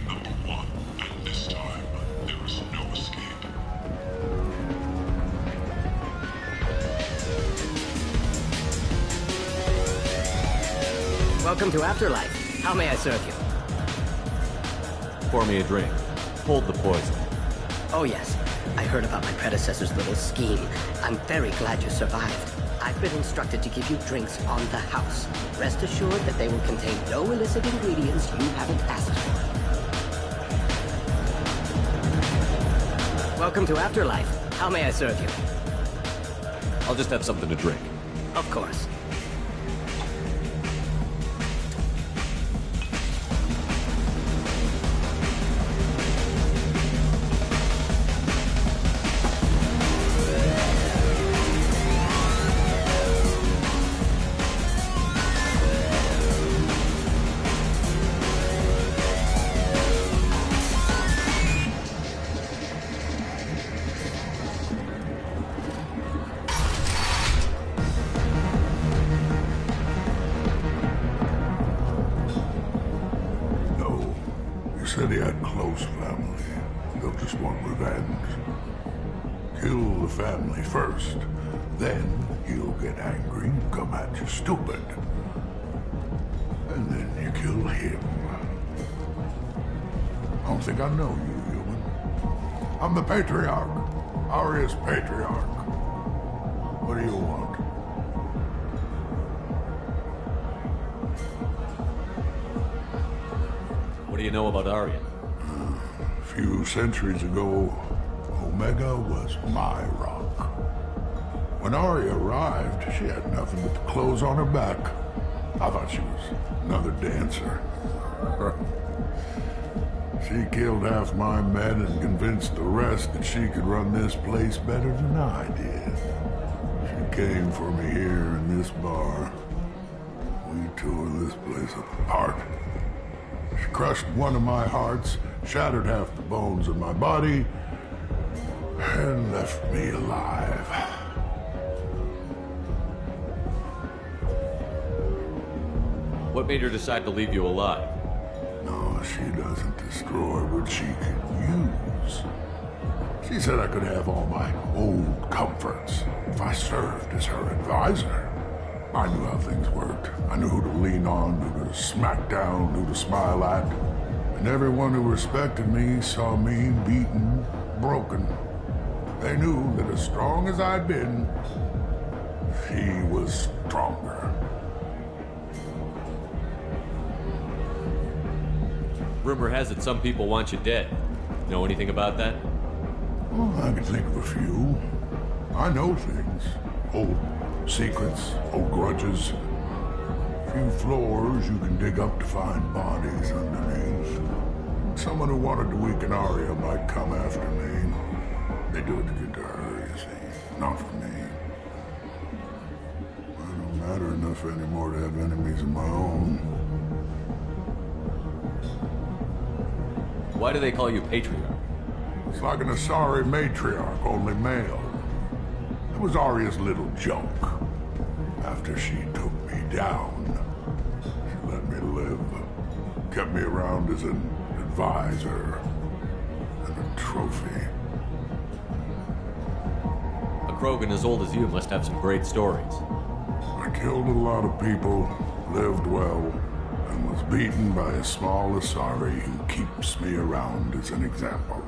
#1, and this time, there is no escape. Welcome to Afterlife. How may I serve you? Pour me a drink. Hold the poison. Oh yes, I heard about my predecessor's little scheme. I'm very glad you survived. I've been instructed to give you drinks on the house. Rest assured that they will contain no illicit ingredients you haven't asked for. Welcome to Afterlife. How may I serve you? I'll just have something to drink. Of course. Said he had close family. They'll just want revenge. Kill the family first. Then he'll get angry and come at you stupid. And then you kill him. I don't think I know you, human. I'm the Patriarch. Aria's Patriarch. What do you want? What do you know about Aria? A few centuries ago, Omega was my rock. When Aria arrived, she had nothing but the clothes on her back. I thought she was another dancer. She killed half my men and convinced the rest that she could run this place better than I did. She came for me here in this bar. We tore this place apart. She crushed one of my hearts, shattered half the bones in my body, and left me alive. What made her decide to leave you alive? No, she doesn't destroy what she can use. She said I could have all my old comforts if I served as her advisor. I knew how things worked. I knew who to lean on, who to smack down, who to smile at. And everyone who respected me saw me beaten, broken. They knew that as strong as I'd been, she was stronger. Rumor has it some people want you dead. Know anything about that? Well, I can think of a few. I know things. Old secrets, old grudges. A few floors you can dig up to find bodies underneath. Someone who wanted to weaken Aria might come after me. They do it to get to her, you see. Not for me. I don't matter enough anymore to have enemies of my own. Why do they call you Patriarch? It's like an Asari matriarch, only male. It was Aria's little joke. After she took me down, she let me live. Kept me around as an advisor and a trophy. A Krogan as old as you must have some great stories. I killed a lot of people, lived well, and was beaten by a small Asari who keeps me around as an example.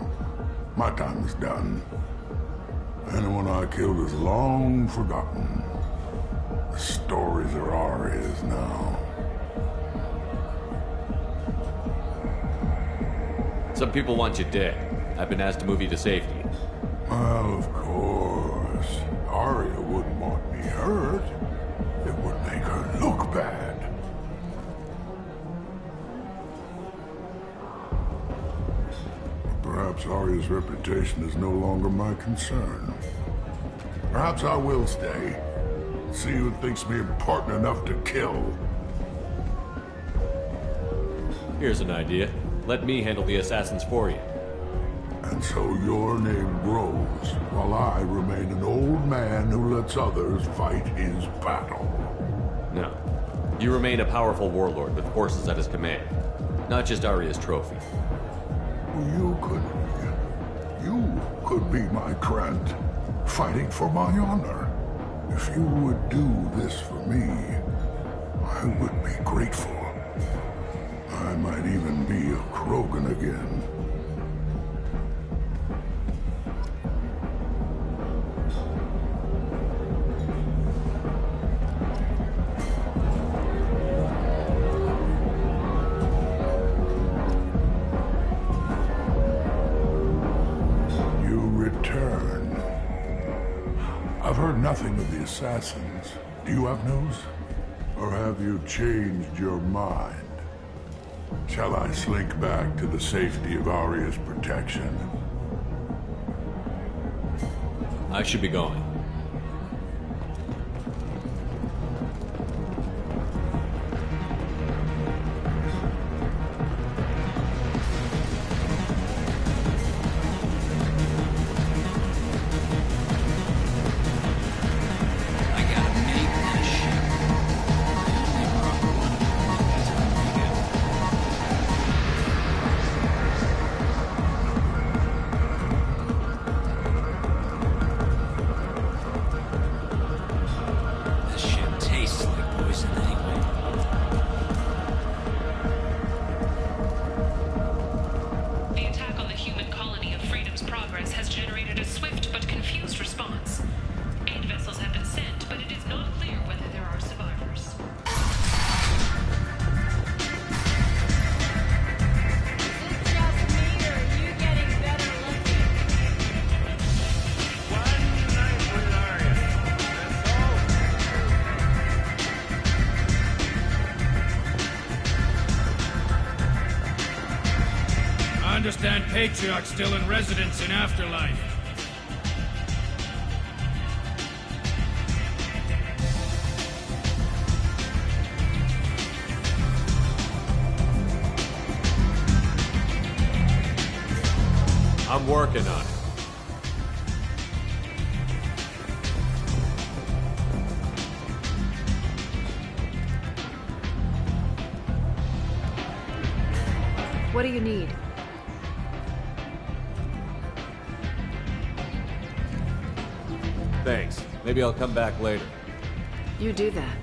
My time is done. Anyone I killed is long forgotten. The stories are Aria's now. Some people want you dead. I've been asked to move you to safety. Well, of course. Aria wouldn't want me hurt. It would make her look bad. Perhaps Aria's reputation is no longer my concern. Perhaps I will stay. See who thinks me important enough to kill. Here's an idea. Let me handle the assassins for you. And And so your name grows, while I remain an old man who lets others fight his battle. No. You remain a powerful warlord with forces at his command. Not just Arya's trophy. You could be my Krent, fighting for my honor. If you would do this for me, I would be grateful. I might even be a Krogan again. I've heard nothing of the assassins. Do you have news? Or have you changed your mind? Shall I slink back to the safety of Arya's protection? I should be going. I understand Patriarch's still in residence in Afterlife. I'm working on it. What do you need? Thanks. Maybe I'll come back later. You do that.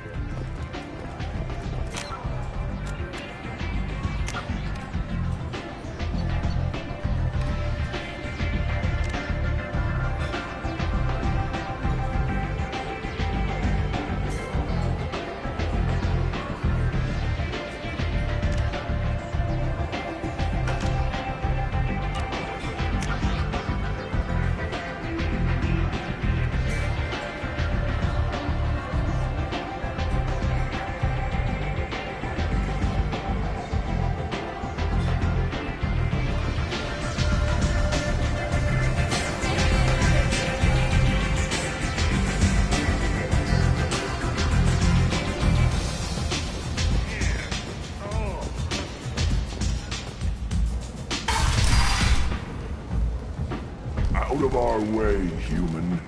Out of our way, human.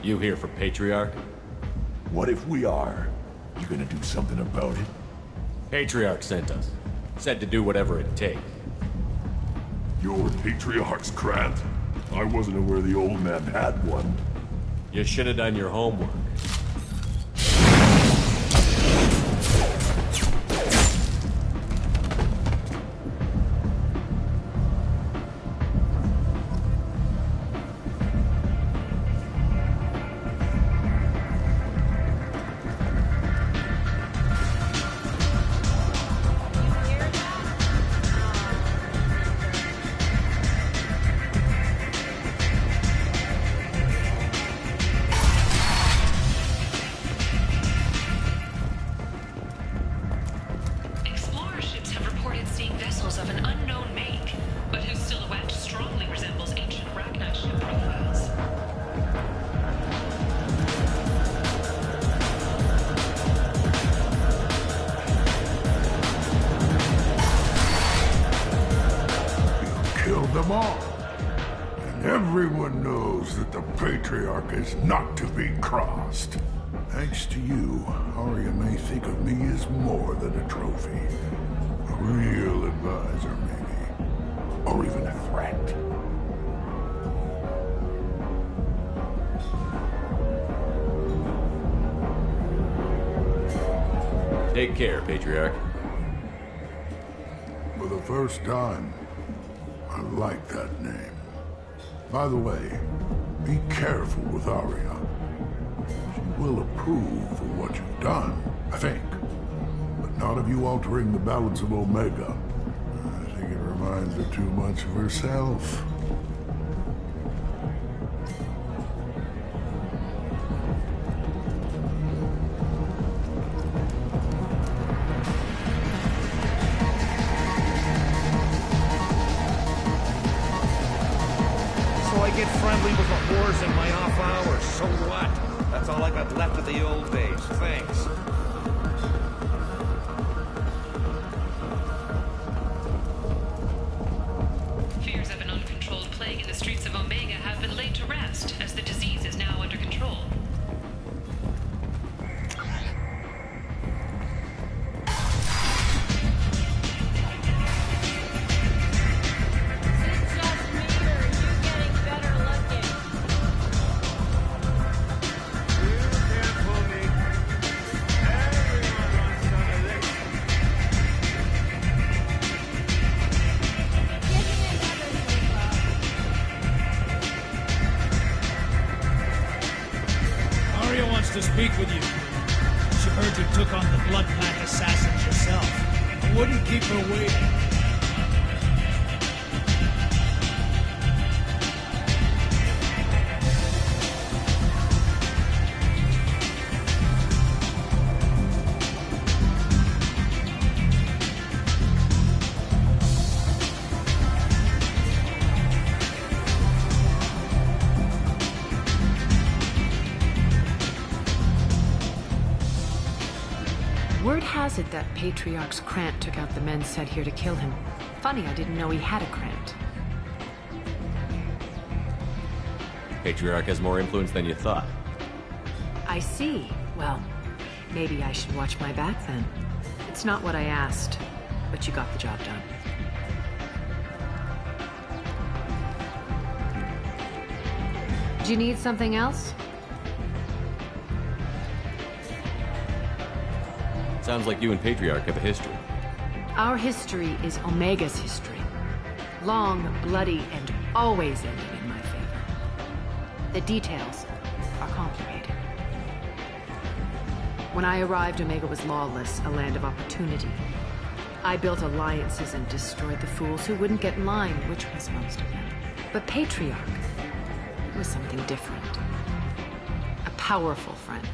You here for Patriarch? What if we are? You gonna do something about it? Patriarch sent us. Said to do whatever it takes. You're Patriarch's Krant? I wasn't aware the old man had one. You should have done your homework. Of an unknown make, but whose silhouette strongly resembles ancient Ragnar ship profiles. You killed them all. Everyone knows that the Patriarch is not to be crossed. Thanks to you, Arya may think of me as more than a trophy. A real advisor, maybe. Or even a threat. Take care, Patriarch. For the first time, I like that name. By the way, be careful with Arya. She will approve of what you've done, I think. But not of you altering the balance of Omega. I think it reminds her too much of herself. Get friendly with the whores in my off hours. So what? That's all I got left of the old days. Thanks. Fears of an uncontrolled plague in the streets of Omega have been laid to rest, as the disease is now under control. To speak with you. She heard you took on the Blood Pack assassins yourself. I wouldn't keep her waiting. Word has it that Patriarch's Krant took out the men sent here to kill him. Funny, I didn't know he had a Krant. Patriarch has more influence than you thought. I see. Well, maybe I should watch my back then. It's not what I asked, but you got the job done. Do you need something else? Sounds like you and Patriarch have a history. Our history is Omega's history. Long, bloody, and always ending in my favor. The details are complicated. When I arrived, Omega was lawless, a land of opportunity. I built alliances and destroyed the fools who wouldn't get in line, which was most of them. But Patriarch was something different. A powerful friend.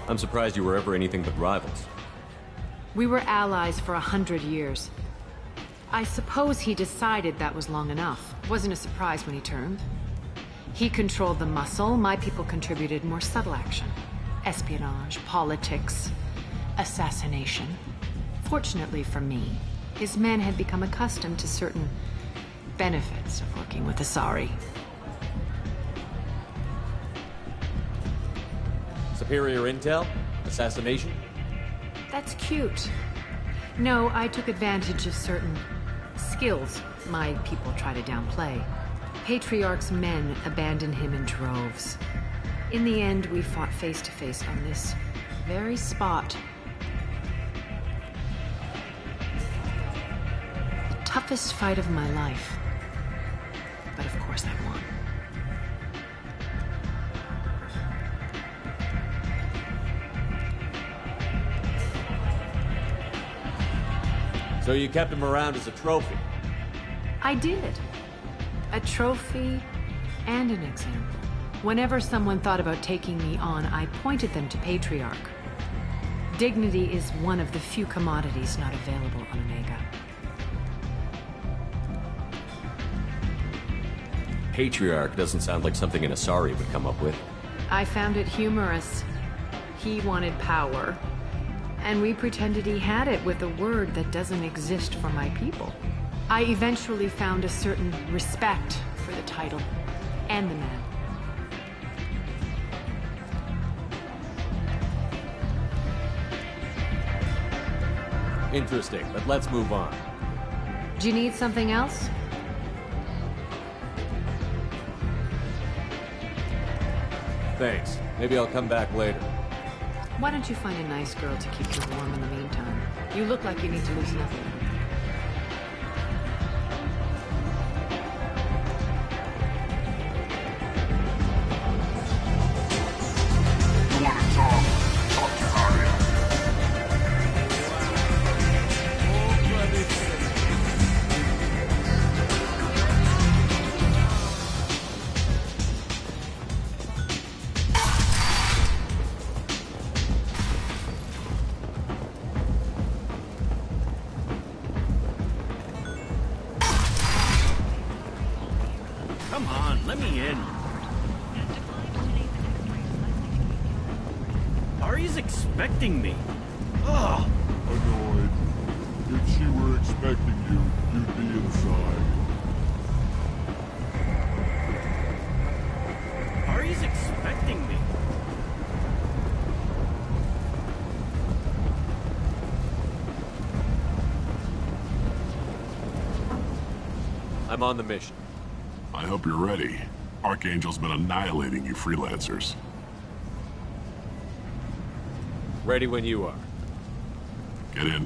I'm surprised you were ever anything but rivals. We were allies for 100 years. I suppose he decided that was long enough. Wasn't a surprise when he turned. He controlled the muscle, my people contributed more subtle action. Espionage, politics, assassination. Fortunately for me, his men had become accustomed to certain benefits of working with Asari. Superior intel? Assassination? That's cute. No, I took advantage of certain skills my people try to downplay. Patriarch's men abandoned him in droves. In the end, we fought face to face on this very spot. The toughest fight of my life. But of course I won. So you kept him around as a trophy? I did. A trophy and an example. Whenever someone thought about taking me on, I pointed them to Patriarch. Dignity is one of the few commodities not available on Omega. Patriarch doesn't sound like something an Asari would come up with. I found it humorous. He wanted power. And we pretended he had it with a word that doesn't exist for my people. I eventually found a certain respect for the title and the man. Interesting, but let's move on. Do you need something else? Thanks. Maybe I'll come back later. Why don't you find a nice girl to keep you warm in the meantime? You look like you need to loosen up a little. Come on, let me in. Ari's expecting me. Ugh. Annoyed. If she were expecting you, you'd be inside. Ari's expecting me. I'm on the mission. I hope you're ready. Archangel's been annihilating you freelancers. Ready when you are. Get in.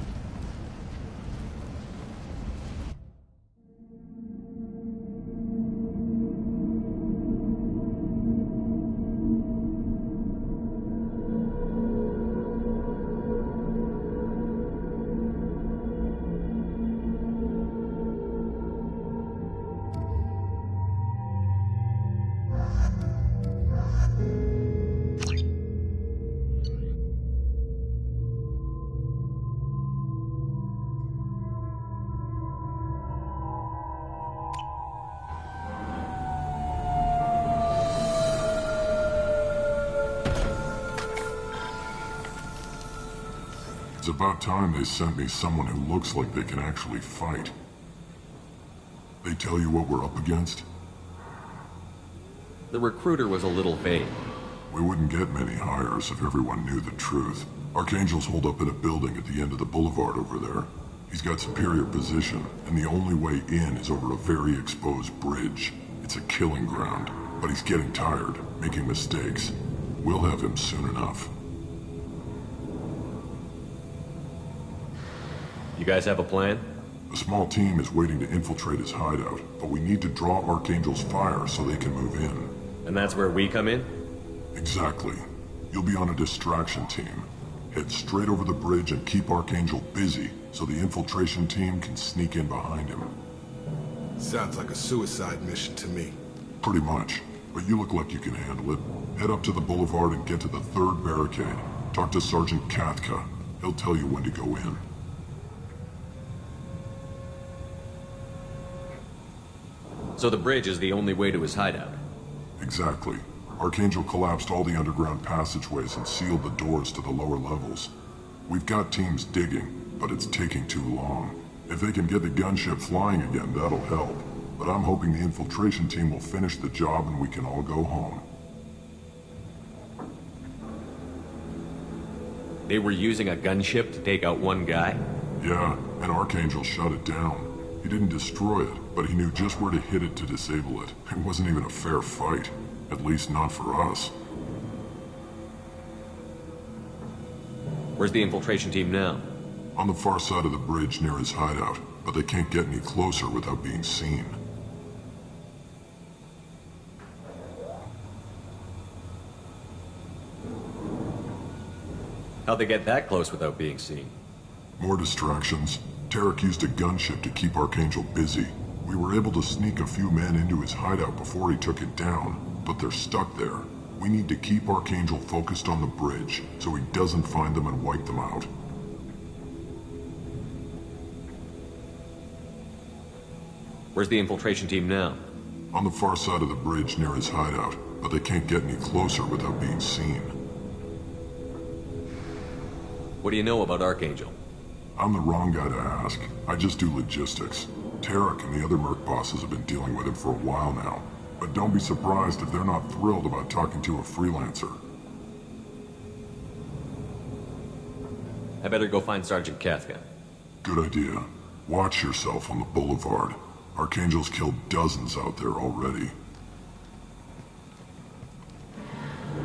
It's about time they sent me someone who looks like they can actually fight. They tell you what we're up against? The recruiter was a little vague. We wouldn't get many hires if everyone knew the truth. Archangel's holed up in a building at the end of the boulevard over there. He's got superior position, and the only way in is over a very exposed bridge. It's a killing ground, but he's getting tired, making mistakes. We'll have him soon enough. You guys have a plan? A small team is waiting to infiltrate his hideout, but we need to draw Archangel's fire so they can move in. And that's where we come in? Exactly. You'll be on a distraction team. Head straight over the bridge and keep Archangel busy so the infiltration team can sneak in behind him. Sounds like a suicide mission to me. Pretty much. But you look like you can handle it. Head up to the boulevard and get to the third barricade. Talk to Sergeant Katka. He'll tell you when to go in. So the bridge is the only way to his hideout? Exactly. Archangel collapsed all the underground passageways and sealed the doors to the lower levels. We've got teams digging, but it's taking too long. If they can get the gunship flying again, that'll help. But I'm hoping the infiltration team will finish the job and we can all go home. They were using a gunship to take out one guy? Yeah, and Archangel shut it down. He didn't destroy it, but he knew just where to hit it to disable it. It wasn't even a fair fight. At least not for us. Where's the infiltration team now? On the far side of the bridge near his hideout, but they can't get any closer without being seen. How'd they get that close without being seen? More distractions. Tarek used a gunship to keep Archangel busy. We were able to sneak a few men into his hideout before he took it down, but they're stuck there. We need to keep Archangel focused on the bridge, so he doesn't find them and wipe them out. Where's the infiltration team now? On the far side of the bridge near his hideout, but they can't get any closer without being seen. What do you know about Archangel? I'm the wrong guy to ask. I just do logistics. Tarek and the other Merc bosses have been dealing with him for a while now. But don't be surprised if they're not thrilled about talking to a freelancer. I better go find Sergeant Kafka. Good idea. Watch yourself on the boulevard. Archangel's killed dozens out there already.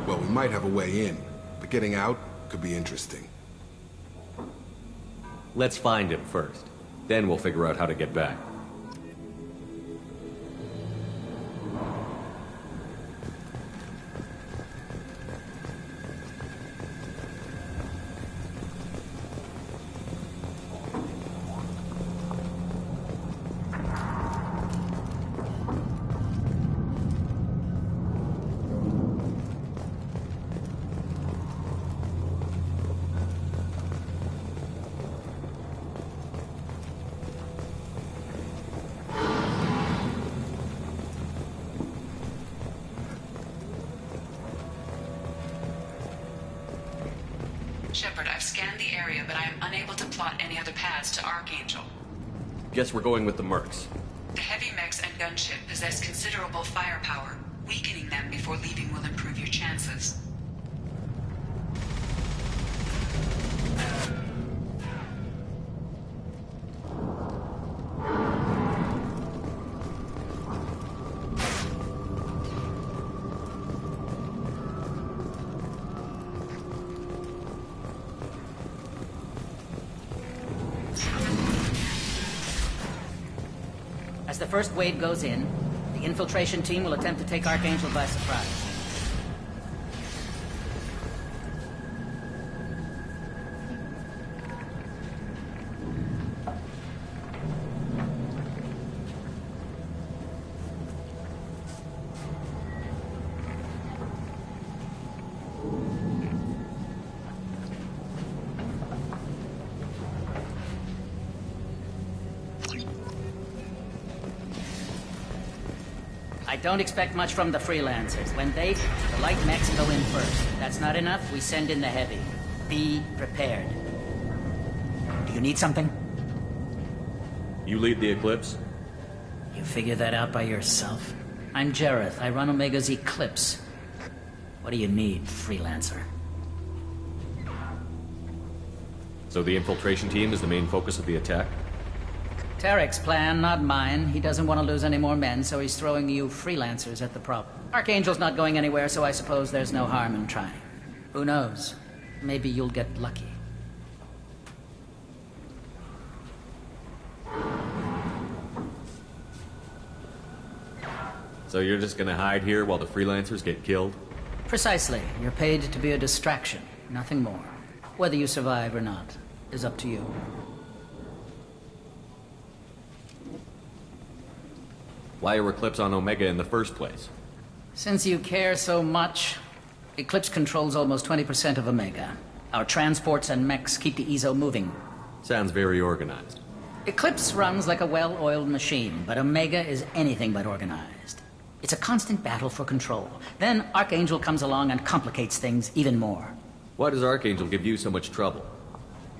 Well, we might have a way in, but getting out could be interesting. Let's find him first. Then we'll figure out how to get back. Shepard, I've scanned the area, but I am unable to plot any other paths to Archangel. Guess we're going with the Mercs. The heavy mechs and gunship possess considerable firepower. Weakening them before leaving will improve your chances. As the first wave goes in, the infiltration team will attempt to take Archangel by surprise. I don't expect much from the freelancers. When the light mechs go in first. That's not enough, we send in the heavy. Be prepared. Do you need something? You lead the Eclipse? You figure that out by yourself? I'm Jareth. I run Omega's Eclipse. What do you need, freelancer? So the infiltration team is the main focus of the attack? Tarek's plan, not mine. He doesn't want to lose any more men, so he's throwing you freelancers at the problem. Archangel's not going anywhere, so I suppose there's no harm in trying. Who knows? Maybe you'll get lucky. So you're just gonna hide here while the freelancers get killed? Precisely. You're paid to be a distraction, nothing more. Whether you survive or not is up to you. Why are Eclipse on Omega in the first place? Since you care so much, Eclipse controls almost 20% of Omega. Our transports and mechs keep the EZO moving. Sounds very organized. Eclipse runs like a well-oiled machine, but Omega is anything but organized. It's a constant battle for control. Then Archangel comes along and complicates things even more. Why does Archangel give you so much trouble?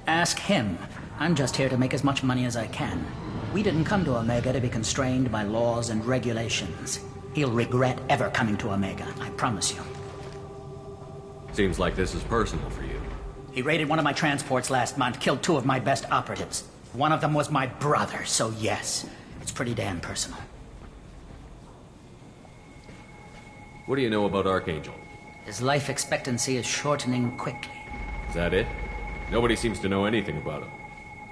Ask him. I'm just here to make as much money as I can. We didn't come to Omega to be constrained by laws and regulations. He'll regret ever coming to Omega, I promise you. Seems like this is personal for you. He raided one of my transports last month, killed 2 of my best operatives. One of them was my brother, so yes, it's pretty damn personal. What do you know about Archangel? His life expectancy is shortening quickly. Is that it? Nobody seems to know anything about him.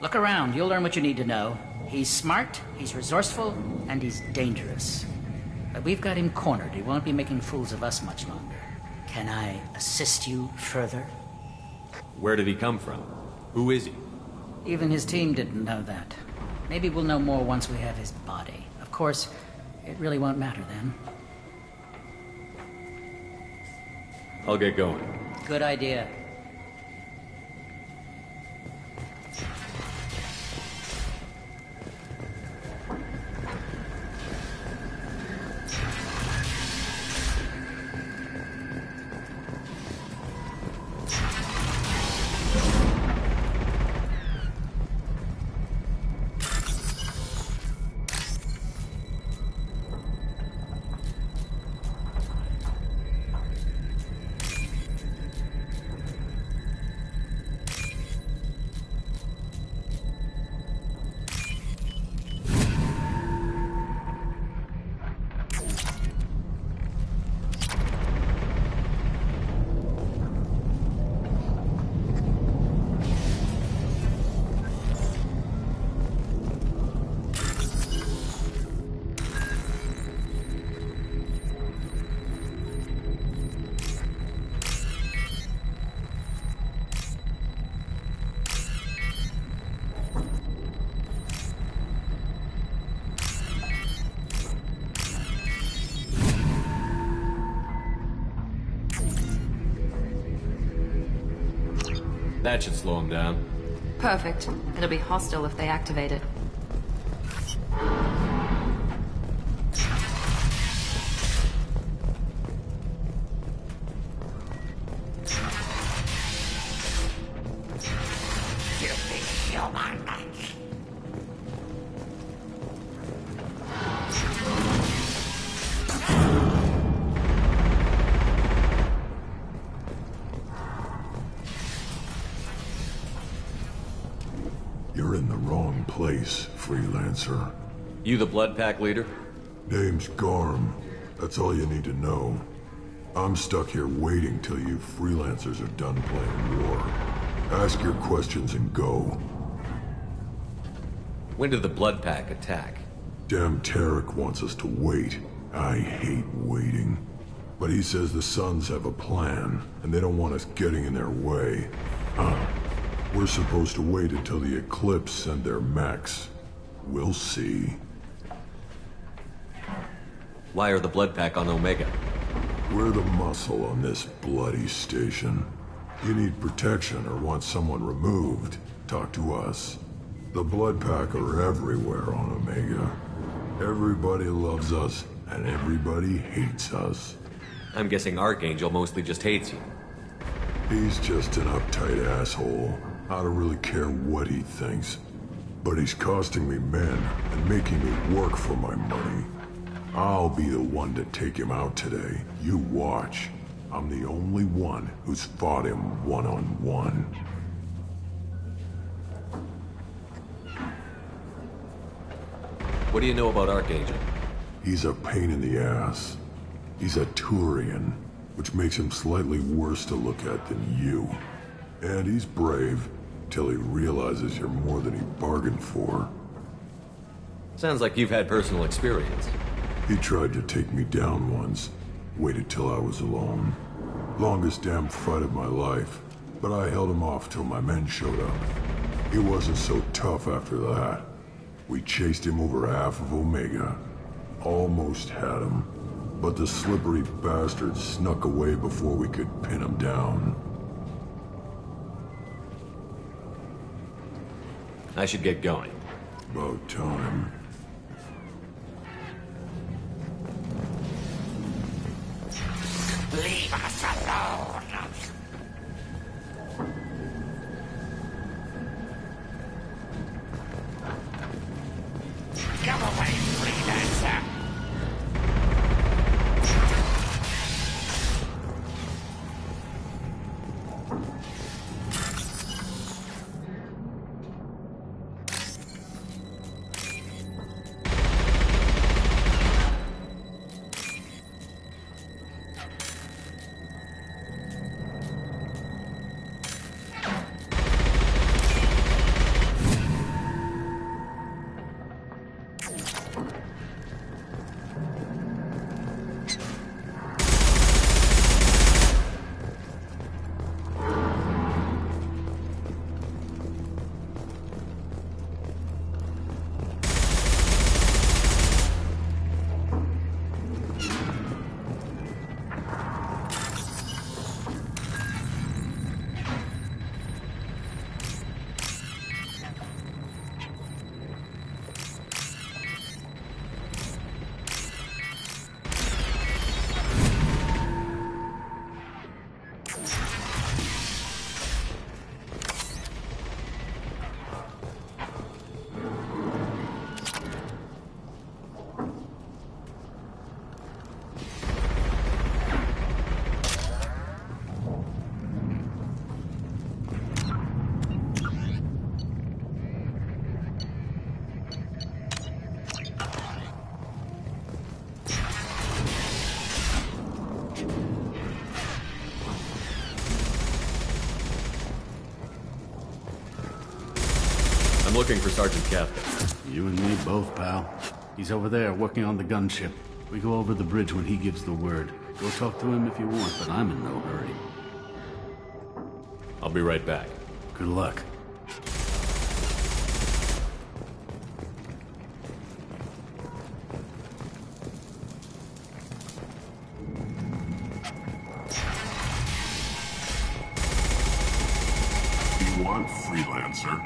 Look around, you'll learn what you need to know. He's smart, he's resourceful, and he's dangerous. But we've got him cornered. He won't be making fools of us much longer. Can I assist you further? Where did he come from? Who is he? Even his team didn't know that. Maybe we'll know more once we have his body. Of course, it really won't matter then. I'll get going. Good idea. That should slow him down. Perfect. It'll be hostile if they activate it. Filthy human. You're in the wrong place, freelancer. You the Blood Pack leader? Name's Garm. That's all you need to know. I'm stuck here waiting till you freelancers are done playing war. Ask your questions and go. When did the Blood Pack attack? Damn Tarek wants us to wait. I hate waiting. But he says the Sons have a plan, and they don't want us getting in their way. We're supposed to wait until the Eclipse send their mechs. We'll see. Why are the Blood Pack on Omega? We're the muscle on this bloody station. You need protection or want someone removed, talk to us. The Blood Pack are everywhere on Omega. Everybody loves us, and everybody hates us. I'm guessing Archangel mostly just hates you. He's just an uptight asshole. I don't really care what he thinks. But he's costing me men and making me work for my money. I'll be the one to take him out today. You watch. I'm the only one who's fought him one-on-one. What do you know about Archangel? He's a pain in the ass. He's a Turian, which makes him slightly worse to look at than you. And he's brave, till he realizes you're more than he bargained for. Sounds like you've had personal experience. He tried to take me down once. Waited till I was alone. Longest damn fight of my life. But I held him off till my men showed up. He wasn't so tough after that. We chased him over half of Omega. Almost had him. But the slippery bastard snuck away before we could pin him down. I should get going. About time. Leave us alone. Come away, freelancer. I'm looking for Sergeant Kafka. You and me both, pal. He's over there working on the gunship. We go over the bridge when he gives the word. Go talk to him if you want, but I'm in no hurry. I'll be right back. Good luck. want, freelancer?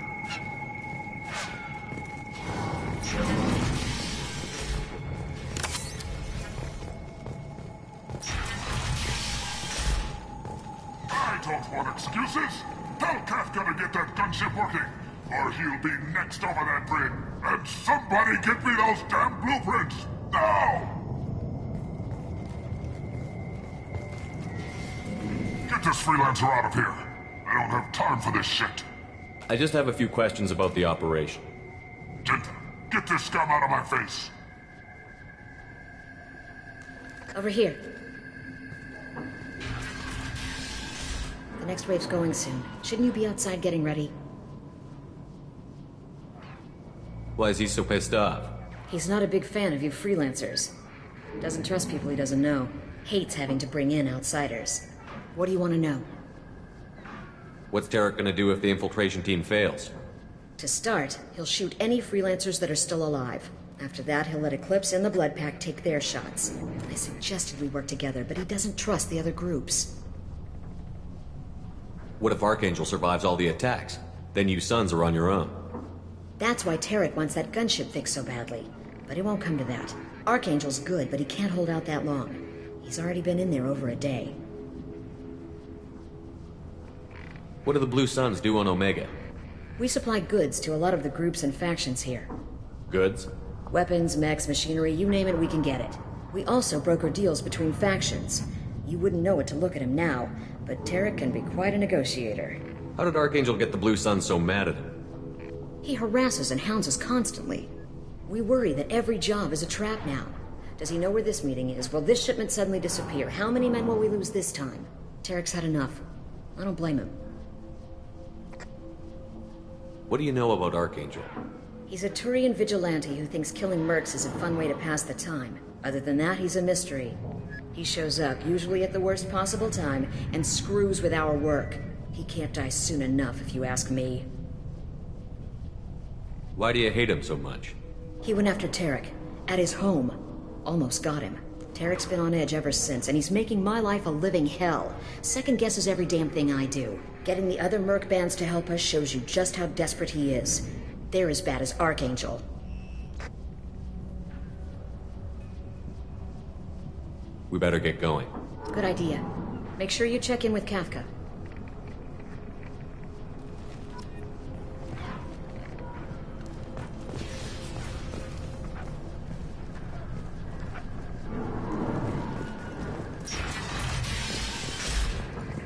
I don't want excuses. Tell Kafka to get that gunship working, or he'll be next over that bridge. And somebody get me those damn blueprints! Now! Get this freelancer out of here. I don't have time for this shit. I just have a few questions about the operation. Genta, get this scum out of my face. Over here. The next wave's going soon. Shouldn't you be outside getting ready? Why is he so pissed off? He's not a big fan of you freelancers. Doesn't trust people he doesn't know. Hates having to bring in outsiders. What do you want to know? What's Tarek gonna do if the infiltration team fails? To start, he'll shoot any freelancers that are still alive. After that, he'll let Eclipse and the Blood Pack take their shots. I suggested we work together, but he doesn't trust the other groups. What if Archangel survives all the attacks? Then you sons are on your own. That's why Tarek wants that gunship fixed so badly. But it won't come to that. Archangel's good, but he can't hold out that long. He's already been in there over a day. What do the Blue Suns do on Omega? We supply goods to a lot of the groups and factions here. Goods? Weapons, mechs, machinery, you name it, we can get it. We also broker deals between factions. You wouldn't know it to look at him now, but Tarek can be quite a negotiator. How did Archangel get the Blue Suns so mad at him? He harasses and hounds us constantly. We worry that every job is a trap now. Does he know where this meeting is? Will this shipment suddenly disappear? How many men will we lose this time? Tarek's had enough. I don't blame him. What do you know about Archangel? He's a Turian vigilante who thinks killing mercs is a fun way to pass the time. Other than that, he's a mystery. He shows up, usually at the worst possible time, and screws with our work. He can't die soon enough, if you ask me. Why do you hate him so much? He went after Tarek, at his home. Almost got him. Tarek's been on edge ever since, and he's making my life a living hell. Second guesses every damn thing I do. Getting the other merc bands to help us shows you just how desperate he is. They're as bad as Archangel. We better get going. Good idea. Make sure you check in with Kafka.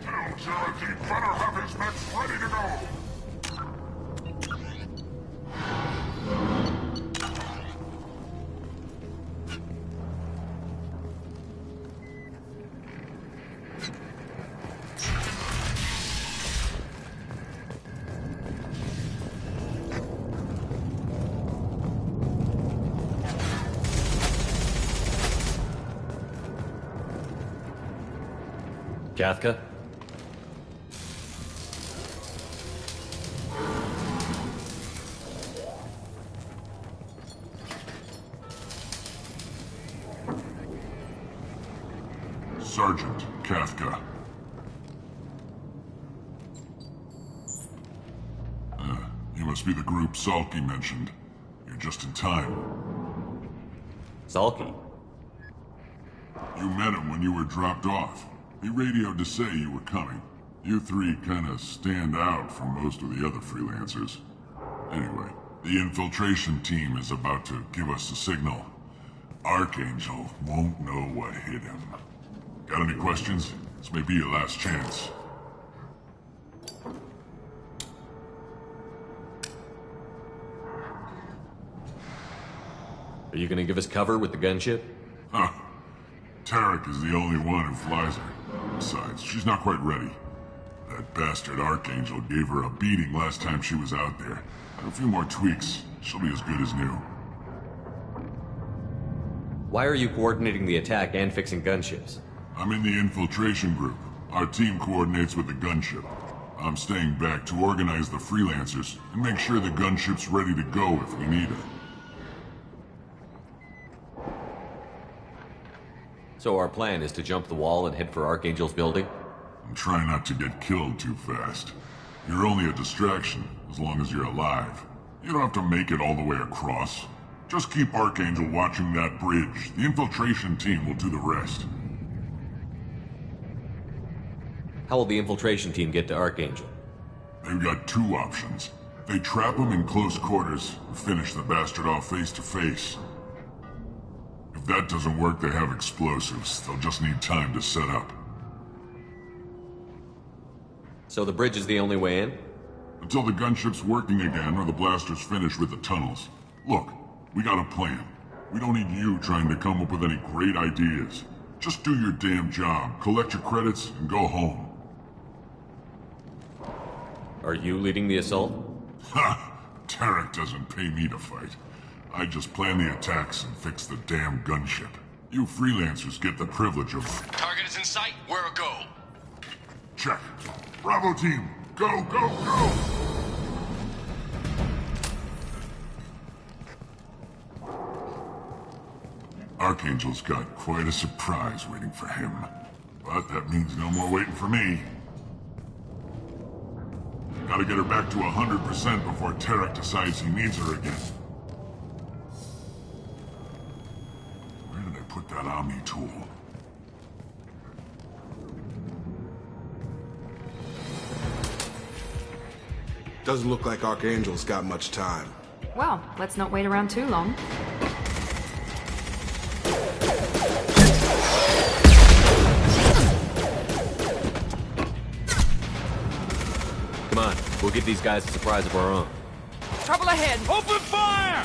Tell Cherokee better have his mechs ready to go. Kafka? Sergeant Kafka. You must be the group Salky mentioned. You're just in time. Salky? You met him when you were dropped off. He radioed to say you were coming. You three kinda stand out from most of the other freelancers. Anyway, the infiltration team is about to give us the signal. Archangel won't know what hit him. Got any questions? This may be your last chance. Are you gonna give us cover with the gunship? Huh. Tarek is the only one who flies her. Besides, she's not quite ready. That bastard Archangel gave her a beating last time she was out there. A few more tweaks, she'll be as good as new. Why are you coordinating the attack and fixing gunships? I'm in the infiltration group. Our team coordinates with the gunship. I'm staying back to organize the freelancers and make sure the gunship's ready to go if we need it. So our plan is to jump the wall and head for Archangel's building? And try not to get killed too fast. You're only a distraction, as long as you're alive. You don't have to make it all the way across. Just keep Archangel watching that bridge. The infiltration team will do the rest. How will the infiltration team get to Archangel? They've got two options. They trap him in close quarters and finish the bastard off face to face. If that doesn't work, they have explosives. They'll just need time to set up. So the bridge is the only way in? Until the gunship's working again or the blasters finish with the tunnels. Look, we got a plan. We don't need you trying to come up with any great ideas. Just do your damn job, collect your credits, and go home. Are you leading the assault? Ha! Tarek doesn't pay me to fight. I just plan the attacks and fix the damn gunship. You freelancers get the privilege of... Target is in sight. Where a go? Check. Bravo team, go, go, go! Archangel's got quite a surprise waiting for him. But that means no more waiting for me. Gotta get her back to 100% before Tarek decides he needs her again. Where did I put that Omni tool? Doesn't look like Archangel's got much time. Well, let's not wait around too long. Come on, we'll give these guys a surprise of our own. Trouble ahead! Open fire!